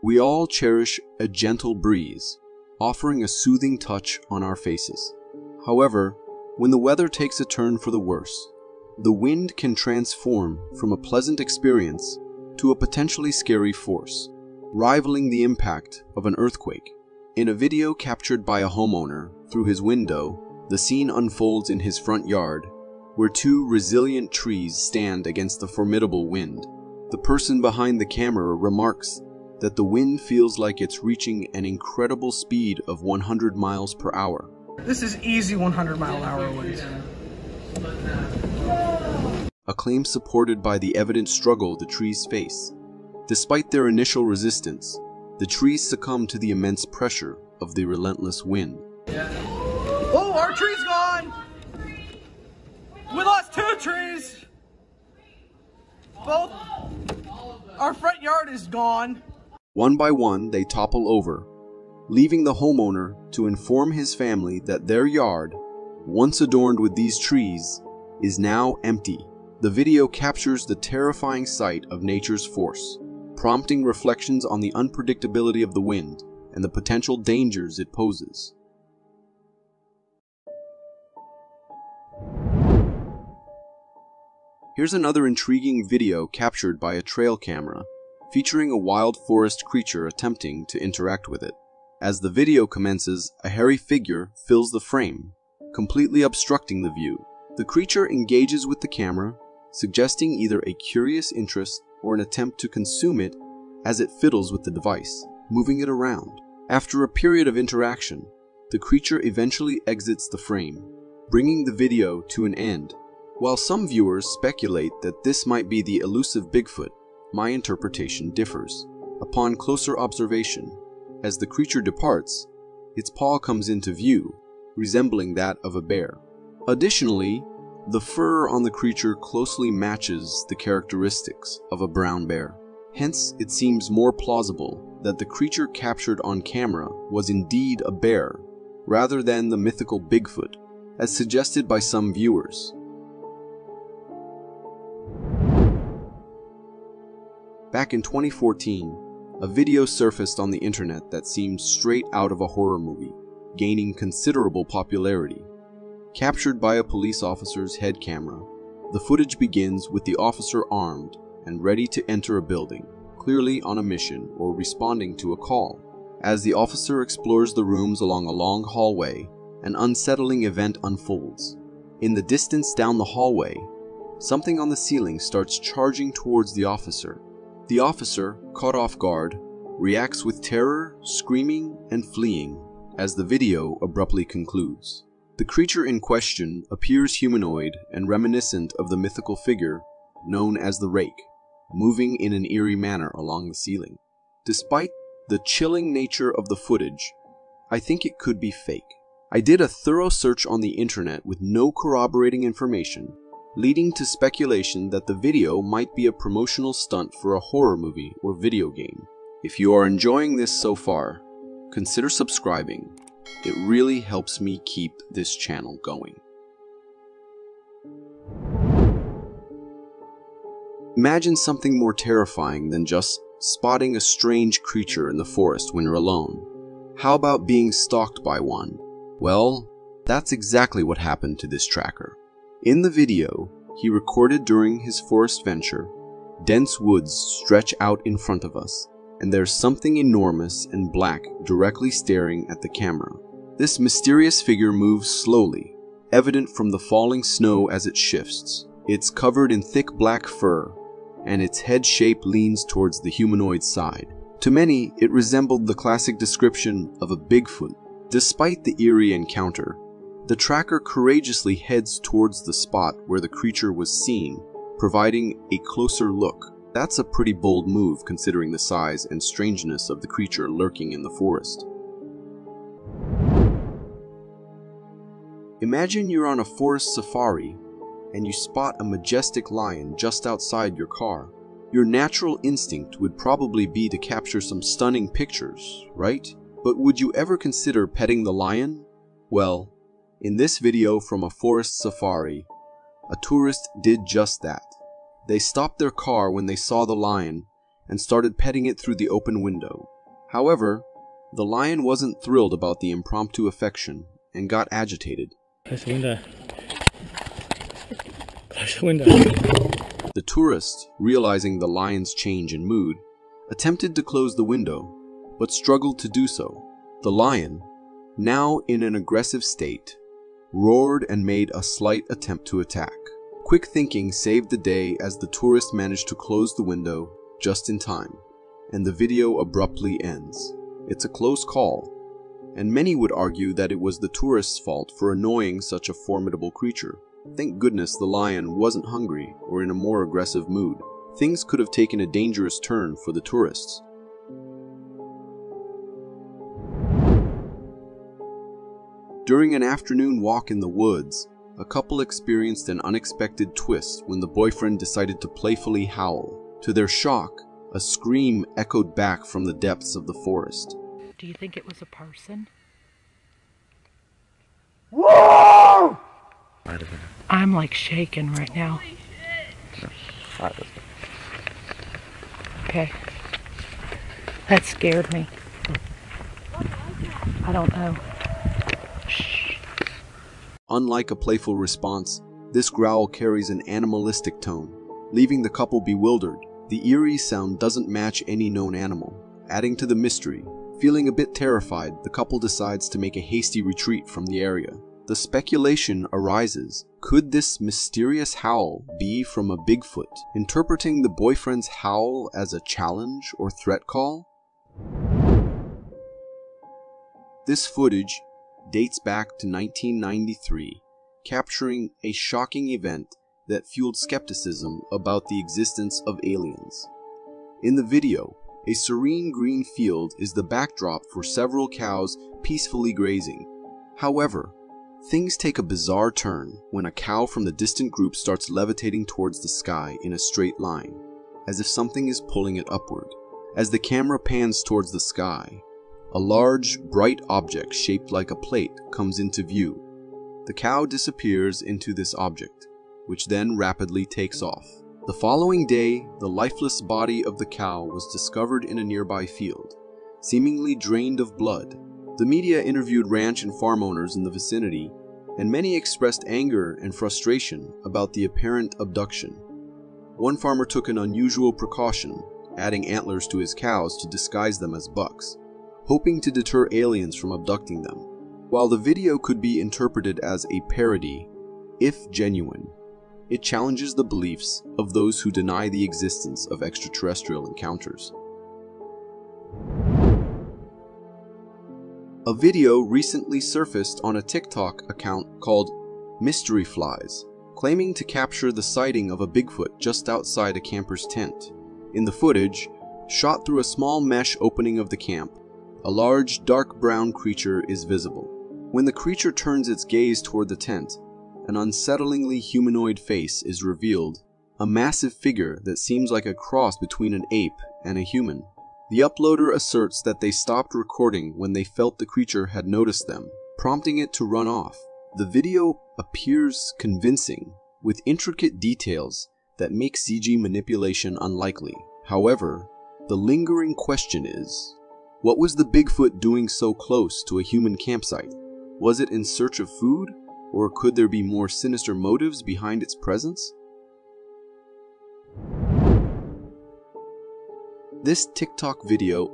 We all cherish a gentle breeze, offering a soothing touch on our faces. However, when the weather takes a turn for the worse, the wind can transform from a pleasant experience to a potentially scary force, rivaling the impact of an earthquake. In a video captured by a homeowner through his window, the scene unfolds in his front yard, where two resilient trees stand against the formidable wind. The person behind the camera remarks that the wind feels like it's reaching an incredible speed of 100 miles per hour. This is easy 100-mile-an-hour winds. A claim supported by the evident struggle the trees face. Despite their initial resistance, the trees succumb to the immense pressure of the relentless wind. Oh, our tree's gone! We lost 2 trees! Both. Our front yard is gone. One by one, they topple over, leaving the homeowner to inform his family that their yard, once adorned with these trees, is now empty. The video captures the terrifying sight of nature's force, prompting reflections on the unpredictability of the wind and the potential dangers it poses. Here's another intriguing video captured by a trail camera, featuring a wild forest creature attempting to interact with it. As the video commences, a hairy figure fills the frame, completely obstructing the view. The creature engages with the camera, suggesting either a curious interest or an attempt to consume it as it fiddles with the device, moving it around. After a period of interaction, the creature eventually exits the frame, bringing the video to an end. While some viewers speculate that this might be the elusive Bigfoot, my interpretation differs. Upon closer observation, as the creature departs, its paw comes into view, resembling that of a bear. Additionally, the fur on the creature closely matches the characteristics of a brown bear. Hence, it seems more plausible that the creature captured on camera was indeed a bear, rather than the mythical Bigfoot, as suggested by some viewers. Back in 2014, a video surfaced on the internet that seemed straight out of a horror movie, gaining considerable popularity. Captured by a police officer's head camera, the footage begins with the officer armed and ready to enter a building, clearly on a mission or responding to a call. As the officer explores the rooms along a long hallway, an unsettling event unfolds. In the distance down the hallway, something on the ceiling starts charging towards the officer. The officer, caught off guard, reacts with terror, screaming, and fleeing as the video abruptly concludes. The creature in question appears humanoid and reminiscent of the mythical figure known as the Rake, moving in an eerie manner along the ceiling. Despite the chilling nature of the footage, I think it could be fake. I did a thorough search on the internet with no corroborating information, leading to speculation that the video might be a promotional stunt for a horror movie or video game. If you are enjoying this so far, consider subscribing. It really helps me keep this channel going. Imagine something more terrifying than just spotting a strange creature in the forest when you're alone. How about being stalked by one? Well, that's exactly what happened to this tracker. In the video he recorded during his forest venture, dense woods stretch out in front of us, and there's something enormous and black directly staring at the camera. This mysterious figure moves slowly, evident from the falling snow as it shifts. It's covered in thick black fur, and its head shape leans towards the humanoid side. To many, it resembled the classic description of a Bigfoot. Despite the eerie encounter, the tracker courageously heads towards the spot where the creature was seen, providing a closer look. That's a pretty bold move considering the size and strangeness of the creature lurking in the forest. Imagine you're on a forest safari and you spot a majestic lion just outside your car. Your natural instinct would probably be to capture some stunning pictures, right? But would you ever consider petting the lion? Well, in this video from a forest safari, a tourist did just that. They stopped their car when they saw the lion and started petting it through the open window. However, the lion wasn't thrilled about the impromptu affection and got agitated. Close the window. Close the window. The tourist, realizing the lion's change in mood, attempted to close the window, but struggled to do so. The lion, now in an aggressive state, roared and made a slight attempt to attack. Quick thinking saved the day as the tourist managed to close the window just in time, and the video abruptly ends. It's a close call, and many would argue that it was the tourist's fault for annoying such a formidable creature. Thank goodness the lion wasn't hungry or in a more aggressive mood. Things could have taken a dangerous turn for the tourists. During an afternoon walk in the woods, a couple experienced an unexpected twist when the boyfriend decided to playfully howl. To their shock, a scream echoed back from the depths of the forest. Do you think it was a person? Whoa! I'm like shaking right now. Okay. That scared me. I don't know. Unlike a playful response, this growl carries an animalistic tone, leaving the couple bewildered. The eerie sound doesn't match any known animal, adding to the mystery. Feeling a bit terrified, the couple decides to make a hasty retreat from the area. The speculation arises, could this mysterious howl be from a Bigfoot, interpreting the boyfriend's howl as a challenge or threat call? This footage dates back to 1993, capturing a shocking event that fueled skepticism about the existence of aliens. In the video, a serene green field is the backdrop for several cows peacefully grazing. However, things take a bizarre turn when a cow from the distant group starts levitating towards the sky in a straight line, as if something is pulling it upward. As the camera pans towards the sky, a large, bright object shaped like a plate comes into view. The cow disappears into this object, which then rapidly takes off. The following day, the lifeless body of the cow was discovered in a nearby field, seemingly drained of blood. The media interviewed ranch and farm owners in the vicinity, and many expressed anger and frustration about the apparent abduction. One farmer took an unusual precaution, adding antlers to his cows to disguise them as bucks, hoping to deter aliens from abducting them. While the video could be interpreted as a parody, if genuine, it challenges the beliefs of those who deny the existence of extraterrestrial encounters. A video recently surfaced on a TikTok account called Mystery Flies, claiming to capture the sighting of a Bigfoot just outside a camper's tent. In the footage, shot through a small mesh opening of the camp, a large, dark brown creature is visible. When the creature turns its gaze toward the tent, an unsettlingly humanoid face is revealed, a massive figure that seems like a cross between an ape and a human. The uploader asserts that they stopped recording when they felt the creature had noticed them, prompting it to run off. The video appears convincing, with intricate details that make CG manipulation unlikely. However, the lingering question is, what was the Bigfoot doing so close to a human campsite? Was it in search of food, or could there be more sinister motives behind its presence? This TikTok video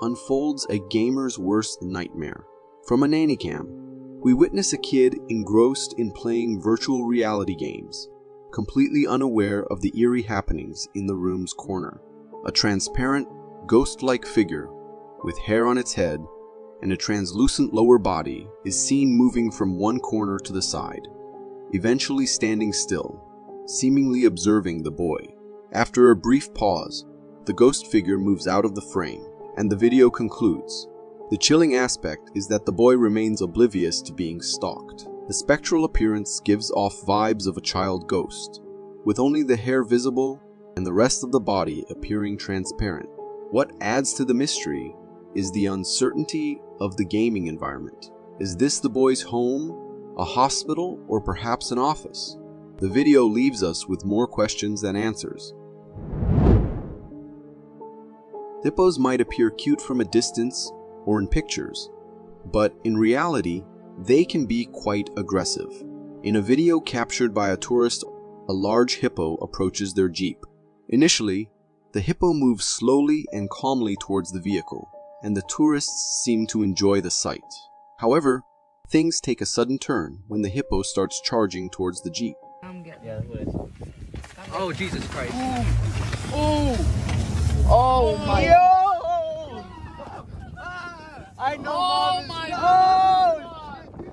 unfolds a gamer's worst nightmare. From a nanny cam, we witness a kid engrossed in playing virtual reality games, completely unaware of the eerie happenings in the room's corner. A transparent, ghost-like figure with hair on its head and a translucent lower body is seen moving from one corner to the side, eventually standing still, seemingly observing the boy. After a brief pause, the ghost figure moves out of the frame, and the video concludes. The chilling aspect is that the boy remains oblivious to being stalked. The spectral appearance gives off vibes of a child ghost, with only the hair visible and the rest of the body appearing transparent. What adds to the mystery is the uncertainty of the gaming environment. Is this the boy's home, a hospital, or perhaps an office? The video leaves us with more questions than answers. Hippos might appear cute from a distance or in pictures, but in reality, they can be quite aggressive. In a video captured by a tourist, a large hippo approaches their jeep. Initially, the hippo moves slowly and calmly towards the vehicle, and the tourists seem to enjoy the sight. However, things take a sudden turn when the hippo starts charging towards the jeep. Yeah, what is it? Oh, Jesus Christ. Oh my Yo! I know. Oh my God!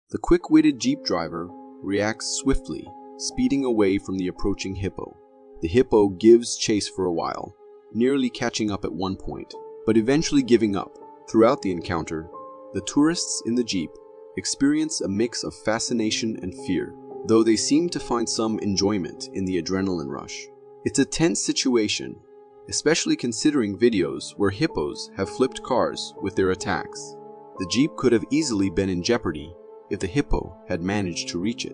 The quick-witted jeep driver reacts swiftly, speeding away from the approaching hippo. The hippo gives chase for a while, nearly catching up at one point, but eventually giving up. Throughout the encounter, the tourists in the jeep experience a mix of fascination and fear, though they seem to find some enjoyment in the adrenaline rush. It's a tense situation, especially considering videos where hippos have flipped cars with their attacks. The jeep could have easily been in jeopardy if the hippo had managed to reach it.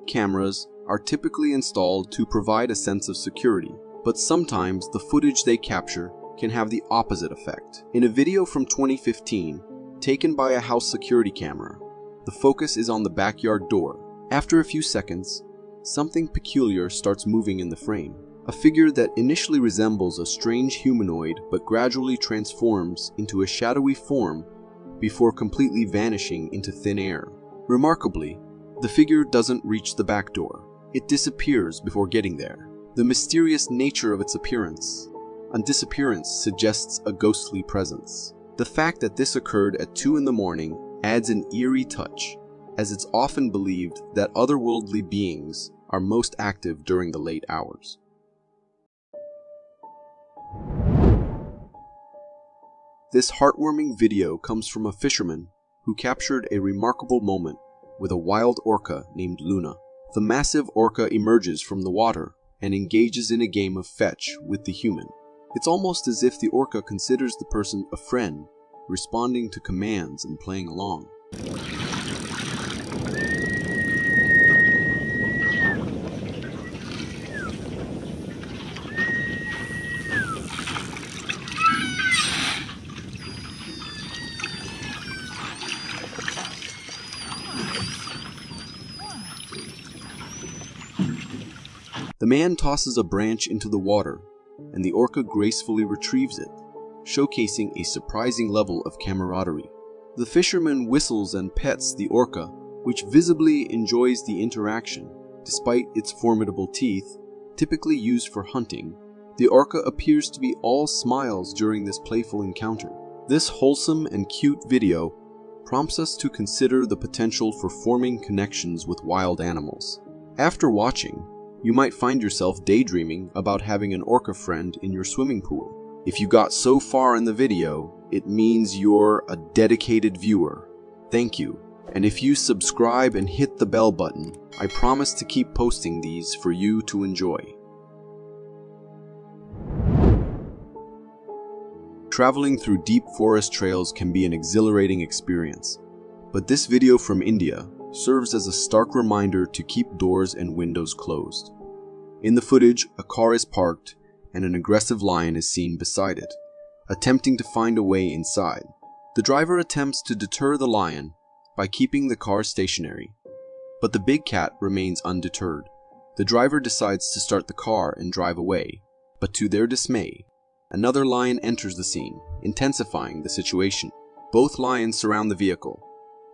Cameras are typically installed to provide a sense of security, but sometimes the footage they capture can have the opposite effect. In a video from 2015, taken by a house security camera, the focus is on the backyard door. After a few seconds, something peculiar starts moving in the frame. a figure that initially resembles a strange humanoid but gradually transforms into a shadowy form before completely vanishing into thin air. Remarkably, the figure doesn't reach the back door. It disappears before getting there. The mysterious nature of its appearance and disappearance suggests a ghostly presence. The fact that this occurred at 2 in the morning adds an eerie touch, as it's often believed that otherworldly beings are most active during the late hours. This heartwarming video comes from a fisherman who captured a remarkable moment with a wild orca named Luna. The massive orca emerges from the water and engages in a game of fetch with the human. It's almost as if the orca considers the person a friend, responding to commands and playing along. The man tosses a branch into the water, and the orca gracefully retrieves it, showcasing a surprising level of camaraderie. The fisherman whistles and pets the orca, which visibly enjoys the interaction. Despite its formidable teeth, typically used for hunting, the orca appears to be all smiles during this playful encounter. This wholesome and cute video prompts us to consider the potential for forming connections with wild animals. After watching, you might find yourself daydreaming about having an orca friend in your swimming pool. If you got so far in the video, it means you're a dedicated viewer. Thank you. And if you subscribe and hit the bell button, I promise to keep posting these for you to enjoy. Traveling through deep forest trails can be an exhilarating experience, but this video from India serves as a stark reminder to keep doors and windows closed. In the footage, a car is parked and an aggressive lion is seen beside it, attempting to find a way inside. The driver attempts to deter the lion by keeping the car stationary, but the big cat remains undeterred. The driver decides to start the car and drive away, but to their dismay, another lion enters the scene, intensifying the situation. Both lions surround the vehicle,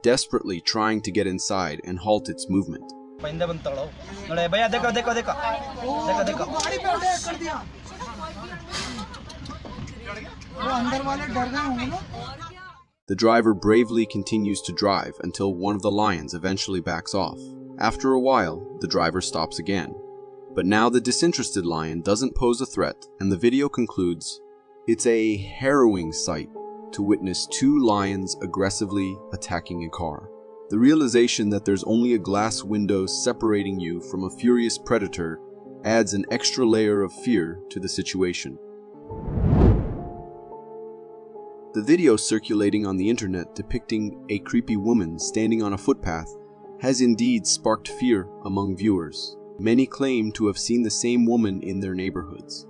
desperately trying to get inside and halt its movement. The driver bravely continues to drive until one of the lions eventually backs off. After a while, the driver stops again. But now the disinterested lion doesn't pose a threat, and the video concludes, "It's a harrowing sight to witness 2 lions aggressively attacking a car. The realization that there's only a glass window separating you from a furious predator adds an extra layer of fear to the situation." The video circulating on the internet depicting a creepy woman standing on a footpath has indeed sparked fear among viewers. Many claim to have seen the same woman in their neighborhoods,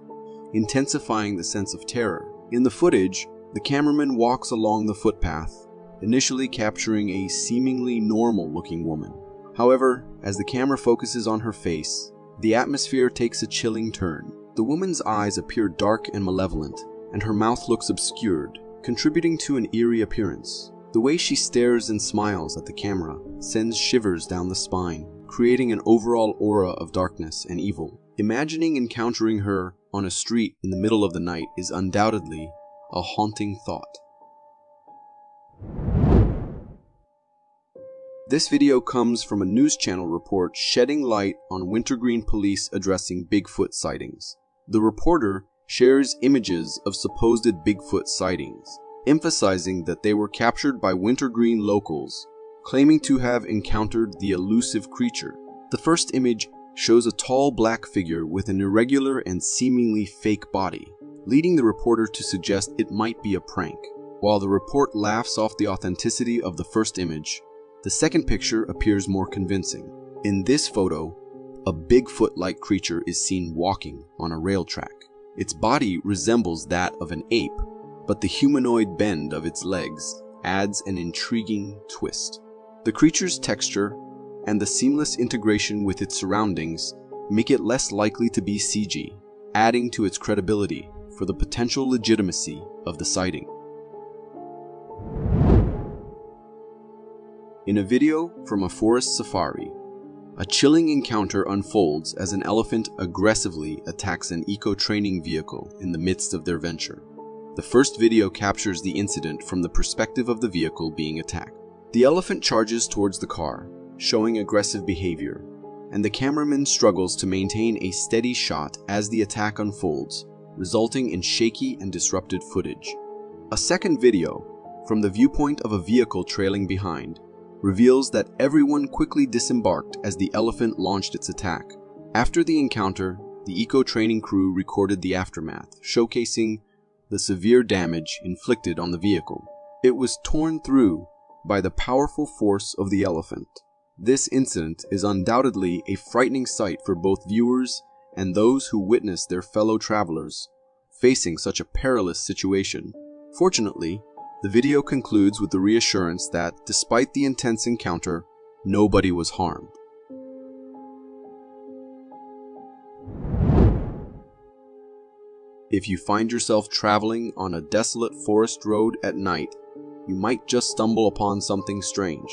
intensifying the sense of terror. In the footage, the cameraman walks along the footpath, initially capturing a seemingly normal-looking woman. However, as the camera focuses on her face, the atmosphere takes a chilling turn. The woman's eyes appear dark and malevolent, and her mouth looks obscured, contributing to an eerie appearance. The way she stares and smiles at the camera sends shivers down the spine, creating an overall aura of darkness and evil. Imagining encountering her on a street in the middle of the night is undoubtedly a haunting thought. This video comes from a news channel report shedding light on Wintergreen police addressing Bigfoot sightings. The reporter shares images of supposed Bigfoot sightings, emphasizing that they were captured by Wintergreen locals, claiming to have encountered the elusive creature. The first image shows a tall black figure with an irregular and seemingly fake body, leading the reporter to suggest it might be a prank. While the report laughs off the authenticity of the first image, the second picture appears more convincing. In this photo, a Bigfoot-like creature is seen walking on a rail track. Its body resembles that of an ape, but the humanoid bend of its legs adds an intriguing twist. The creature's texture and the seamless integration with its surroundings make it less likely to be CG. adding to its credibility for the potential legitimacy of the sighting. In a video from a forest safari, a chilling encounter unfolds as an elephant aggressively attacks an eco-training vehicle in the midst of their venture. The first video captures the incident from the perspective of the vehicle being attacked. The elephant charges towards the car, showing aggressive behavior, and the cameraman struggles to maintain a steady shot as the attack unfolds, resulting in shaky and disrupted footage. A second video, from the viewpoint of a vehicle trailing behind, reveals that everyone quickly disembarked as the elephant launched its attack. After the encounter, the eco-training crew recorded the aftermath, showcasing the severe damage inflicted on the vehicle. It was torn through by the powerful force of the elephant. This incident is undoubtedly a frightening sight for both viewers and those who witness their fellow travelers facing such a perilous situation. Fortunately, the video concludes with the reassurance that, despite the intense encounter, nobody was harmed. If you find yourself traveling on a desolate forest road at night, you might just stumble upon something strange.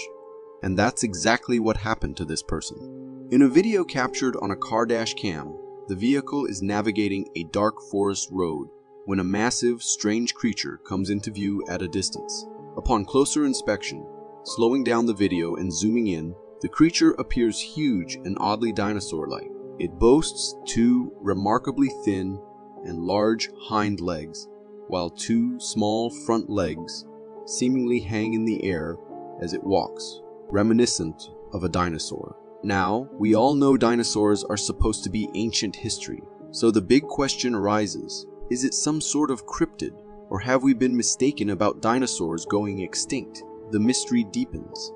And that's exactly what happened to this person. In a video captured on a car dash cam, the vehicle is navigating a dark forest road when a massive, strange creature comes into view at a distance. Upon closer inspection, slowing down the video and zooming in, the creature appears huge and oddly dinosaur-like. It boasts two remarkably thin and large hind legs, while two small front legs seemingly hang in the air as it walks, reminiscent of a dinosaur. Now, we all know dinosaurs are supposed to be ancient history, so the big question arises: is it some sort of cryptid, or have we been mistaken about dinosaurs going extinct? The mystery deepens.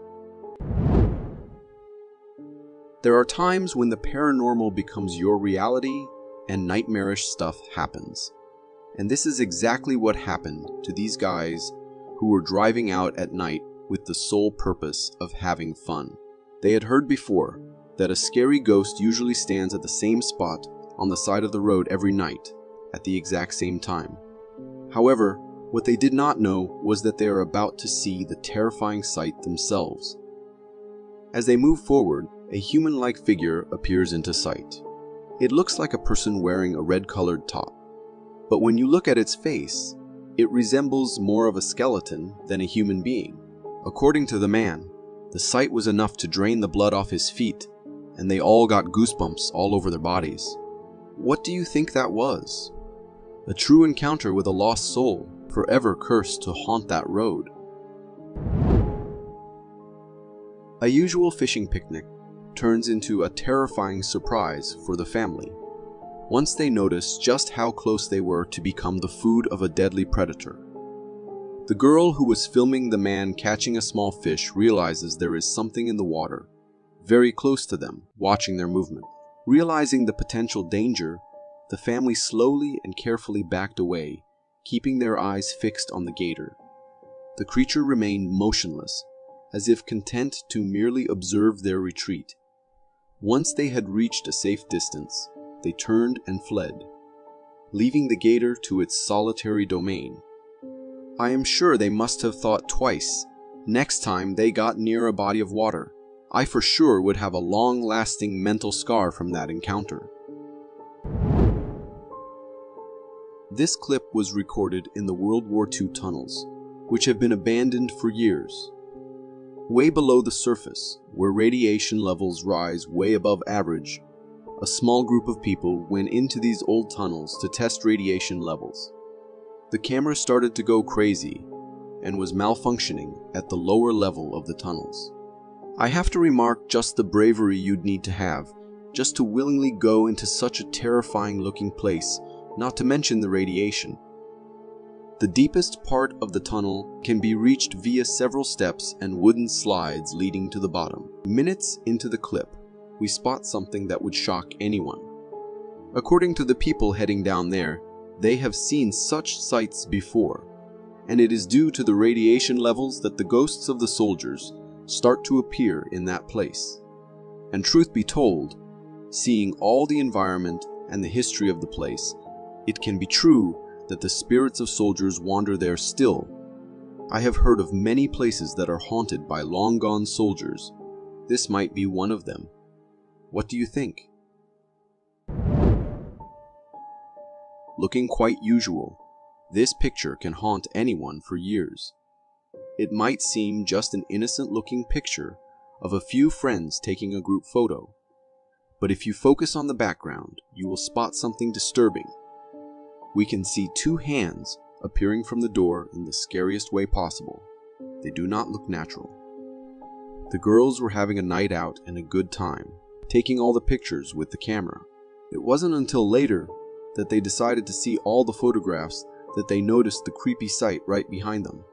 There are times when the paranormal becomes your reality and nightmarish stuff happens. And this is exactly what happened to these guys who were driving out at night with the sole purpose of having fun. They had heard before that a scary ghost usually stands at the same spot on the side of the road every night at the exact same time. However, what they did not know was that they are about to see the terrifying sight themselves. As they move forward, a human-like figure appears into sight. It looks like a person wearing a red-colored top, but when you look at its face, it resembles more of a skeleton than a human being. According to the man, the sight was enough to drain the blood off his feet, and they all got goosebumps all over their bodies. What do you think that was? A true encounter with a lost soul, forever cursed to haunt that road. A usual fishing picnic turns into a terrifying surprise for the family once they notice just how close they were to become the food of a deadly predator. The girl who was filming the man catching a small fish realizes there is something in the water, very close to them, watching their movement. Realizing the potential danger, the family slowly and carefully backed away, keeping their eyes fixed on the gator. The creature remained motionless, as if content to merely observe their retreat. Once they had reached a safe distance, they turned and fled, leaving the gator to its solitary domain. I am sure they must have thought twice next time they got near a body of water. I for sure would have a long-lasting mental scar from that encounter. This clip was recorded in the World War II tunnels, which have been abandoned for years. Way below the surface, where radiation levels rise way above average, a small group of people went into these old tunnels to test radiation levels. The camera started to go crazy and was malfunctioning at the lower level of the tunnels. I have to remark just the bravery you'd need to have just to willingly go into such a terrifying looking place, not to mention the radiation. The deepest part of the tunnel can be reached via several steps and wooden slides leading to the bottom. Minutes into the clip, we spot something that would shock anyone. According to the people heading down there, they have seen such sights before, and it is due to the radiation levels that the ghosts of the soldiers start to appear in that place. And truth be told, seeing all the environment and the history of the place, it can be true that the spirits of soldiers wander there still. I have heard of many places that are haunted by long-gone soldiers. This might be one of them. What do you think? Looking quite usual, this picture can haunt anyone for years. It might seem just an innocent-looking picture of a few friends taking a group photo. But if you focus on the background, you will spot something disturbing. We can see two hands appearing from the door in the scariest way possible. They do not look natural. The girls were having a night out and a good time, taking all the pictures with the camera. It wasn't until later that they decided to see all the photographs that they noticed the creepy sight right behind them.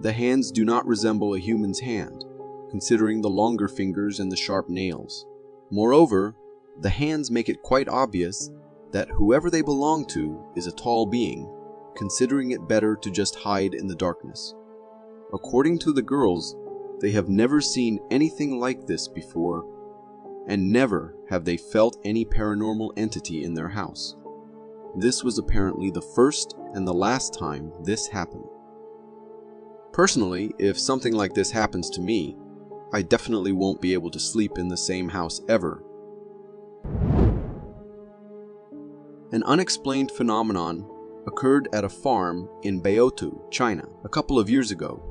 The hands do not resemble a human's hand, considering the longer fingers and the sharp nails. Moreover, the hands make it quite obvious that whoever they belong to is a tall being, considering it better to just hide in the darkness. According to the girls, they have never seen anything like this before, and never have they felt any paranormal entity in their house. This was apparently the first and the last time this happened. Personally, if something like this happens to me, I definitely won't be able to sleep in the same house ever. An unexplained phenomenon occurred at a farm in Baotou, China, a couple of years ago,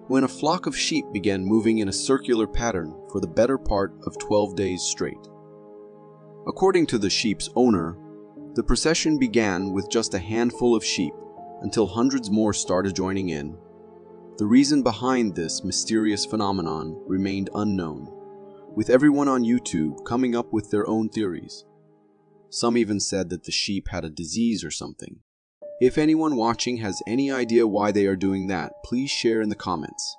when a flock of sheep began moving in a circular pattern for the better part of 12 days straight. According to the sheep's owner, the procession began with just a handful of sheep until hundreds more started joining in. The reason behind this mysterious phenomenon remained unknown, with everyone on YouTube coming up with their own theories. Some even said that the sheep had a disease or something. If anyone watching has any idea why they are doing that, please share in the comments.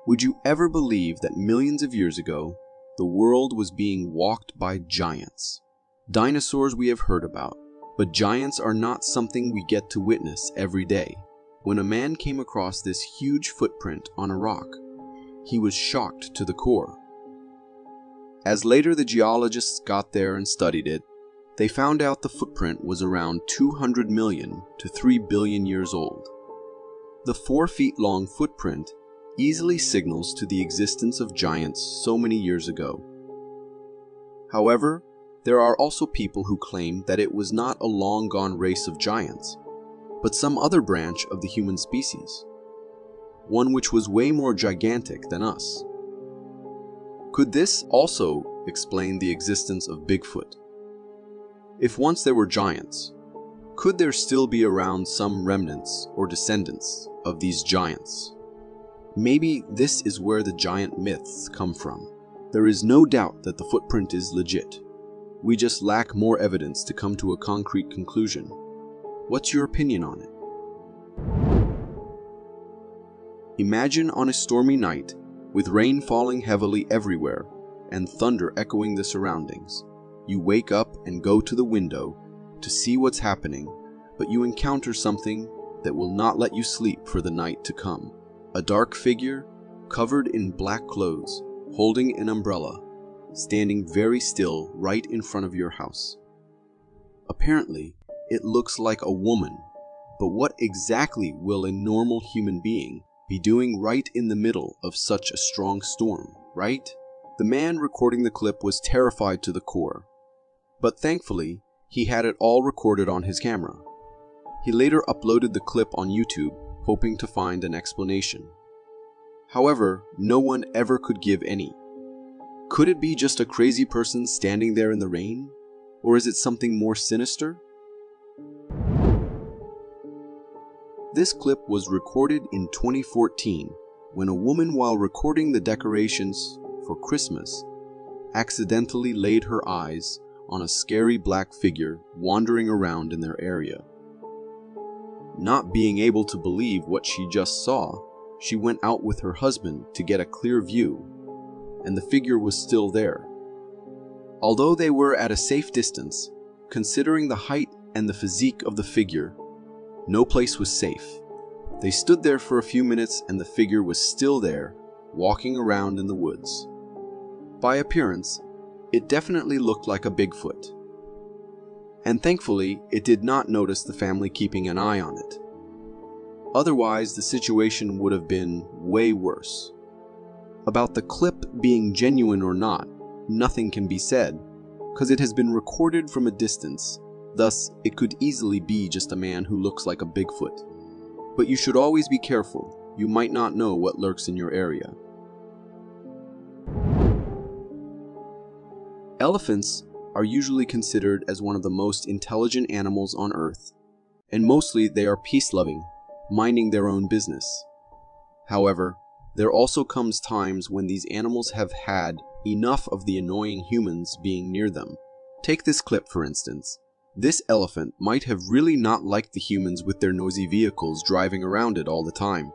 Would you ever believe that millions of years ago, the world was being walked by giants? Dinosaurs we have heard about, but giants are not something we get to witness every day. When a man came across this huge footprint on a rock, he was shocked to the core. As later the geologists got there and studied it, they found out the footprint was around 200 million to 3 billion years old. The 4 feet long footprint easily signals to the existence of giants so many years ago. However, there are also people who claim that it was not a long-gone race of giants, but some other branch of the human species, one which was way more gigantic than us. Could this also explain the existence of Bigfoot? If once there were giants, could there still be around some remnants or descendants of these giants? Maybe this is where the giant myths come from. There is no doubt that the footprint is legit. We just lack more evidence to come to a concrete conclusion. What's your opinion on it? Imagine on a stormy night, with rain falling heavily everywhere and thunder echoing the surroundings. You wake up and go to the window to see what's happening, but you encounter something that will not let you sleep for the night to come. A dark figure, covered in black clothes, holding an umbrella, standing very still right in front of your house. Apparently, it looks like a woman, but what exactly will a normal human being be doing right in the middle of such a strong storm, right? The man recording the clip was terrified to the core, but thankfully, he had it all recorded on his camera. He later uploaded the clip on YouTube, hoping to find an explanation. However, no one ever could give any. Could it be just a crazy person standing there in the rain? Or is it something more sinister? This clip was recorded in 2014 when a woman, while recording the decorations for Christmas, accidentally laid her eyes on a scary black figure wandering around in their area. Not being able to believe what she just saw, she went out with her husband to get a clear view, and the figure was still there. Although they were at a safe distance, considering the height and the physique of the figure, no place was safe. They stood there for a few minutes and the figure was still there, walking around in the woods. By appearance, It definitely looked like a Bigfoot. And thankfully, it did not notice the family keeping an eye on it. Otherwise, the situation would have been way worse. About the clip being genuine or not, nothing can be said, because it has been recorded from a distance, thus it could easily be just a man who looks like a Bigfoot. But you should always be careful, you might not know what lurks in your area. Elephants are usually considered as one of the most intelligent animals on Earth, and mostly they are peace-loving, minding their own business. However, there also comes times when these animals have had enough of the annoying humans being near them. Take this clip for instance. This elephant might have really not liked the humans with their noisy vehicles driving around it all the time,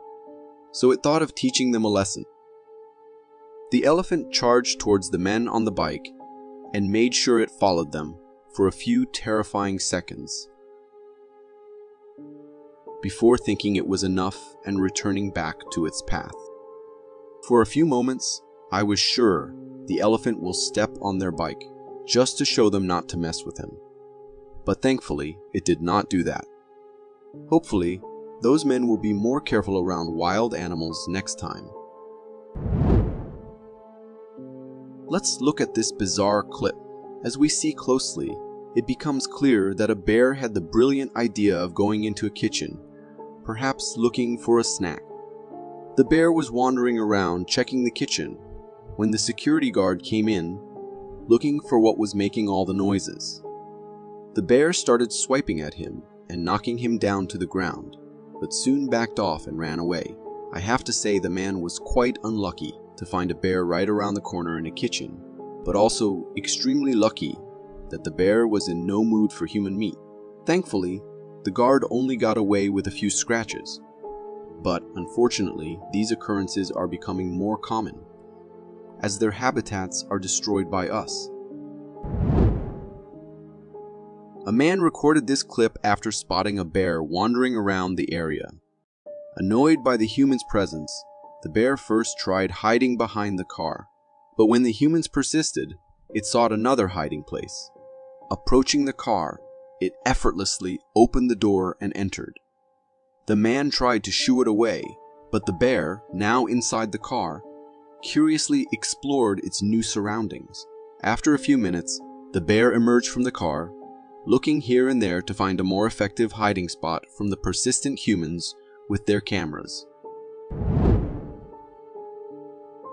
so it thought of teaching them a lesson. The elephant charged towards the men on the bike and made sure it followed them for a few terrifying seconds before thinking it was enough and returning back to its path. For a few moments, I was sure the elephant will step on their bike just to show them not to mess with him. But thankfully, it did not do that. Hopefully, those men will be more careful around wild animals next time. Let's look at this bizarre clip. As we see closely, it becomes clear that a bear had the brilliant idea of going into a kitchen, perhaps looking for a snack. The bear was wandering around checking the kitchen when the security guard came in, looking for what was making all the noises. The bear started swiping at him and knocking him down to the ground, but soon backed off and ran away. I have to say the man was quite unlucky to find a bear right around the corner in a kitchen, but also extremely lucky that the bear was in no mood for human meat. Thankfully, the guard only got away with a few scratches, but unfortunately these occurrences are becoming more common as their habitats are destroyed by us. A man recorded this clip after spotting a bear wandering around the area. Annoyed by the human's presence, the bear first tried hiding behind the car, but when the humans persisted, it sought another hiding place. Approaching the car, it effortlessly opened the door and entered. The man tried to shoo it away, but the bear, now inside the car, curiously explored its new surroundings. After a few minutes, the bear emerged from the car, looking here and there to find a more effective hiding spot from the persistent humans with their cameras.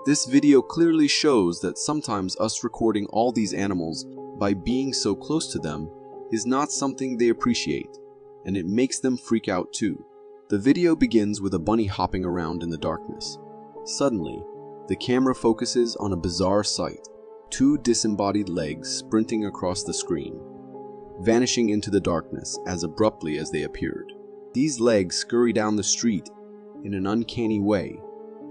This video clearly shows that sometimes us recording all these animals by being so close to them is not something they appreciate, and it makes them freak out too. The video begins with a bunny hopping around in the darkness. Suddenly, the camera focuses on a bizarre sight: two disembodied legs sprinting across the screen, vanishing into the darkness as abruptly as they appeared. These legs scurry down the street in an uncanny way,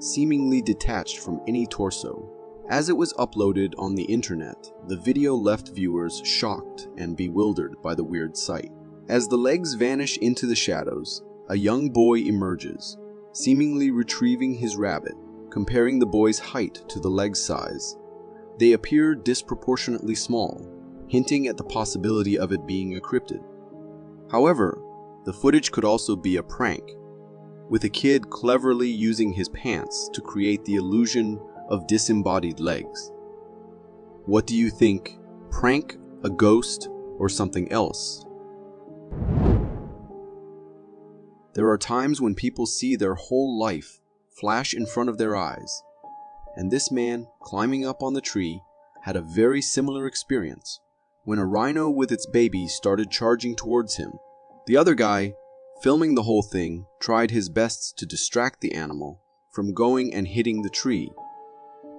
seemingly detached from any torso. As it was uploaded on the internet, the video left viewers shocked and bewildered by the weird sight. As the legs vanish into the shadows, a young boy emerges, seemingly retrieving his rabbit, comparing the boy's height to the leg's size. They appear disproportionately small, hinting at the possibility of it being a cryptid. However, the footage could also be a prank, with a kid cleverly using his pants to create the illusion of disembodied legs. What do you think? Prank, a ghost, or something else? There are times when people see their whole life flash in front of their eyes, and this man climbing up on the tree had a very similar experience when a rhino with its baby started charging towards him. The other guy, filming the whole thing, tried his best to distract the animal from going and hitting the tree,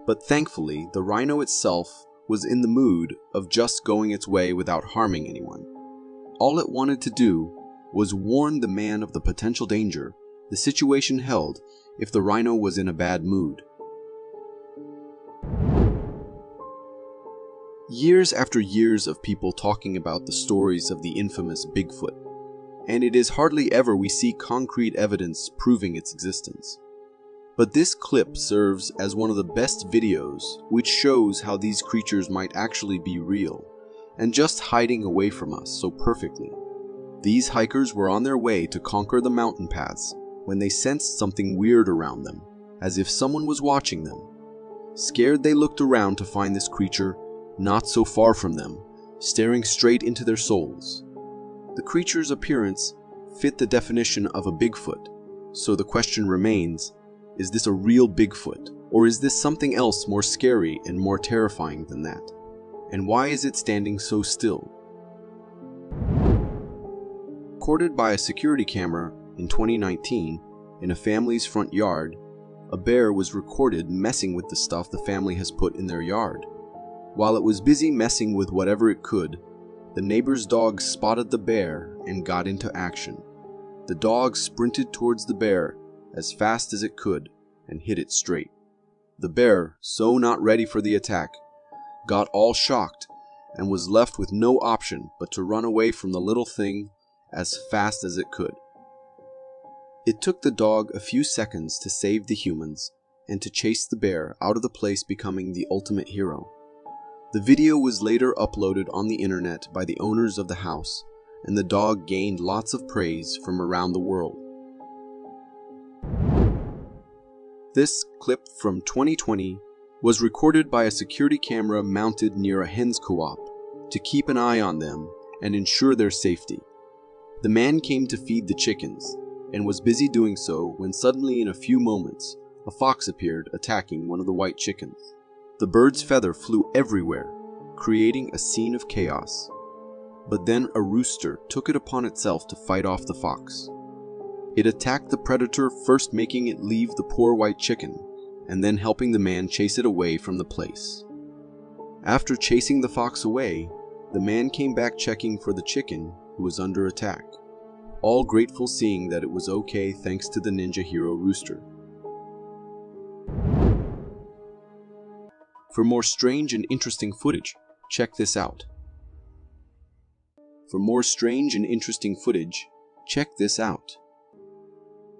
but thankfully the rhino itself was in the mood of just going its way without harming anyone. All it wanted to do was warn the man of the potential danger the situation held if the rhino was in a bad mood. Years after years of people talking about the stories of the infamous Bigfoot, and it is hardly ever we see concrete evidence proving its existence. But this clip serves as one of the best videos which shows how these creatures might actually be real and just hiding away from us so perfectly. These hikers were on their way to conquer the mountain paths when they sensed something weird around them, as if someone was watching them. Scared, they looked around to find this creature not so far from them, staring straight into their souls. The creature's appearance fit the definition of a Bigfoot, so the question remains, is this a real Bigfoot, or is this something else more scary and more terrifying than that? And why is it standing so still? Recorded by a security camera in 2019 in a family's front yard, a bear was recorded messing with the stuff the family has put in their yard. While it was busy messing with whatever it could, the neighbor's dog spotted the bear and got into action. The dog sprinted towards the bear as fast as it could and hit it straight. The bear, so not ready for the attack, got all shocked and was left with no option but to run away from the little thing as fast as it could. It took the dog a few seconds to save the humans and to chase the bear out of the place, becoming the ultimate hero. The video was later uploaded on the internet by the owners of the house, and the dog gained lots of praise from around the world. This clip from 2020 was recorded by a security camera mounted near a hen's co-op to keep an eye on them and ensure their safety. The man came to feed the chickens and was busy doing so when suddenly, in a few moments, a fox appeared, attacking one of the white chickens. The bird's feather flew everywhere, creating a scene of chaos. But then a rooster took it upon itself to fight off the fox. It attacked the predator, first making it leave the poor white chicken, and then helping the man chase it away from the place. After chasing the fox away, the man came back checking for the chicken who was under attack, all grateful seeing that it was okay thanks to the ninja hero rooster. For more strange and interesting footage, check this out. For more strange and interesting footage, check this out.